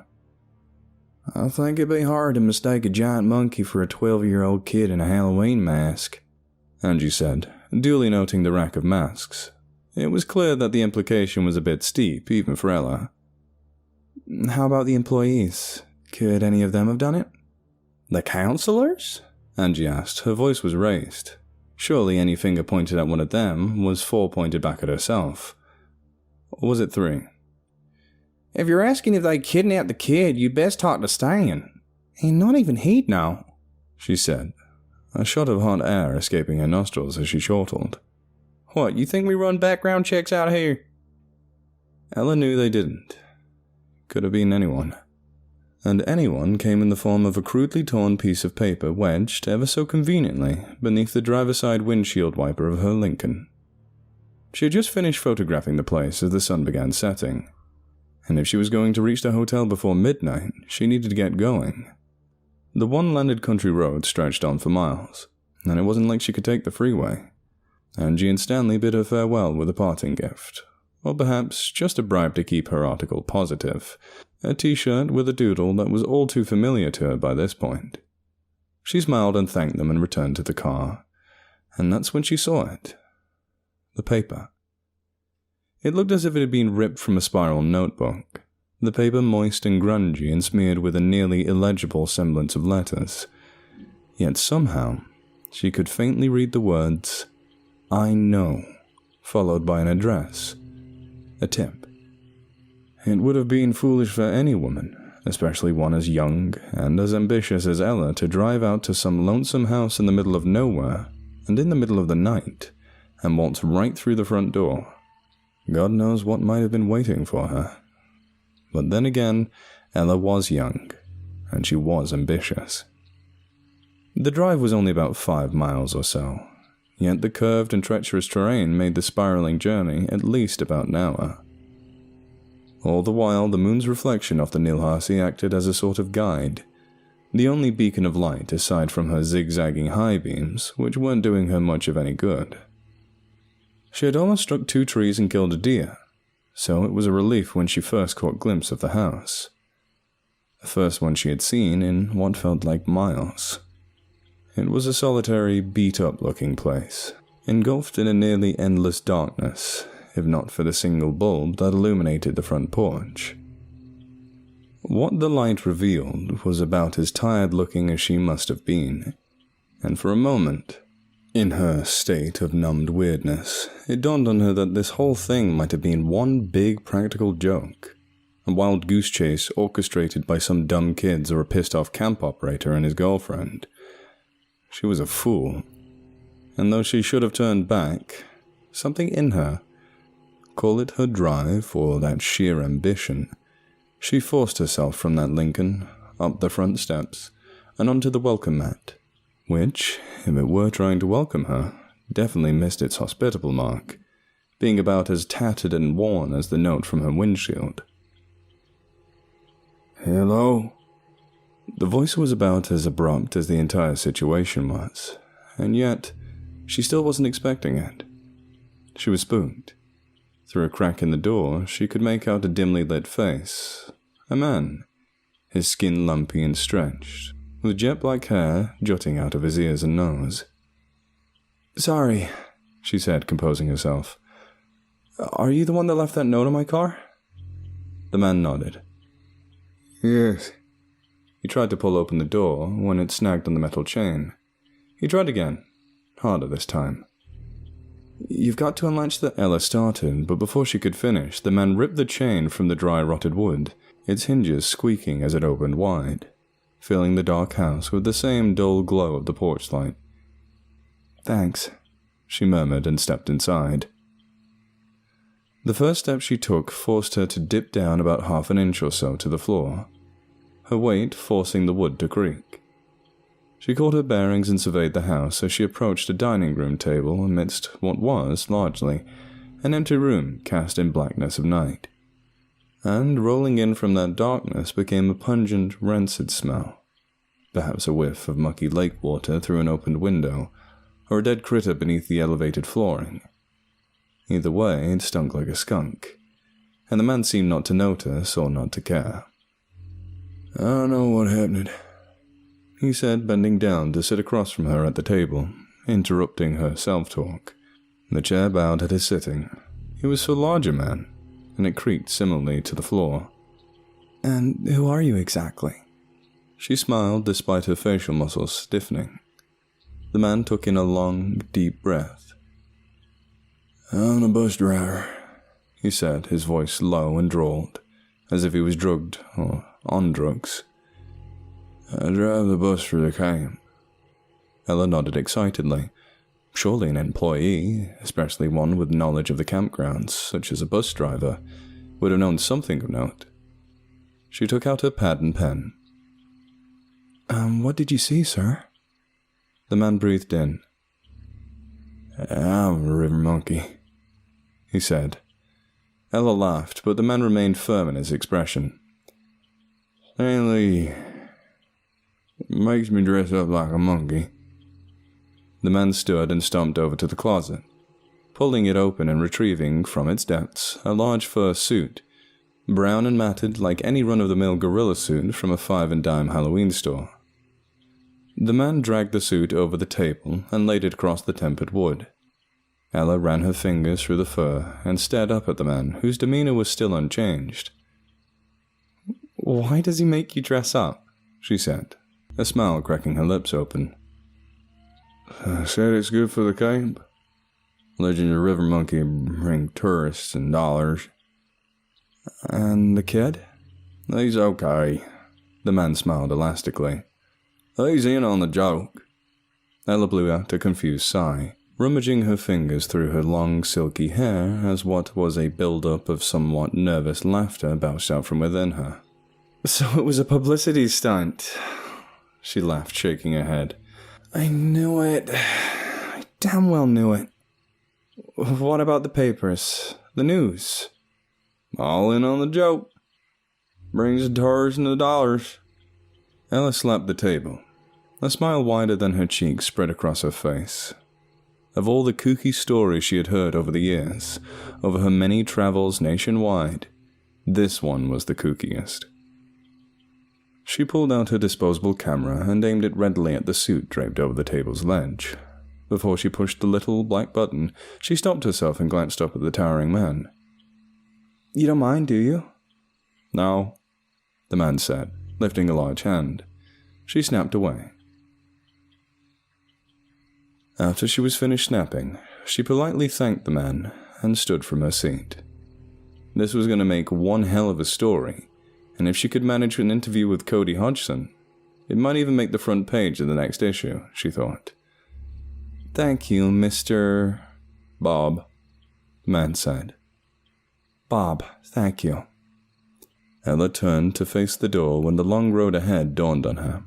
"I think it'd be hard to mistake a giant monkey for a 12-year-old kid in a Halloween mask," Angie said, duly noting the rack of masks. It was clear that the implication was a bit steep, even for Ella. "How about the employees? Could any of them have done it?" "The counselors?" Angie asked. Her voice was raised. Surely any finger pointed at one of them was 4 pointed back at herself. Or was it 3? "If you're asking if they kidnapped the kid, you'd best talk to Stan. And not even he'd know," she said, a shot of hot air escaping her nostrils as she chortled. "What, you think we run background checks out here?" Ella knew they didn't. Could have been anyone. And anyone came in the form of a crudely torn piece of paper wedged, ever so conveniently, beneath the driver's side windshield wiper of her Lincoln. She had just finished photographing the place as the sun began setting, and if she was going to reach the hotel before midnight, she needed to get going. The one-landed country road stretched on for miles, and it wasn't like she could take the freeway. Angie and Stanley bid her farewell with a parting gift, or perhaps just a bribe to keep her article positive, a t-shirt with a doodle that was all too familiar to her by this point. She smiled and thanked them and returned to the car, and that's when she saw it. The paper. It looked as if it had been ripped from a spiral notebook, the paper moist and grungy and smeared with a nearly illegible semblance of letters. Yet somehow, she could faintly read the words, "I know," followed by an address, a tip. It would have been foolish for any woman, especially one as young and as ambitious as Ella, to drive out to some lonesome house in the middle of nowhere, and in the middle of the night, and waltz right through the front door. God knows what might have been waiting for her. But then again, Ella was young, and she was ambitious. The drive was only about 5 miles or so, yet the curved and treacherous terrain made the spiraling journey at least about an hour. All the while, the moon's reflection off the Nilhasi acted as a sort of guide, the only beacon of light aside from her zigzagging high beams, which weren't doing her much of any good. She had almost struck 2 trees and killed a deer, so it was a relief when she first caught glimpse of the house. the first one she had seen in what felt like miles. It was a solitary, beat-up-looking place, engulfed in a nearly endless darkness, if not for the single bulb that illuminated the front porch. What the light revealed was about as tired-looking as she must have been, and for a moment, in her state of numbed weirdness, it dawned on her that this whole thing might have been one big practical joke, a wild goose chase orchestrated by some dumb kids or a pissed-off camp operator and his girlfriend. She was a fool, and though she should have turned back, something in her, call it her drive or that sheer ambition, she forced herself from that Lincoln, up the front steps, and onto the welcome mat, which, if it were trying to welcome her, definitely missed its hospitable mark, being about as tattered and worn as the note from her windshield. "Hello?" The voice was about as abrupt as the entire situation was, and yet she still wasn't expecting it. She was spooked. Through a crack in the door, she could make out a dimly lit face. A man, his skin lumpy and stretched, with jet-black hair jutting out of his ears and nose. "Sorry," she said, composing herself. "Are you the one that left that note on my car?" The man nodded. "Yes." He tried to pull open the door when it snagged on the metal chain. He tried again, harder this time. "You've got to unlatch the..." Ella started, but before she could finish, the man ripped the chain from the dry rotted wood, its hinges squeaking as it opened wide, filling the dark house with the same dull glow of the porch light. "Thanks," she murmured and stepped inside. The first step she took forced her to dip down about half an inch or so to the floor, her weight forcing the wood to creak. She caught her bearings and surveyed the house as she approached a dining room table amidst what was, largely, an empty room cast in blackness of night. And rolling in from that darkness became a pungent, rancid smell, perhaps a whiff of mucky lake water through an opened window, or a dead critter beneath the elevated flooring. Either way, it stunk like a skunk, and the man seemed not to notice or not to care. "I don't know what happened," he said, bending down to sit across from her at the table, interrupting her self-talk. The chair bowed at his sitting. He was so large a man, and it creaked similarly to the floor. "And who are you exactly?" She smiled despite her facial muscles stiffening. The man took in a long, deep breath. "I'm a bus driver," he said, his voice low and drawled, as if he was drugged or on drugs. "I drive the bus for the camp." Ella nodded excitedly. Surely an employee, especially one with knowledge of the campgrounds, such as a bus driver, would have known something of note. She took out her pad and pen. What did you see, sir?" The man breathed in. "I'm a river monkey," he said. Ella laughed, but the man remained firm in his expression. "Mainly, it makes me dress up like a monkey." The man stood and stomped over to the closet, pulling it open and retrieving from its depths a large fur suit, brown and matted like any run-of-the-mill gorilla suit from a 5-and-dime Halloween store. The man dragged the suit over the table and laid it across the tempered wood. Ella ran her fingers through the fur and stared up at the man, whose demeanor was still unchanged. "Why does he make you dress up?" she said, a smile cracking her lips open. "I said it's good for the camp. Legend of River Monkey bring tourists and dollars." "And the kid?" "He's okay." The man smiled elastically. "He's in on the joke." Ella blew out a confused sigh, rummaging her fingers through her long, silky hair as what was a build-up of somewhat nervous laughter belched out from within her. "So it was a publicity stunt," she laughed, shaking her head. "I knew it. I damn well knew it. What about the papers? The news?" "All in on the joke. Brings the tourists and the dollars." Ella slapped the table. A smile wider than her cheeks spread across her face. Of all the kooky stories she had heard over the years, over her many travels nationwide, this one was the kookiest. She pulled out her disposable camera and aimed it readily at the suit draped over the table's ledge. Before she pushed the little black button, she stopped herself and glanced up at the towering man. "You don't mind, do you?" "No," the man said, lifting a large hand. She snapped away. After she was finished snapping, she politely thanked the man and stood from her seat. This was going to make one hell of a story, and if she could manage an interview with Cody Hodgson, it might even make the front page of the next issue, she thought. "Thank you, Mr. Bob," the man said. "Bob, thank you." Ella turned to face the door when the long road ahead dawned on her.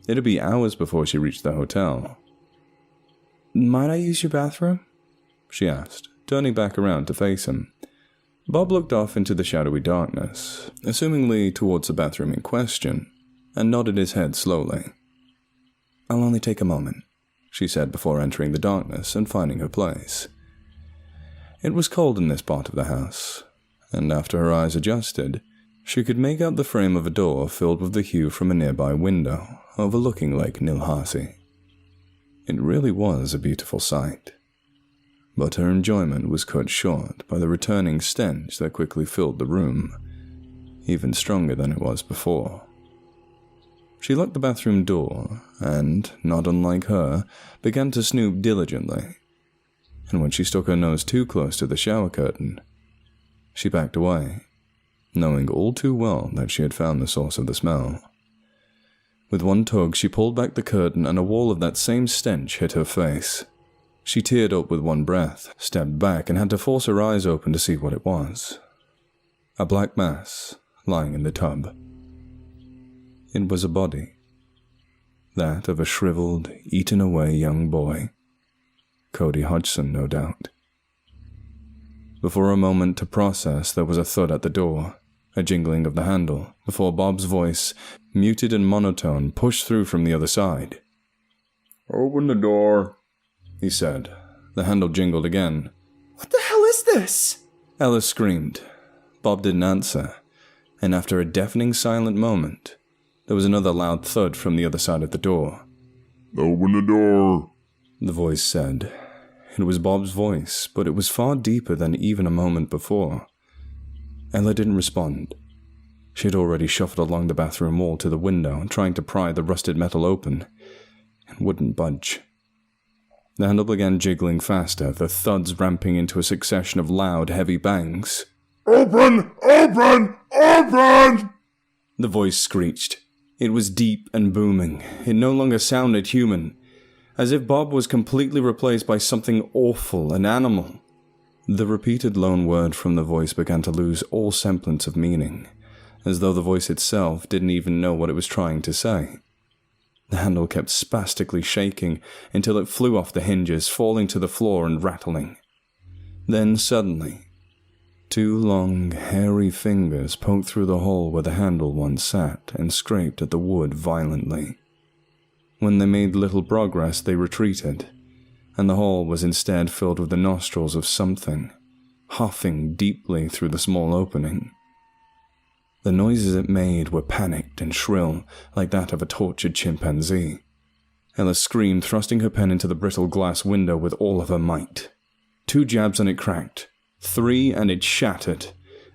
It'd be hours before she reached the hotel. "Might I use your bathroom?" she asked, turning back around to face him. Bob looked off into the shadowy darkness, assumingly towards the bathroom in question, and nodded his head slowly. "I'll only take a moment," she said before entering the darkness and finding her place. It was cold in this part of the house, and after her eyes adjusted, she could make out the frame of a door filled with the hue from a nearby window overlooking Lake Nilhasi. It really was a beautiful sight. But her enjoyment was cut short by the returning stench that quickly filled the room, even stronger than it was before. She locked the bathroom door and, not unlike her, began to snoop diligently. And when she stuck her nose too close to the shower curtain, she backed away, knowing all too well that she had found the source of the smell. With one tug, she pulled back the curtain and a wall of that same stench hit her face. She teared up with one breath, stepped back, and had to force her eyes open to see what it was. A black mass lying in the tub. It was a body. That of a shriveled, eaten-away young boy. Cody Hodgson, no doubt. Before a moment to process, there was a thud at the door, a jingling of the handle, before Bob's voice, muted and monotone, pushed through from the other side. "Open the door," he said. The handle jingled again. "What the hell is this?" Ella screamed. Bob didn't answer, and after a deafening silent moment, there was another loud thud from the other side of the door. "Open the door," the voice said. It was Bob's voice, but it was far deeper than even a moment before. Ella didn't respond. She had already shuffled along the bathroom wall to the window, trying to pry the rusted metal open, and wouldn't budge. The handle began jiggling faster, the thuds ramping into a succession of loud, heavy bangs. "Open! Open! Open!" The voice screeched. It was deep and booming. It no longer sounded human, as if Bob was completely replaced by something awful, an animal. The repeated lone word from the voice began to lose all semblance of meaning, as though the voice itself didn't even know what it was trying to say. The handle kept spastically shaking until it flew off the hinges, falling to the floor and rattling. Then suddenly, two long, hairy fingers poked through the hole where the handle once sat and scraped at the wood violently. When they made little progress, they retreated, and the hole was instead filled with the nostrils of something, huffing deeply through the small opening. The noises it made were panicked and shrill, like that of a tortured chimpanzee. Ella screamed, thrusting her pen into the brittle glass window with all of her might. 2 jabs and it cracked, 3 and it shattered,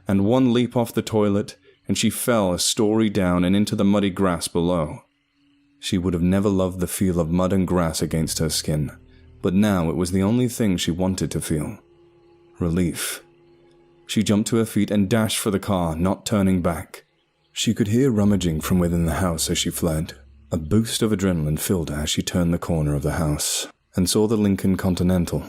and 1 leap off the toilet, and she fell a story down and into the muddy grass below. She would have never loved the feel of mud and grass against her skin, but now it was the only thing she wanted to feel. Relief. She jumped to her feet and dashed for the car, not turning back. She could hear rummaging from within the house as she fled. A boost of adrenaline filled her as she turned the corner of the house and saw the Lincoln Continental,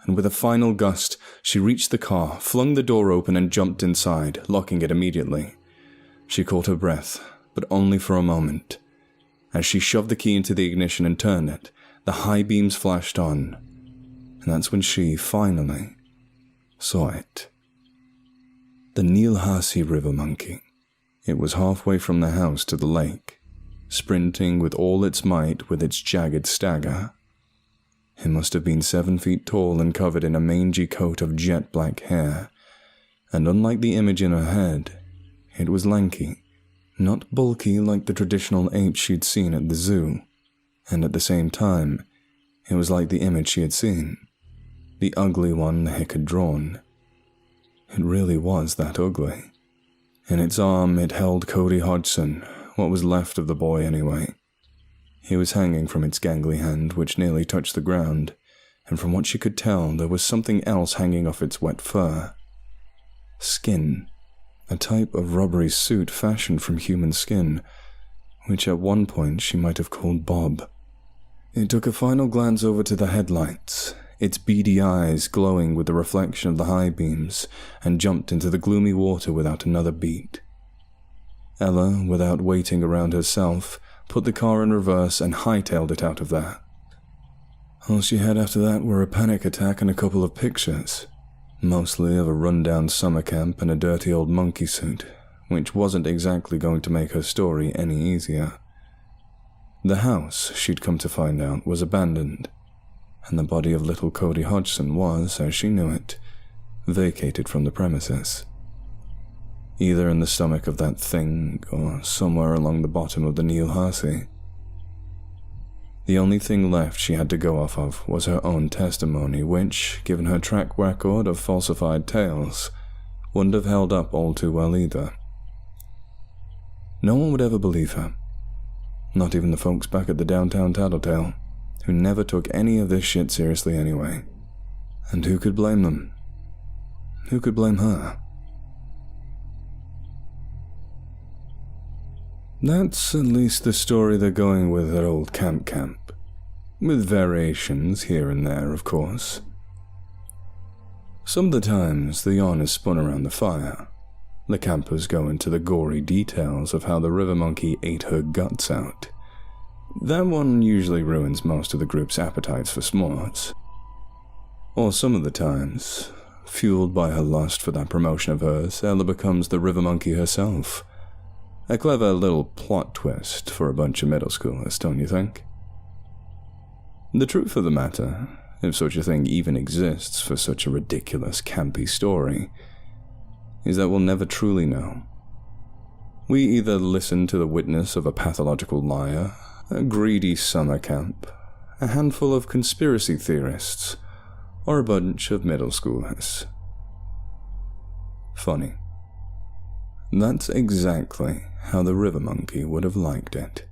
and with a final gust, she reached the car, flung the door open and jumped inside, locking it immediately. She caught her breath, but only for a moment. As she shoved the key into the ignition and turned it, the high beams flashed on, and that's when she, finally, saw it. The Nilhasi River monkey. It was halfway from the house to the lake, sprinting with all its might with its jagged stagger. It must have been 7 feet tall and covered in a mangy coat of jet black hair, and unlike the image in her head, it was lanky, Not bulky like the traditional ape she'd seen at the zoo, and at the same time, it was like the image she had seen, the ugly one the hick had drawn. It really was that ugly. In its arm it held Cody Hodgson, what was left of the boy anyway. He was hanging from its gangly hand, which nearly touched the ground, and from what she could tell, there was something else hanging off its wet fur. Skin. A type of rubbery suit fashioned from human skin, which at one point she might have called Bob. It took a final glance over to the headlights, its beady eyes glowing with the reflection of the high beams, and jumped into the gloomy water without another beat. Ella, without waiting around herself, put the car in reverse and hightailed it out of there. All she had after that were a panic attack and a couple of pictures, mostly of a run-down summer camp and a dirty old monkey suit, which wasn't exactly going to make her story any easier. The house, she'd come to find out, was abandoned, and the body of little Cody Hodgson was, as she knew it, vacated from the premises. Either in the stomach of that thing, or somewhere along the bottom of the Neil Harsey. The only thing left she had to go off of was her own testimony, which, given her track record of falsified tales, wouldn't have held up all too well either. No one would ever believe her. Not even the folks back at the downtown Tattletale, who never took any of this shit seriously anyway. And who could blame them? Who could blame her? That's at least the story they're going with at Old Camp, with variations here and there, of course. Some of the times the yarn is spun around the fire. The campers go into the gory details of how the river monkey ate her guts out. That one usually ruins most of the group's appetites for s'mores. Or some of the times, fueled by her lust for that promotion of hers, Ella becomes the river monkey herself. A clever little plot twist for a bunch of middle schoolers, don't you think? The truth of the matter, if such a thing even exists for such a ridiculous, campy story, is that we'll never truly know. We either listen to the witness of a pathological liar, a greedy summer camp, a handful of conspiracy theorists, or a bunch of middle schoolers. Funny. That's exactly how the river monkey would have liked it.